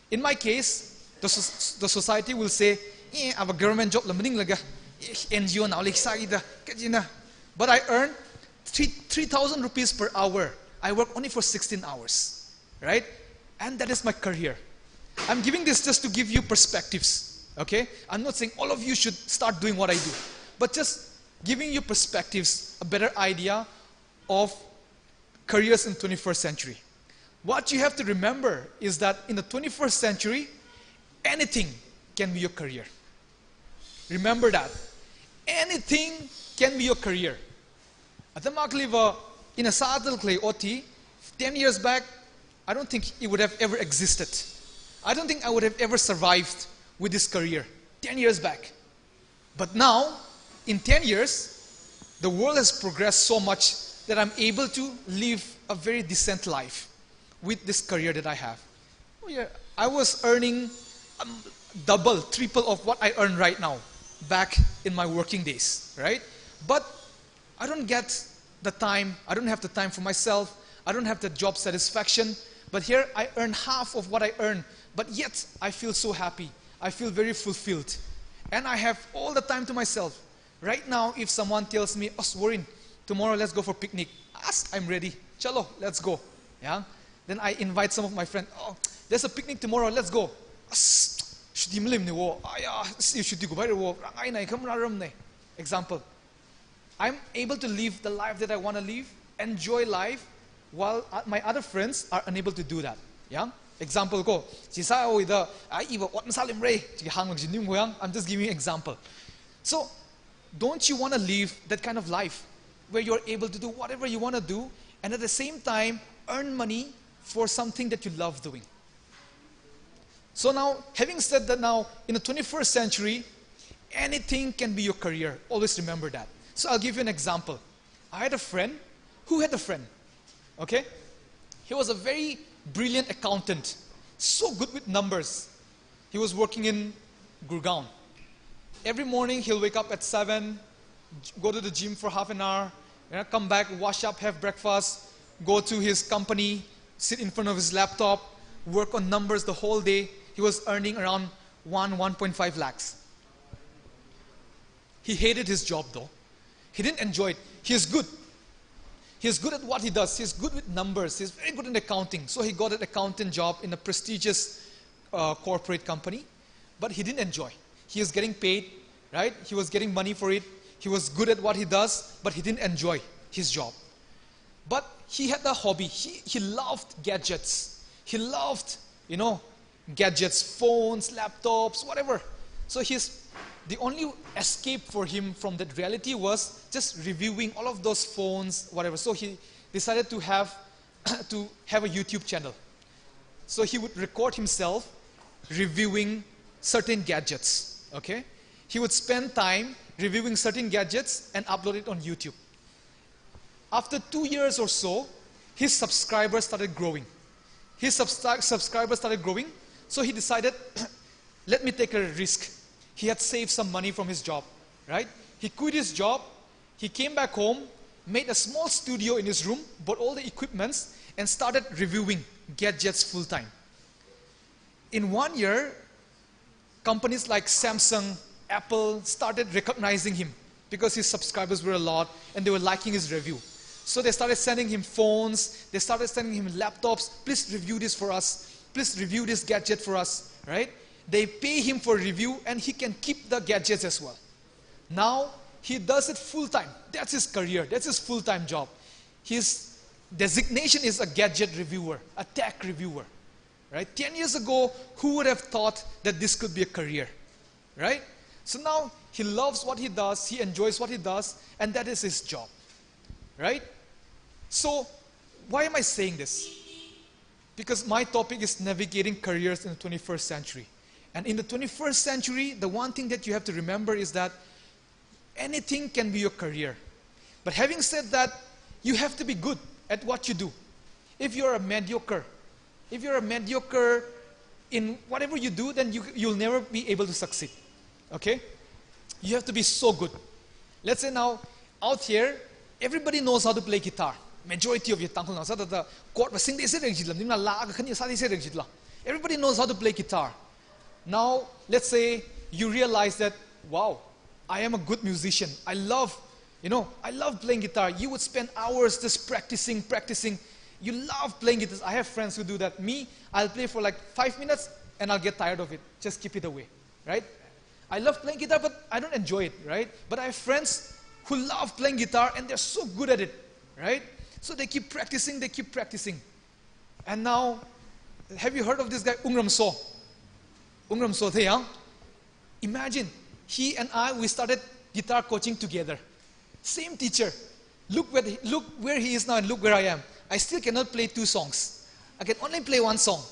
In my case, the society will say, I have a government job, NGO now, but I earn 3,000 rupees per hour. I work only for 16 hours, right? And that is my career. I'm giving this just to give you perspectives, okay? I'm not saying all of you should start doing what I do, but just giving you perspectives, a better idea of careers in 21st century. What you have to remember is that in the 21st century, anything can be your career. Remember that. Anything can be your career. In a Sadal Clay OT, 10 years back, I don't think it would have ever existed. I don't think I would have ever survived with this career 10 years back. But now, in 10 years, the world has progressed so much that I'm able to live a very decent life with this career that I have. Oh yeah, I was earning double, triple of what I earn right now back in my working days, right? But I don't get the time, I don't have the time for myself, I don't have the job satisfaction, but here I earn half of what I earn, but yet I feel so happy, I feel very fulfilled, and I have all the time to myself. Right now, if someone tells me, oh, Swarin, tomorrow let's go for picnic, I'm ready, chalo, let's go, yeah? Then I invite some of my friends, oh, there's a picnic tomorrow, let's go. Example. I'm able to live the life that I want to live, enjoy life, while my other friends are unable to do that. Yeah? Example ko, I'm just giving you an example. So, don't you want to live that kind of life where you're able to do whatever you want to do and at the same time earn money for something that you love doing? So now, having said that, now in the 21st century, anything can be your career. Always remember that. So I'll give you an example. I had a friend who had a friend. Okay? He was a very brilliant accountant. So good with numbers. He was working in Gurgaon. Every morning he'll wake up at 7, go to the gym for half an hour, come back, wash up, have breakfast, go to his company, sit in front of his laptop, work on numbers the whole day. He was earning around 1.5 lakhs. He hated his job though. He didn't enjoy it. He is good. He is good at what he does. He is good with numbers. He is very good in accounting. So he got an accountant job in a prestigious corporate company. But he didn't enjoy. He was getting paid, right? He was getting money for it. He was good at what he does, but he didn't enjoy his job. But he had a hobby. He loved gadgets. He loved, gadgets, phones, laptops, whatever. So the only escape for him from that reality was just reviewing all of those phones, whatever. So he decided to have a YouTube channel. So he would record himself reviewing certain gadgets, okay? He would spend time reviewing certain gadgets and upload it on YouTube. After 2 years or so, his subscribers started growing. Subscribers started growing, so he decided, let me take a risk. He had saved some money from his job, right? He quit his job, he came back home, made a small studio in his room, bought all the equipments, and started reviewing gadgets full time. In 1 year, companies like Samsung, Apple started recognizing him because his subscribers were a lot and they were liking his review. So they started sending him phones, they started sending him laptops. Please review this for us. Please review this gadget for us, right? They pay him for review and he can keep the gadgets as well. Now, he does it full time. That's his career. That's his full-time job. His designation is a gadget reviewer, a tech reviewer, right? 10 years ago, who would have thought that this could be a career, right? So now, he loves what he does, he enjoys what he does, and that is his job, right? So, why am I saying this? Because my topic is navigating careers in the 21st century. And in the 21st century, the one thing that you have to remember is that anything can be your career. But having said that, you have to be good at what you do. If you're a mediocre in whatever you do, then you'll never be able to succeed. Okay? You have to be so good. Let's say now, out here, everybody knows how to play guitar. Majority of you, everybody knows how to play guitar. Now, let's say you realize that, wow, I am a good musician. I love playing guitar. You would spend hours just practicing. You love playing guitar. I have friends who do that. Me, I'll play for like 5 minutes and I'll get tired of it. Just keep it away, right? I love playing guitar, but I don't enjoy it, right? But I have friends who love playing guitar and they're so good at it, right? So they keep practicing. And now, have you heard of this guy, Ungram So? Ungram So, imagine, he and I, we started guitar coaching together. Same teacher. Look where he is now and look where I am. I still cannot play 2 songs. I can only play 1 song,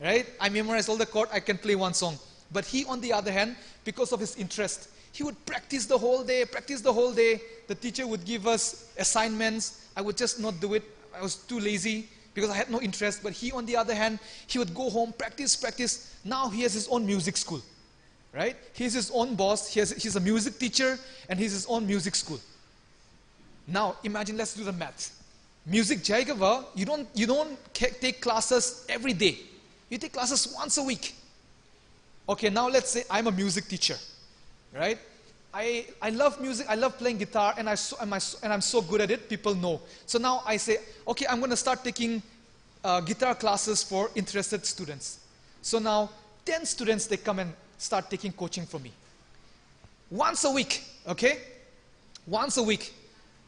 right? I memorize all the chord, I can play 1 song. But he, on the other hand, because of his interest, he would practice the whole day. The teacher would give us assignments. I would just not do it. I was too lazy because I had no interest. But he, on the other hand, he would go home, practice. Now he has his own music school, right? He's his own boss. He's a music teacher and he's his own music school. Now, imagine, let's do the math. Music Jaigava, you don't take classes every day. You take classes once a week. Okay, now let's say I'm a music teacher, right? I love music, I love playing guitar, and I'm so good at it, people know. So now I say, okay, I'm going to start taking guitar classes for interested students. So now 10 students, they come and start taking coaching from me. Once a week, okay? Once a week.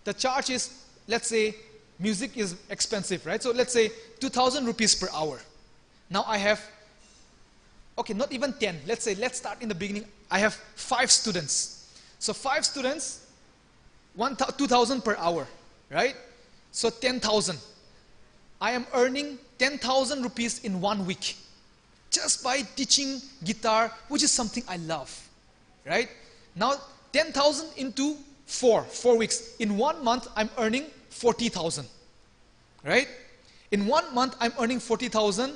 The charge is, let's say, music is expensive, right? So let's say 2,000 rupees per hour. Now I have, okay, not even 10. Let's start in the beginning. I have 5 students. So 5 students, 2,000 per hour, right? So 10,000. I am earning 10,000 rupees in 1 week just by teaching guitar, which is something I love, right? Now 10,000 into 4 weeks. In 1 month, I'm earning 40,000, right? In 1 month, I'm earning 40,000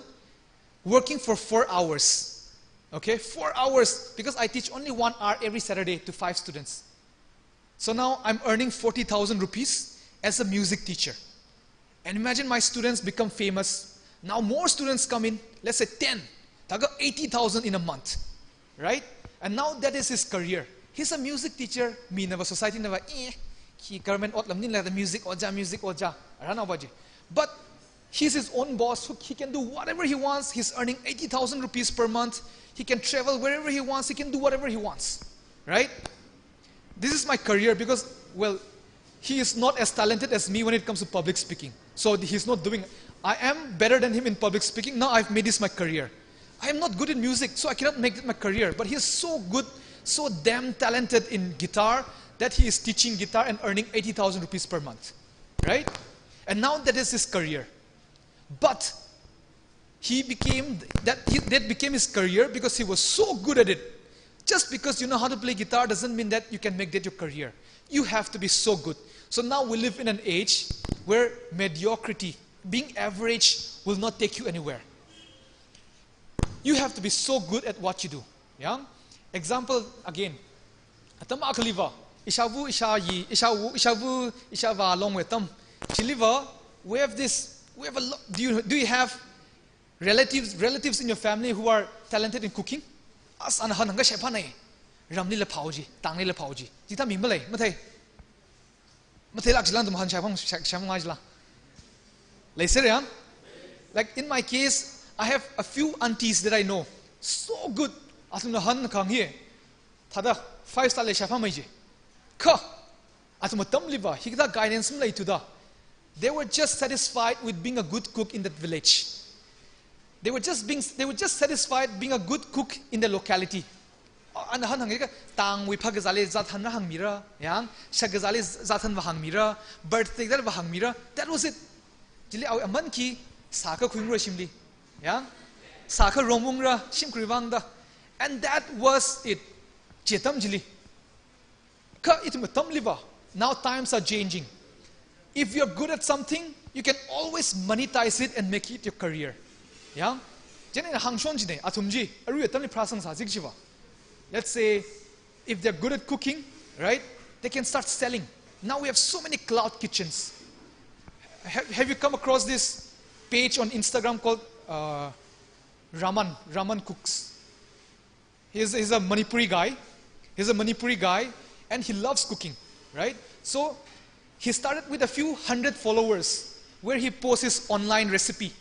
working for 4 hours. Okay, 4 hours, because I teach only 1 hour every Saturday to 5 students. So now I'm earning 40,000 rupees as a music teacher. And imagine my students become famous. Now more students come in, let's say 10. They got 80,000 in a month, right? And now that is his career. He's a music teacher. Me never society never. He government the music oja. But he's his own boss. He can do whatever he wants. He's earning 80,000 rupees per month. He can travel wherever he wants. He can do whatever he wants, right? This is my career because, well, he is not as talented as me when it comes to public speaking. So he's not doing. I am better than him in public speaking. Now I've made this my career. I am not good in music, so I cannot make it my career. But he is so good, so damn talented in guitar that he is teaching guitar and earning 80,000 rupees per month, right? And now that is his career. But that became his career because he was so good at it. Just because you know how to play guitar doesn't mean that you can make that your career. You have to be so good. So now we live in an age where mediocrity, being average, will not take you anywhere. You have to be so good at what you do. Yeah? Example again. Atama akaliva. Ishavu ishayi. Ishavu ishava long with them. Chiliva, we have a lot. Do you have relatives in your family who are talented in cooking? As anahananga shepane. Ramli le pauji, tangli le pauji. Jita mimbale, matay. Matay lak jilan tumahan shepang majla. Later, like in my case, I have a few aunties that I know. So good. Atum na han kang here. Tada 5-star le shepang maji. Ka. Atum tam liva. Higda guidance mlay to da. They were just satisfied with being a good cook in that village. They were just satisfied being a good cook in the locality. Anahan hangika tang we pagazale zathan na hangmira, yang shagazale zathan va hangmira, birthday that va hangmira. That was it. Jili aw aman ki saka khungro shimli, yang saka romungra shimkrivangda. And that was it. Chetam jili. Ka it matam liba. Now times are changing. If you're good at something, you can always monetize it and make it your career. Yeah? Let's say if they're good at cooking, right? They can start selling. Now we have so many cloud kitchens. Have you come across this page on Instagram called Raman Cooks? He's a Manipuri guy. And he loves cooking, right? So he started with a few hundred followers where he posts his online recipe.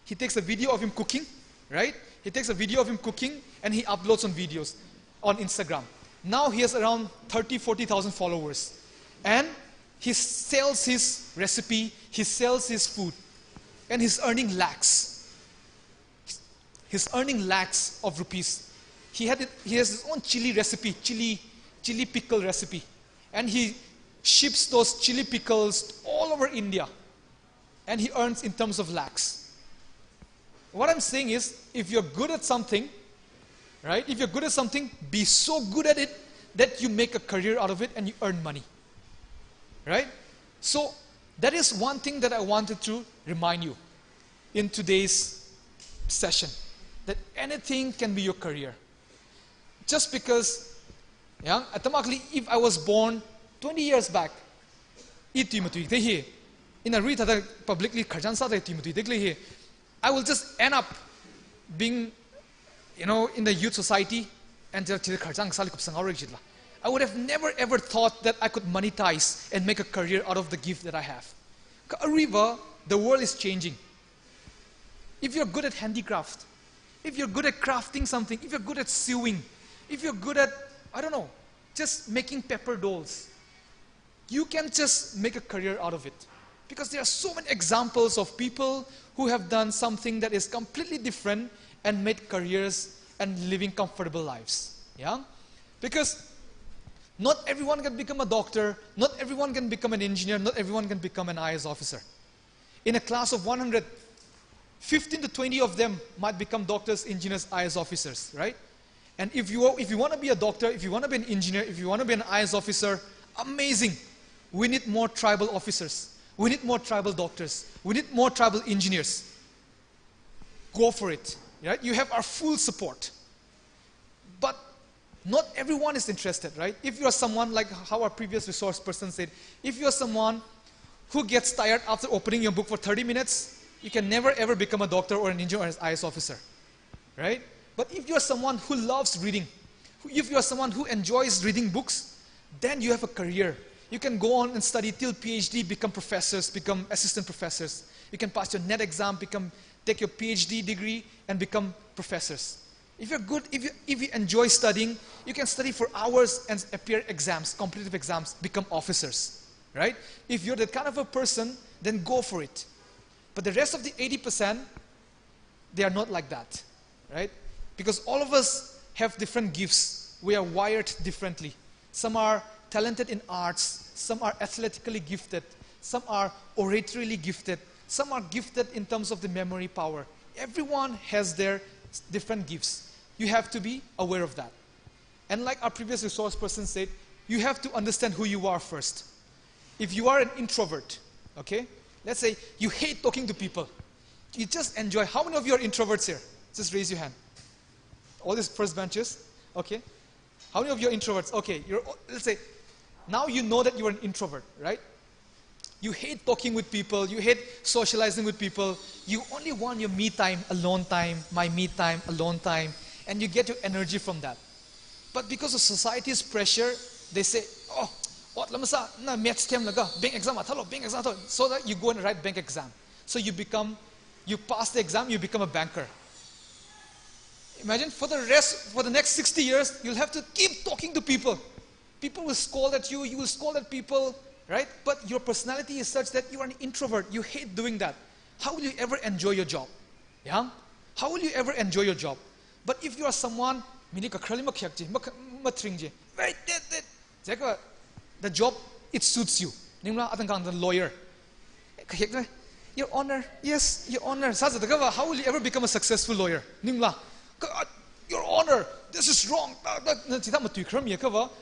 He takes a video of him cooking, right? He takes a video of him cooking and he uploads on videos on Instagram. Now he has around 40,000 followers. And he sells his recipe, he sells his food, and he's earning lakhs. He's earning lakhs of rupees. He has his own chili recipe, chili pickle recipe. And he ships those chili pickles all over India. And he earns in terms of lakhs. What I'm saying is, if you're good at something, right? If you're good at something, be so good at it that you make a career out of it and you earn money. Right? So, that is one thing that I wanted to remind you in today's session. That anything can be your career. Just because, yeah, automatically, if I was born 20 years back, in a read publicly, I will just end up being, in the youth society and I would have never ever thought that I could monetize and make a career out of the gift that I have. The world is changing. If you're good at handicraft, if you're good at crafting something, if you're good at sewing, if you're good at, I don't know, just making paper dolls, you can just make a career out of it. Because there are so many examples of people who have done something that is completely different and made careers and living comfortable lives. Yeah? Because not everyone can become a doctor, not everyone can become an engineer, not everyone can become an IAS officer. In a class of 100, 15 to 20 of them might become doctors, engineers, IAS officers, right? And if you want to be a doctor, if you want to be an engineer, if you want to be an IAS officer, amazing. We need more tribal officers. We need more tribal doctors. We need more tribal engineers. Go for it. Right? You have our full support. But not everyone is interested, right? If you are someone, like how our previous resource person said, if you are someone who gets tired after opening your book for 30 minutes, you can never ever become a doctor or an engineer or an IAS officer. Right? But if you are someone who loves reading, if you are someone who enjoys reading books, then you have a career. You can go on and study till PhD, become professors, become assistant professors. You can pass your NET exam, take your PhD degree, and become professors. If you're good, if you enjoy studying, you can study for hours and appear exams, competitive exams, become officers. Right? If you're that kind of a person, then go for it. But the rest of the 80%, they are not like that. Right? Because all of us have different gifts. We are wired differently. Some are talented in arts, some are athletically gifted, some are oratorily gifted, some are gifted in terms of the memory power. Everyone has their different gifts. You have to be aware of that. And like our previous resource person said, you have to understand who you are first. If you are an introvert, okay, let's say you hate talking to people, you just enjoy. How many of you are introverts here? Just raise your hand. All these first benches, okay. How many of you are introverts? Okay, let's say, now you know that you are an introvert, right? You hate talking with people, you hate socializing with people, you only want your me time, alone time, my me time, alone time, and you get your energy from that. But because of society's pressure, they say, oh, what lamasa na maths tem laga, bank exam athalo, bank exam athalo, so that you go and write bank exam. So you pass the exam, you become a banker. Imagine for the next 60 years, you'll have to keep talking to people. People will scold at you, you will scold at people, right? But your personality is such that you are an introvert. You hate doing that. How will you ever enjoy your job? Yeah? How will you ever enjoy your job? But if you are someone, the job, it suits you. The lawyer. Your honor, yes, your honor. How will you ever become a successful lawyer? Your honor, this is wrong.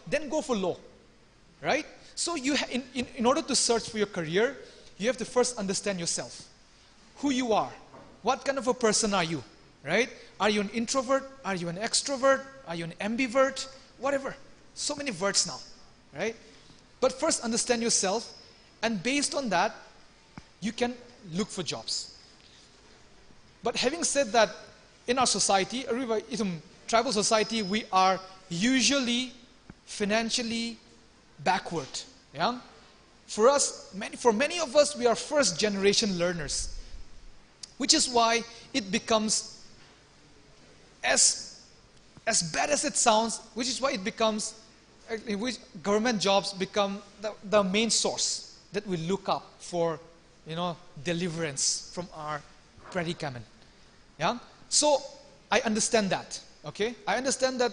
Then go for law. Right? So in order to search for your career, you have to first understand yourself. Who you are. What kind of a person are you? Right? Are you an introvert? Are you an extrovert? Are you an ambivert? Whatever. So many words now. Right? But first understand yourself, and based on that, you can look for jobs. But having said that, in our society, tribal society, we are usually financially backward. Yeah? For many of us, we are first generation learners, which is why it becomes as bad as it sounds, which is why it becomes, in which government jobs become the main source that we look up for, deliverance from our predicament. Yeah? So I understand that. Okay? I understand that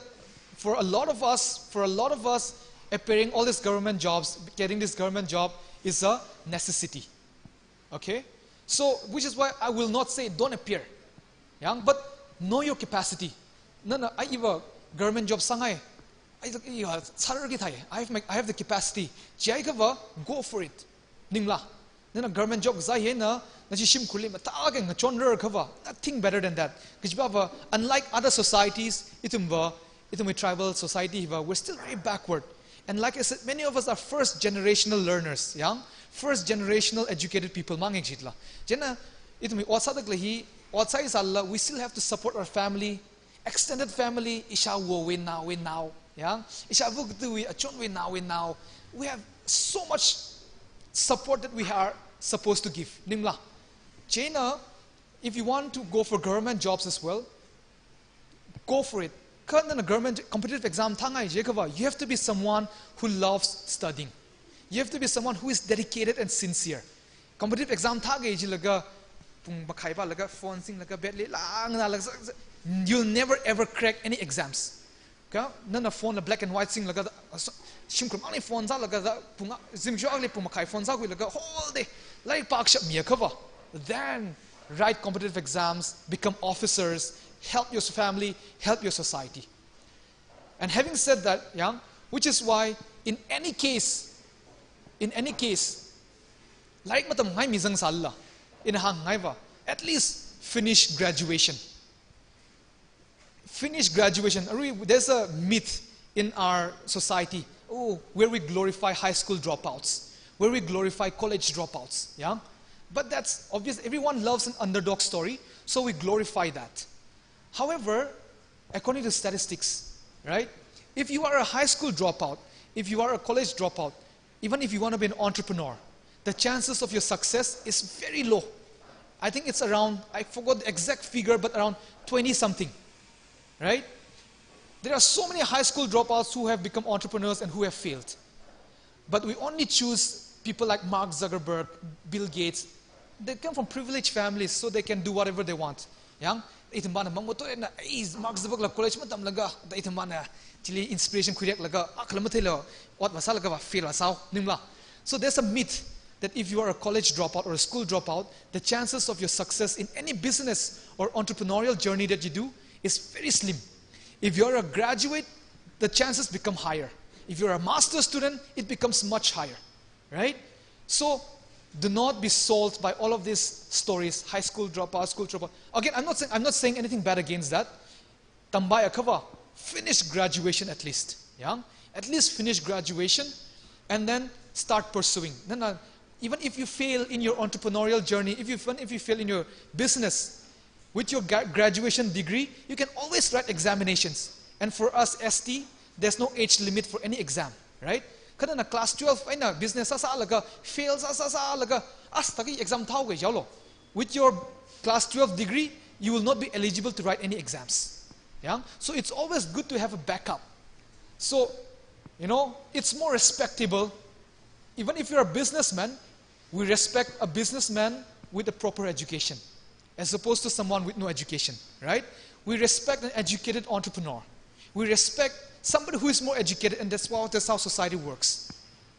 for a lot of us, appearing all these government jobs, getting this government job is a necessity. Okay? So, which is why I will not say don't appear. Yeah? But know your capacity. No, I have a government job sangai. I have the capacity. Go for it. Ningla. Then a government job nothing better than that. Unlike other societies, tribal society, we're still very backward. And like I said, many of us are first generational learners, first generational educated people. We still have to support our family, extended family. Win now. We have so much support that we are supposed to give. Nimla. China, if you want to go for government jobs as well, go for it. A government competitive exam, you have to be someone who loves studying. You have to be someone who is dedicated and sincere. Competitive exam, you'll never ever crack any exams. Nana phone black and white sing phone whole day like then write competitive exams, become officers, help your family, help your society. And having said that, which is why in any case, like matam ngai mizang salla, in hang ngaiva, at least finish graduation. Finish graduation. There's a myth in our society, where we glorify high school dropouts, where we glorify college dropouts. But that's obvious. Everyone loves an underdog story, so we glorify that. However, according to statistics, right? If you are a high school dropout, if you are a college dropout, even if you want to be an entrepreneur, the chances of your success is very low. I think it's around, I forgot the exact figure, but around 20 something, right? There are so many high school dropouts who have become entrepreneurs and who have failed. But we only choose people like Mark Zuckerberg, Bill Gates. They come from privileged families, so they can do whatever they want. Mark Zuckerberg college inspiration so there's a myth that if you are a college dropout or a school dropout, the chances of your success in any business or entrepreneurial journey that you do is very slim. If you're a graduate, the chances become higher. If you're a master's student, it becomes much higher, right? So do not be sold by all of these stories, high school dropout, school dropout. Again, I'm not saying anything bad against that. Tambaya kava, finish graduation at least. At least finish graduation and then start pursuing. Even if you fail in your entrepreneurial journey, if you fail in your business, with your graduation degree, you can always write examinations. And for us ST, there's no age limit for any exam, right? Kada class 12 business fail exam with your class 12 degree, you will not be eligible to write any exams. So it's always good to have a backup. So, it's more respectable. Even if you're a businessman, we respect a businessman with a proper education, as opposed to someone with no education, right? We respect an educated entrepreneur. We respect somebody who is more educated, and that's how society works.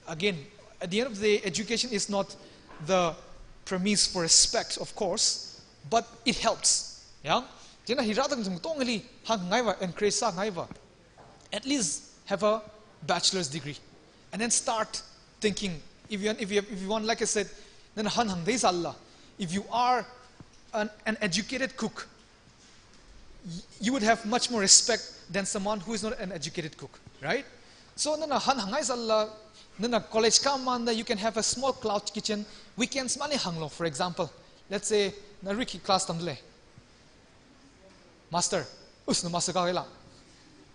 Again, at the end of the day, education is not the premise for respect, of course, but it helps. Jena hiratang jung tongali hang ngaiwa encourage sa ngaiwa. At least have a bachelor's degree, and then start thinking. If you want, like I said, then han hang days Allah. If you are an educated cook, you would have much more respect than someone who is not an educated cook, right? So then han hang days Allah. Then a college command, you can have a small cloud kitchen. Weekends money hanglo, for example. Let's say na Ricky class tamdle. Master, us no master ka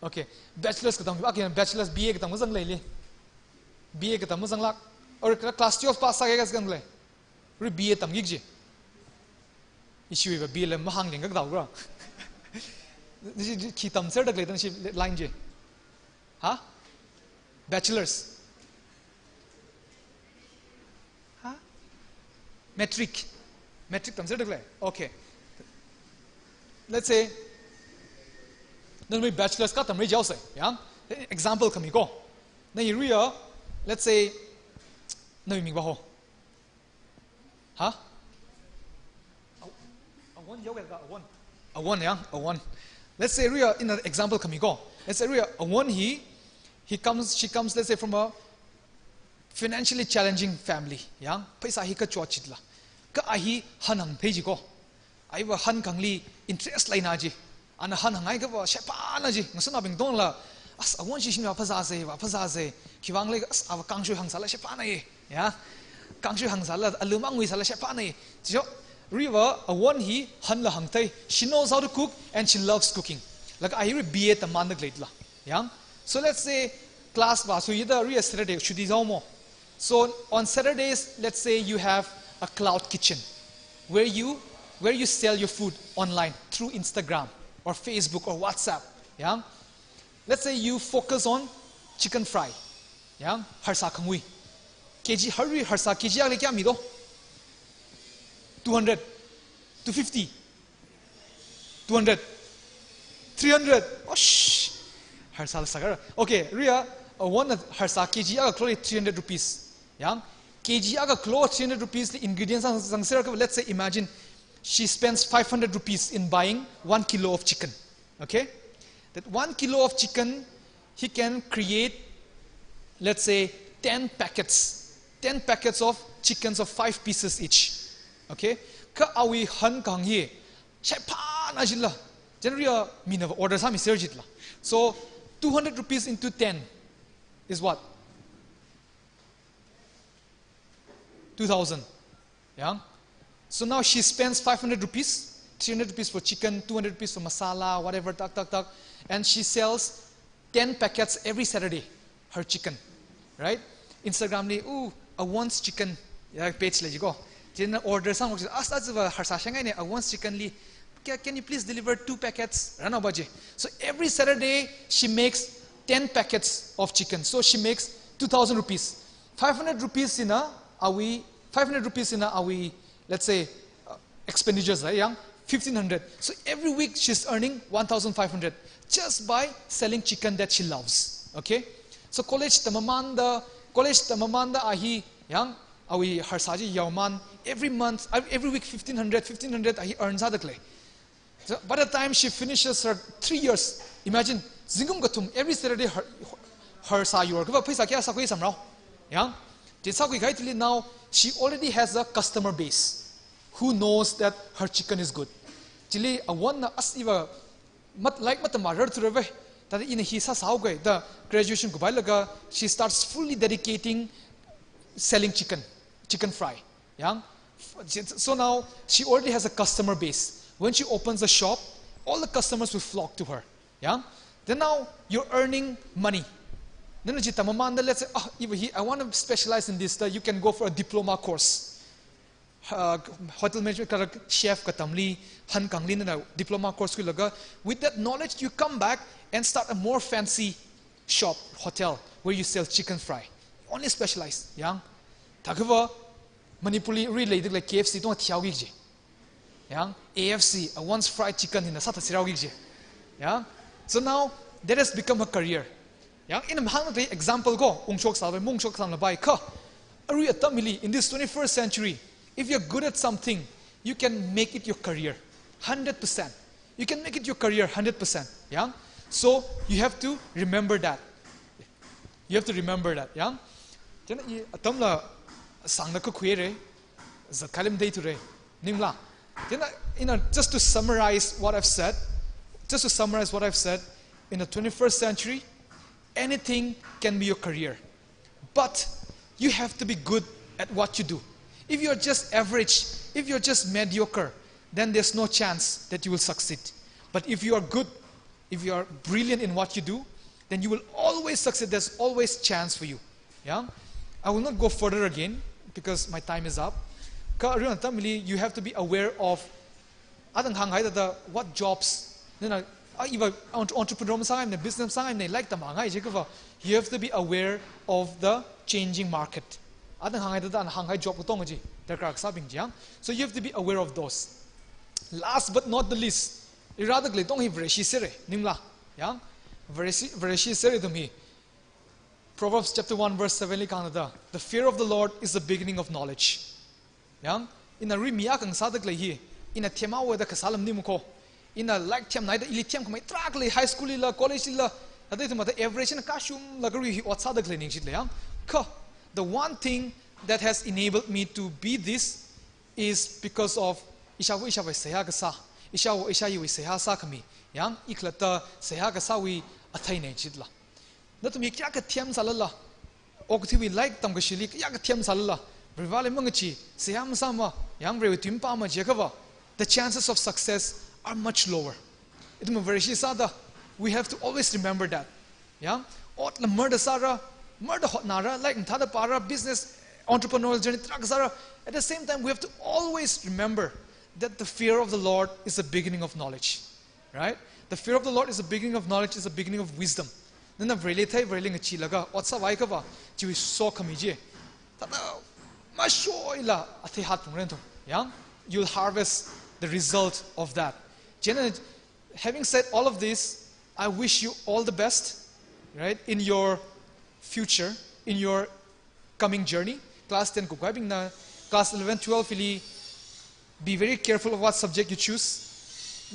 okay, bachelor's katam again bachelor's BA katam muzang lele. BA katam muzang lak or class 12 pass sa gas gangle. Ri BA tam gigje. Issue iba BA le mahang ling daw gra. Ki tam sir dak le dan shi line je. Ha? Bachelor's. Metric tam sir dak okay. Let's say then we bachelor's ka tam ri jaw say, yeah? Example kami ko. Na area, let's say na mi ba ho. Ha? A one yoga ga a one. A one, yeah? A one. Let's say area in an example kami ko. Let's say area a one she comes let's say from a financially challenging family, yeah? Paisa hi ka chwachitla. Ka ahi hanang pheji ko. Ai wa han kangli interest lai na ji. Ana han hangai ka wa shepa na ji. Ngasana bing dong la. As awon shi shina phaza se. Kiwang le as awa kangshu hang sala shepa na ye. Yeah? Kangshu hang sala alumang wi sala shepa na ye. So river awon hi han la hang tai. She knows how to cook and she loves cooking. Like I hear BA ta man gleit la. Yeah? So let's say class ba so either re Saturday should is more. So on Saturdays, let's say you have a cloud kitchen where you sell your food online through Instagram or Facebook or WhatsApp. Yeah? Let's say you focus on chicken fry. Yeah? Harsa khangui. KG hari harsa KG agle kya mido? 200, 250, 200, 300. Oh shh. Harsa sagara. Okay, Ria one harsa KG aga close 300 rupees. Yeah? KG aga close 300 rupees the ingredients let's say imagine she spends 500 rupees in buying 1 kilo of chicken. Okay? That 1 kilo of chicken, he can create, let's say, 10 packets. 10 packets of chickens of 5 pieces each. Okay? Ka awi han kang ye. Shepa na jilla. Generally, mina order sami serjitla. So, 200 rupees into 10 is what? 2,000. Yeah? So now she spends 500 rupees, 300 rupees for chicken, 200 rupees for masala, whatever, tak. And she sells 10 packets every Saturday, her chicken. Right? Instagram ni, a once chicken, page le go. Then order some, a once chicken li, can you please deliver 2 packets? Rana baje. So every Saturday, she makes 10 packets of chicken. So she makes 2,000 rupees. 500 rupees in a, 500 rupees in a, let's say, expenditures, right? Yeah? 1,500. So every week she's earning 1,500 just by selling chicken that she loves. Okay? So college tamamanda ahi yang awi harsaji yauman every month, every week 1,500 ahi earns adakle. So by the time she finishes her 3 years, imagine zingum gatum every Saturday her sa yor kaba paisa kya sa koi samrao. Yeah? Now she already has a customer base who knows that her chicken is good. Chili a one as iva like matamarar to reve that in hisa saugai the graduation kubailaga she starts fully dedicating selling chicken fry. Yeah? So now she already has a customer base. When she opens a shop, all the customers will flock to her. Yeah? Then now you're earning money. Then let's say, I want to specialize in this, you can go for a diploma course. Hotel management chef katamli, han kangli na diploma course laga. With that knowledge, you come back and start a more fancy shop, hotel, where you sell chicken fry. Only specialized. Yang Tagava Manipuli related like KFC don't tiao gigje. Yang AFC, a once fried chicken in a sata sirao gigje. Yeah? So now that has become a career. Yeah? In a example go, ungshok salve, mungshok salve bai ka. Ari atamili in this 21st century, if you're good at something, you can make it your career. 100%. You can make it your career 100%. Yeah? So you have to remember that. You have to remember that. Yeah? Atamla sangna ko khuere zakalim day today. Nimla. Just to summarize what I've said, in the 21st century, anything can be your career. But you have to be good at what you do. If you're just average, if you're just mediocre, then there's no chance that you will succeed. But if you are good, if you are brilliant in what you do, then you will always succeed. There's always chance for you. Yeah? I will not go further again because my time is up. You have to be aware of what jobs, entrepreneur business like you have to be aware of the changing market. So you have to be aware of those. Last but not the least, Proverbs chapter 1 verse 7 the fear of the Lord is the beginning of knowledge. In a rimiya kang sadak hi in a thema we da kasalam ni muko in a like them neither ilitiam kumai trakle high school la college la adai to mata average na kashum lagari what sadak learning shit le the one thing that has enabled me to be this is because of ishawu seha gasa ishawu seha sa kami yang iklata seha gasa wi athai ne chit la na to mi kya ka thiam salala okthi wi like tam ga shili kya ka thiam salala rivale mangachi seha sama yang bre timpa ma jekava the chances of success are much lower. We have to always remember that. Yeah? Like business entrepreneurial journey. At the same time, we have to always remember that the fear of the Lord is the beginning of knowledge. Right? The fear of the Lord is the beginning of knowledge, is the beginning of wisdom. You'll harvest the result of that. Having said all of this, I wish you all the best, right, in your future, in your coming journey. Class 10 ko na class 11, 12 be very careful of what subject you choose.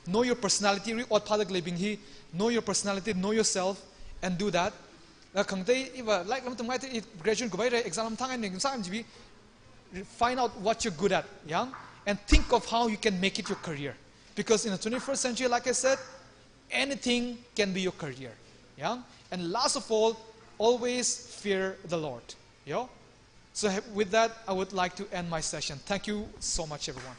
Know your personality, know your personality, know yourself, and do that. Find out what you're good at, yeah? And think of how you can make it your career. Because in the 21st century, like I said, anything can be your career. Yeah? And last of all, always fear the Lord. Yeah? So with that, I would like to end my session. Thank you so much, everyone.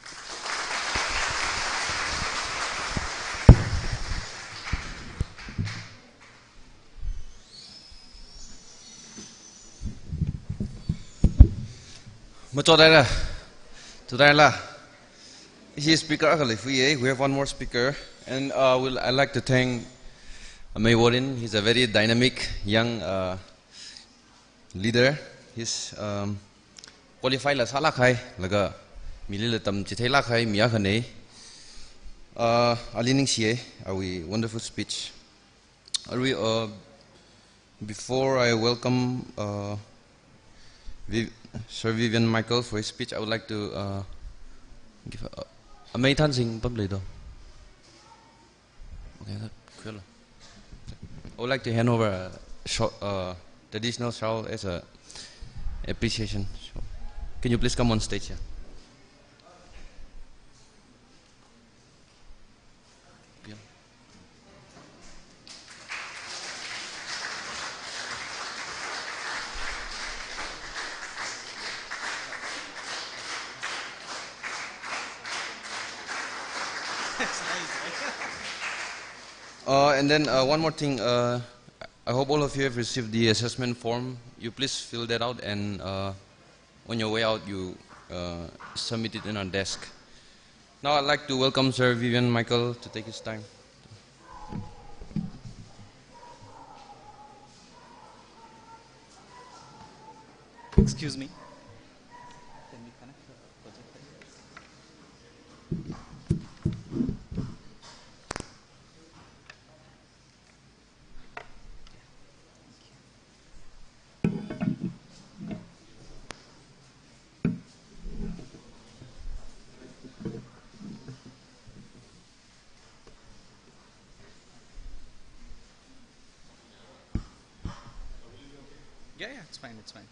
We have one more speaker, and I'd like to thank May Warren. He's a very dynamic young leader. He's qualified as halakai laga mililatam chithelakai miyakane alining sie a wonderful speech. Before I welcome Sir Vivian Michael for his speech, I would like to give a May Tan Sing public though. Okay, cool. I would like to hand over a short, traditional shawl as a appreciation. So, can you please come on stage here? And then one more thing, I hope all of you have received the assessment form. You please fill that out, and on your way out you submit it in our desk. Now I'd like to welcome Sir Vivian Michael to take his time. Excuse me. Can we connect the projector? it's fine, it's fine.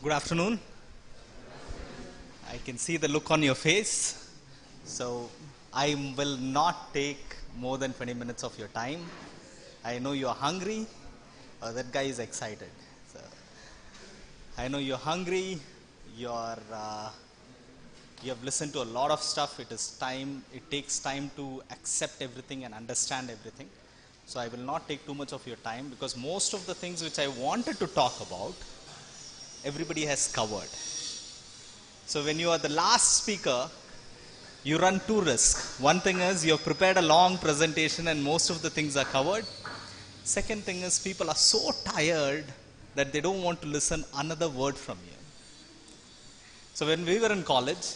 Good afternoon. I can see the look on your face. So I will not take more than 20 minutes of your time. I know you're hungry. That guy is excited. So I know you're hungry. You have listened to a lot of stuff. It takes time to accept everything and understand everything. So I will not take too much of your time, because most of the things which I wanted to talk about, everybody has covered. So when you are the last speaker, you run two risks. One thing is you have prepared a long presentation and most of the things are covered. Second thing is people are so tired that they don't want to listen another word from you. So when we were in college,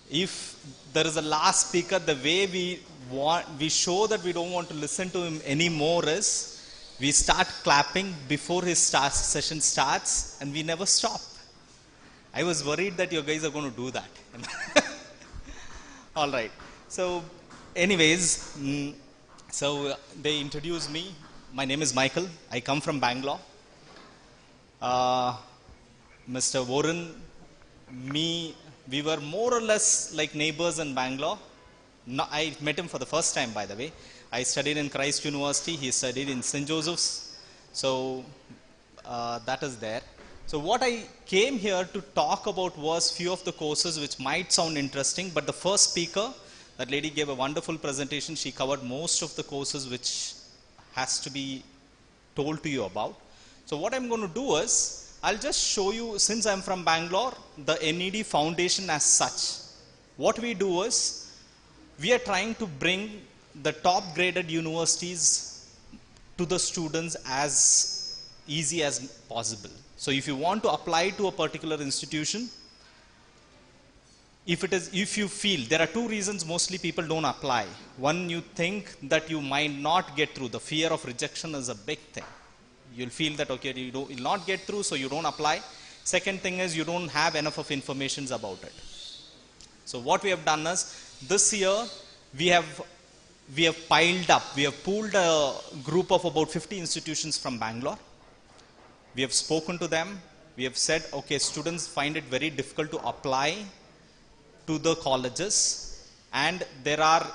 if there is a last speaker, the way we show that we don't want to listen to him anymore is we start clapping before his session starts, and we never stop. I was worried that you guys are going to do that. All right. So anyways, they introduced me. My name is Michael. I come from Bangalore. Mr. Warren, we were more or less like neighbors in Bangalore. No, I met him for the first time, by the way. I studied in Christ University. He studied in St. Joseph's. So that is there. So what I came here to talk about was few of the courses which might sound interesting, but the first speaker, that lady gave a wonderful presentation. She covered most of the courses which has to be told to you about. So what I'm going to do is, I'll just show you, since I'm from Bangalore, the NED Foundation as such. What we do is, we are trying to bring the top graded universities to the students as easy as possible. So if you want to apply to a particular institution, if you feel, there are two reasons mostly people don't apply. One, you think that you might not get through. The fear of rejection is a big thing. You'll feel that, okay, you'll not get through, so you don't apply. Second thing is, you don't have enough of information about it. So what we have done is, this year, we have piled up, we have pooled a group of about 50 institutions from Bangalore. We have spoken to them. We have said, okay, students find it very difficult to apply to the colleges, and there are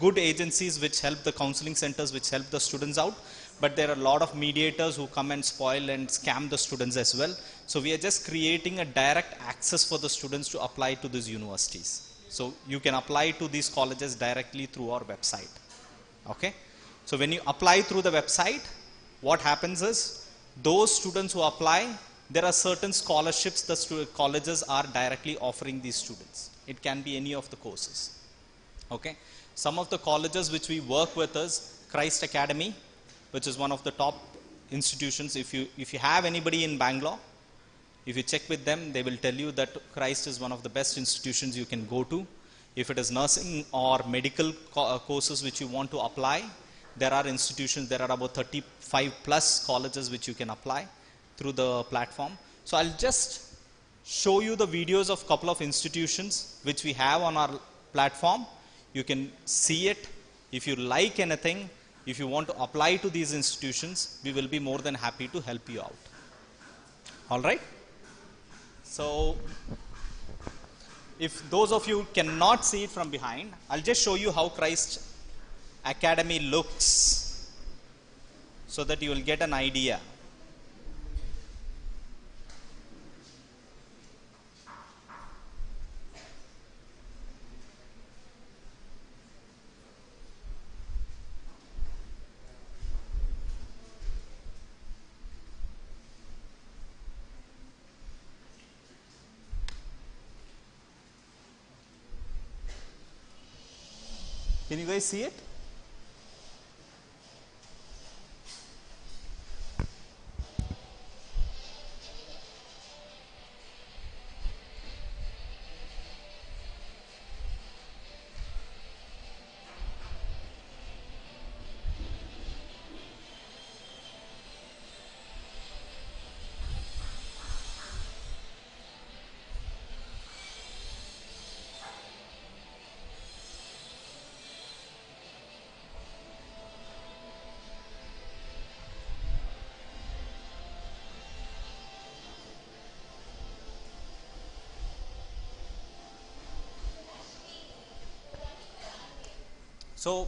good agencies which help, the counseling centers which help the students out, but there are a lot of mediators who come and spoil and scam the students as well. So we are just creating a direct access for the students to apply to these universities. So you can apply to these colleges directly through our website. Okay? So when you apply through the website, what happens is, those students who apply, there are certain scholarships the colleges are directly offering these students. It can be any of the courses. Okay? Some of the colleges which we work with is Christ Academy, which is one of the top institutions. If you have anybody in Bangalore, if you check with them, they will tell you that Christ is one of the best institutions you can go to. If it is nursing or medical courses which you want to apply, there are institutions, there are about 35 plus colleges which you can apply through the platform. So I'll just show you the videos of couple of institutions which we have on our platform. You can see it. If you like anything, if you want to apply to these institutions, we will be more than happy to help you out. All right? So if those of you cannot see it from behind, I'll just show you how Christ Academy looks so that you will get an idea. Can you guys see it? So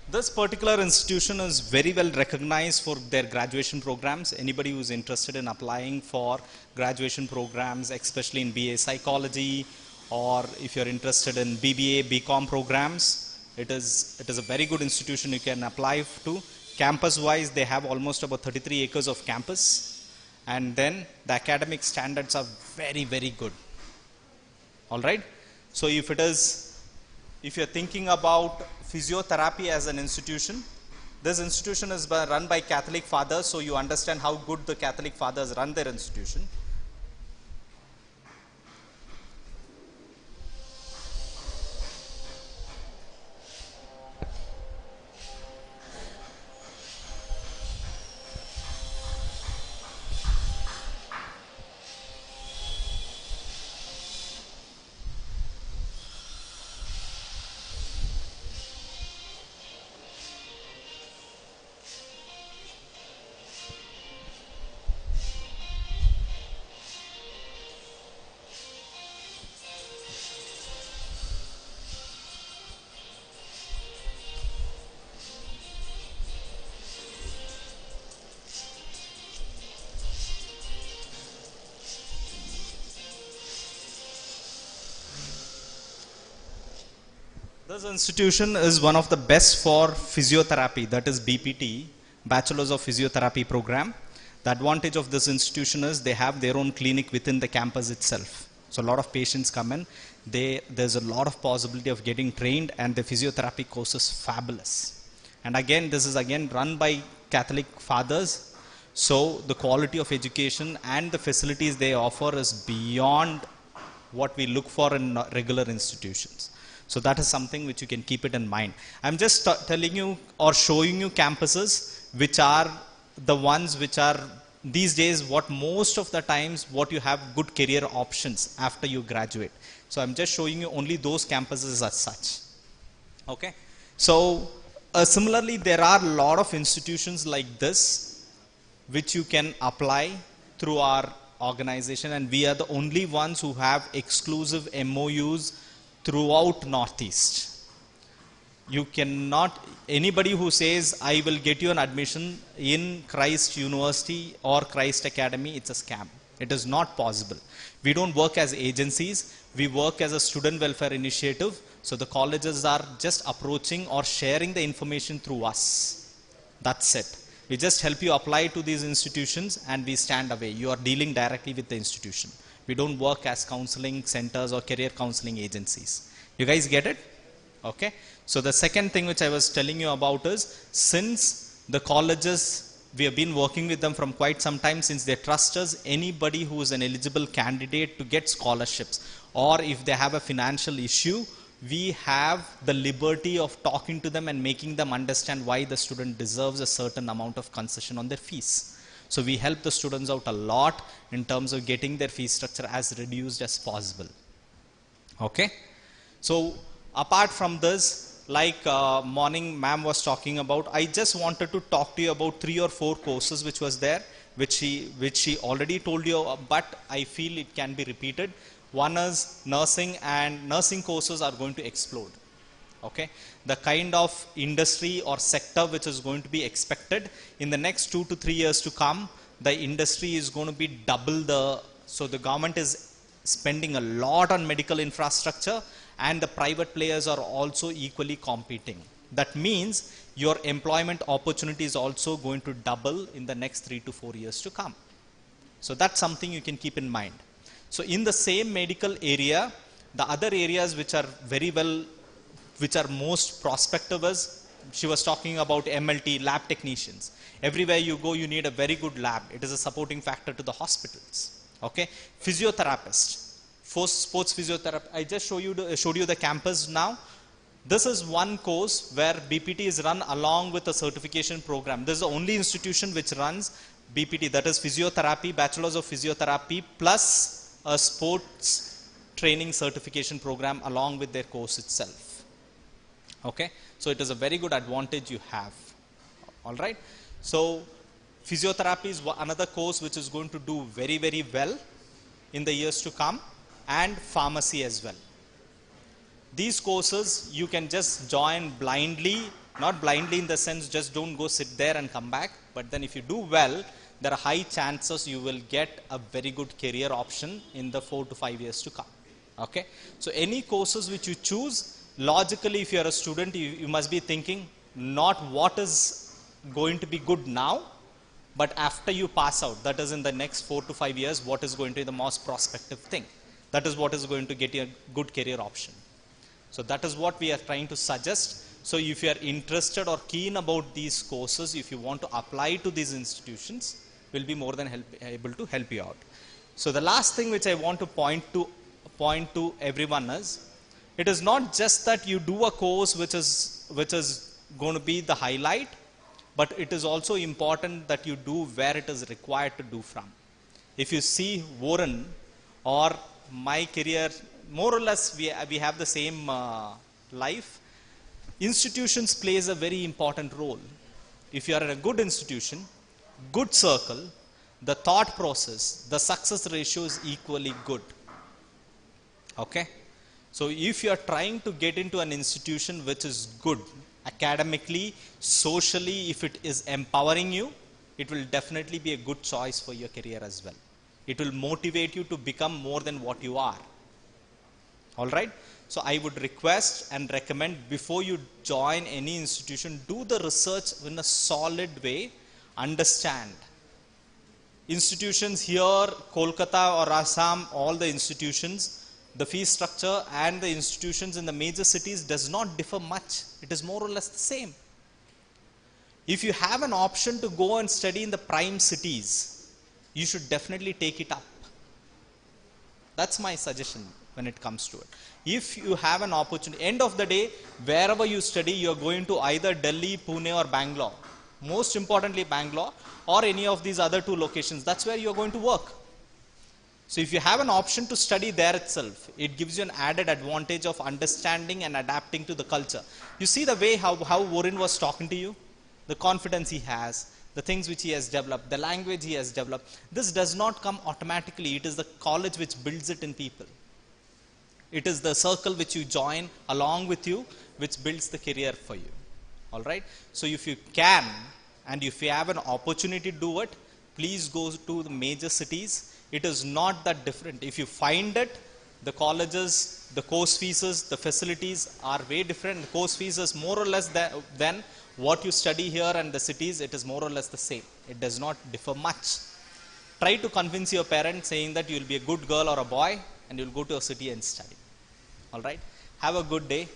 this particular institution is very well recognized for their graduation programs. Anybody who's interested in applying for graduation programs, especially in BA Psychology, or if you're interested in BBA, BCom programs, it is a very good institution you can apply to. Campus-wise, they have almost about 33 acres of campus, and then the academic standards are very, very good. All right. So if you're thinking about physiotherapy as an institution, this institution is run by Catholic fathers, so you understand how good the Catholic fathers run their institution. This institution is one of the best for physiotherapy, that is BPT, Bachelor's of Physiotherapy program. The advantage of this institution is they have their own clinic within the campus itself. So a lot of patients come in, there's a lot of possibility of getting trained, and the physiotherapy course is fabulous. And again, this is again run by Catholic fathers. So the quality of education and the facilities they offer is beyond what we look for in regular institutions. So that is something which you can keep it in mind. I'm just telling you or showing you campuses which are the ones which are these days what most of the times what you have good career options after you graduate. So I'm just showing you only those campuses as such. Okay. So similarly, there are a lot of institutions like this which you can apply through our organization, and we are the only ones who have exclusive MOUs throughout Northeast. You cannot, anybody who says I will get you an admission in Christ University or Christ Academy, it's a scam. It is not possible. We don't work as agencies, we work as a student welfare initiative. So the colleges are just approaching or sharing the information through us. That's it. We just help you apply to these institutions and we stand away. You are dealing directly with the institution. We don't work as counseling centers or career counseling agencies. You guys get it? Okay. So the second thing which I was telling you about is, since the colleges, we have been working with them from quite some time, since they trust us, anybody who is an eligible candidate to get scholarships, or if they have a financial issue, we have the liberty of talking to them and making them understand why the student deserves a certain amount of concession on their fees. So we help the students out a lot in terms of getting their fee structure as reduced as possible. Okay. So apart from this, like morning ma'am was talking about, I just wanted to talk to you about 3 or 4 courses which was there, which she already told you, but I feel it can be repeated. One is nursing, and nursing courses are going to explode. Okay, the kind of industry or sector which is going to be expected in the next 2 to 3 years to come, the industry is going to be double the, so the government is spending a lot on medical infrastructure, and the private players are also equally competing. That means your employment opportunity is also going to double in the next 3 to 4 years to come. So that's something you can keep in mind. So in the same medical area, the other areas which are very well, which are most prospective is, she was talking about MLT, lab technicians. Everywhere you go, you need a very good lab. It is a supporting factor to the hospitals. Okay, physiotherapist, sports physiotherapist. I just showed you the campus now. This is one course where BPT is run along with a certification program. This is the only institution which runs BPT, that is physiotherapy, Bachelor's of Physiotherapy, plus a sports training certification program along with their course itself. Okay, so it is a very good advantage you have. All right, so physiotherapy is another course which is going to do very, very well in the years to come, and pharmacy as well. These courses you can just join blindly, not blindly in the sense just don't go sit there and come back, but then if you do well, there are high chances you will get a very good career option in the 4 to 5 years to come. Okay, so any courses which you choose, logically if you are a student, you must be thinking not what is going to be good now, but after you pass out, that is in the next 4 to 5 years, what is going to be the most prospective thing. That is what is going to get you a good career option. So that is what we are trying to suggest. So if you are interested or keen about these courses, if you want to apply to these institutions, we'll be more than able to help you out. So the last thing which I want to point to everyone is, it is not just that you do a course which is going to be the highlight, but it is also important that you do where it is required to do from. If you see Warren or my career, more or less we have the same life. Institutions plays a very important role. If you are in a good institution, good circle, the thought process, the success ratio is equally good. Okay, so if you are trying to get into an institution which is good academically, socially, if it is empowering you, it will definitely be a good choice for your career as well. It will motivate you to become more than what you are. All right, so I would request and recommend, before you join any institution, do the research in a solid way. Understand institutions here, Kolkata or Assam, all the institutions, the fee structure and the institutions in the major cities does not differ much. It is more or less the same. If you have an option to go and study in the prime cities, you should definitely take it up. That's my suggestion when it comes to it. If you have an opportunity, end of the day, wherever you study, you are going to either Delhi, Pune or Bangalore. Most importantly Bangalore or any of these other two locations. That's where you are going to work. So if you have an option to study there itself, it gives you an added advantage of understanding and adapting to the culture. You see the way how Warren was talking to you, the confidence he has, the things which he has developed, the language he has developed. This does not come automatically. It is the college which builds it in people. It is the circle which you join along with you which builds the career for you. All right. So if you can and if you have an opportunity to do it, please go to the major cities. It is not that different. If you find it, the colleges, the course fees, the facilities are way different. The course fees is more or less than what you study here and the cities. It is more or less the same. It does not differ much. Try to convince your parents saying that you will be a good girl or a boy and you will go to a city and study. All right. Have a good day.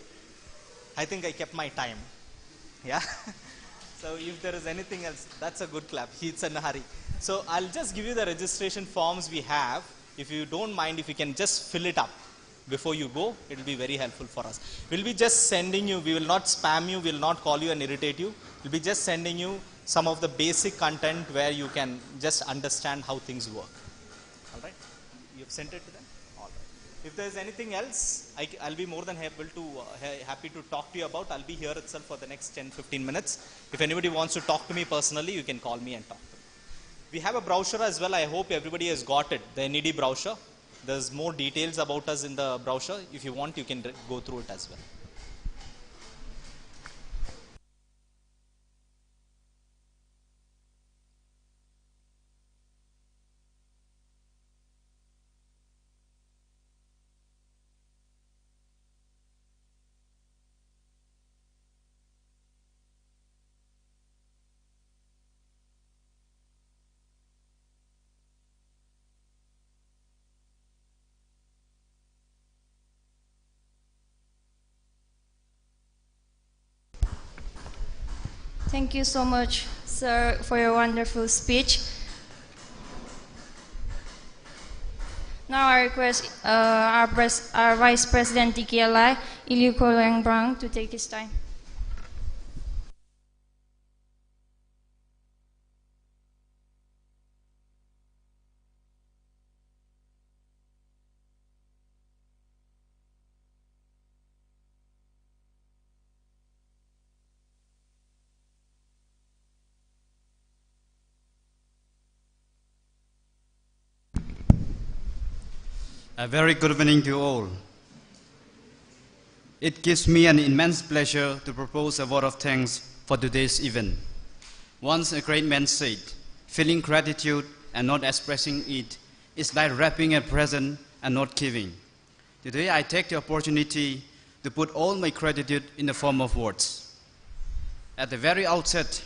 I think I kept my time. Yeah. So if there is anything else, that's a good clap. He's in a hurry. So I'll just give you the registration forms we have. If you don't mind, if you can just fill it up before you go, it will be very helpful for us. We'll be just sending you, we will not spam you, we will not call you and irritate you. We'll be just sending you some of the basic content where you can just understand how things work. All right? You've sent it to them? All right. If there is anything else, I'll be more than happy to talk to you about. I'll be here itself for the next 10-15 minutes. If anybody wants to talk to me personally, you can call me and talk to me. We have a brochure as well. I hope everybody has got it, the NED brochure. There's more details about us in the brochure. If you want, you can go through it as well. Thank you so much, sir, for your wonderful speech. Now I request our Vice President DKLI, Iliu Kolengbang, to take his time. A very good evening to all. It gives me an immense pleasure to propose a word of thanks for today's event. Once a great man said, feeling gratitude and not expressing it is like wrapping a present and not giving. Today I take the opportunity to put all my gratitude in the form of words. At the very outset,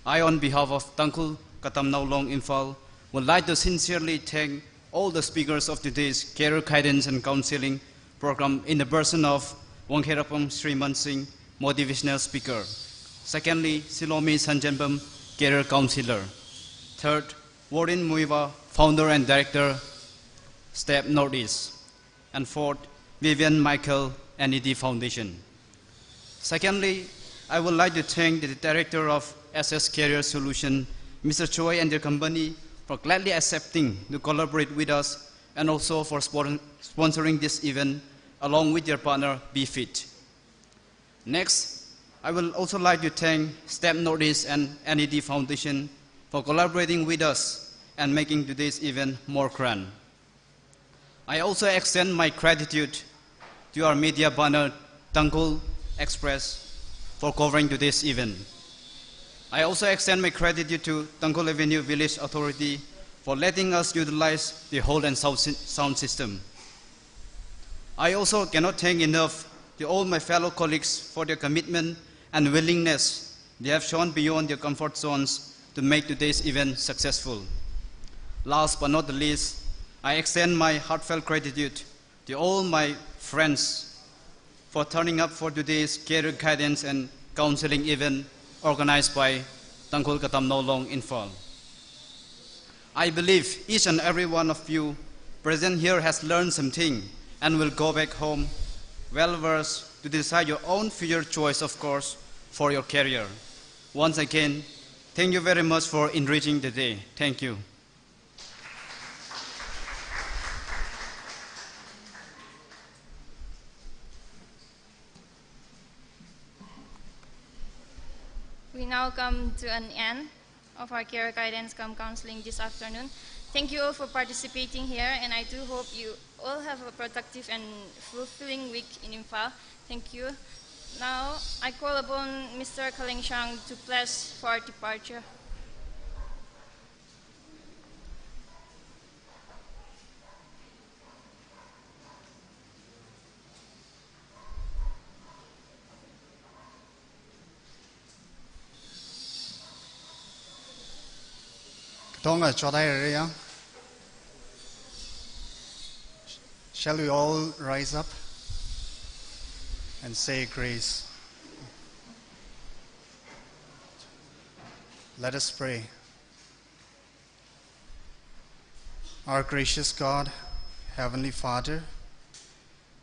I, on behalf of Tangkhul, Katamnao, Imphal, would like to sincerely thank all the speakers of today's Career Guidance and Counseling program in the person of Wangherapam Sriman Singh, motivational speaker. Secondly, Silomi Sanjanpam, Career Counselor. Third, Warren Muiva, founder and director, STEP Northeast. And fourth, Vivian Michael, NED Foundation. Secondly, I would like to thank the director of SS Career Solution, Mr. Choi, and their company for gladly accepting to collaborate with us and also for sponsoring this event along with their partner, BFIT. Next, I will also like to thank STEP Northeast and NED Foundation for collaborating with us and making today's event more grand. I also extend my gratitude to our media partner, Tangkhul Express, for covering today's event. I also extend my gratitude to Tangkhul Avenue Village Authority for letting us utilize the whole and sound system. I also cannot thank enough to all my fellow colleagues for their commitment and willingness they have shown beyond their comfort zones to make today's event successful. Last but not the least, I extend my heartfelt gratitude to all my friends for turning up for today's Career Guidance and Counseling event organized by Tangkhul Katamnao Imphal. I believe each and every one of you present here has learned something and will go back home well-versed to decide your own future choice, of course, for your career. Once again, thank you very much for enriching the day. Thank you. We now come to an end of our Career Guidance Come Counseling this afternoon. Thank you all for participating here, and I do hope you all have a productive and fulfilling week in Imphal. Thank you. Now, I call upon Mr. Kaleng Shang to bless for our departure. Shall we all rise up and say grace? Let us pray. Our gracious God, Heavenly Father,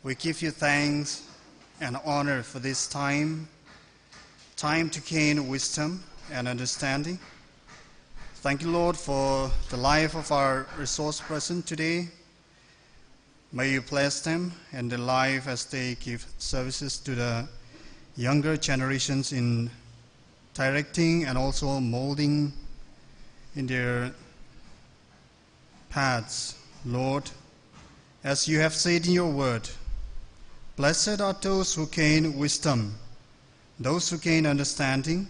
we give you thanks and honor for this time to gain wisdom and understanding. Thank you, Lord, for the life of our resource person today. May you bless them and their life as they give services to the younger generations in directing and also molding in their paths. Lord, as you have said in your word, blessed are those who gain wisdom, those who gain understanding,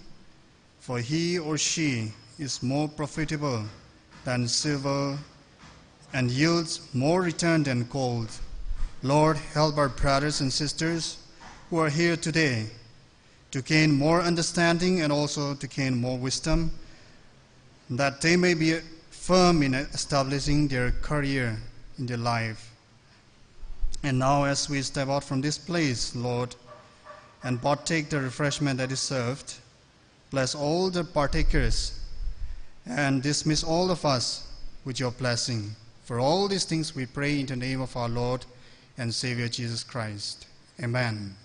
for he or she is more profitable than silver and yields more return than gold. Lord, help our brothers and sisters who are here today to gain more understanding and also to gain more wisdom, that they may be firm in establishing their career in their life. And now as we step out from this place, Lord, and partake the refreshment that is served, bless all the partakers and dismiss all of us with your blessing. For all these things we pray in the name of our Lord and Savior Jesus Christ. Amen.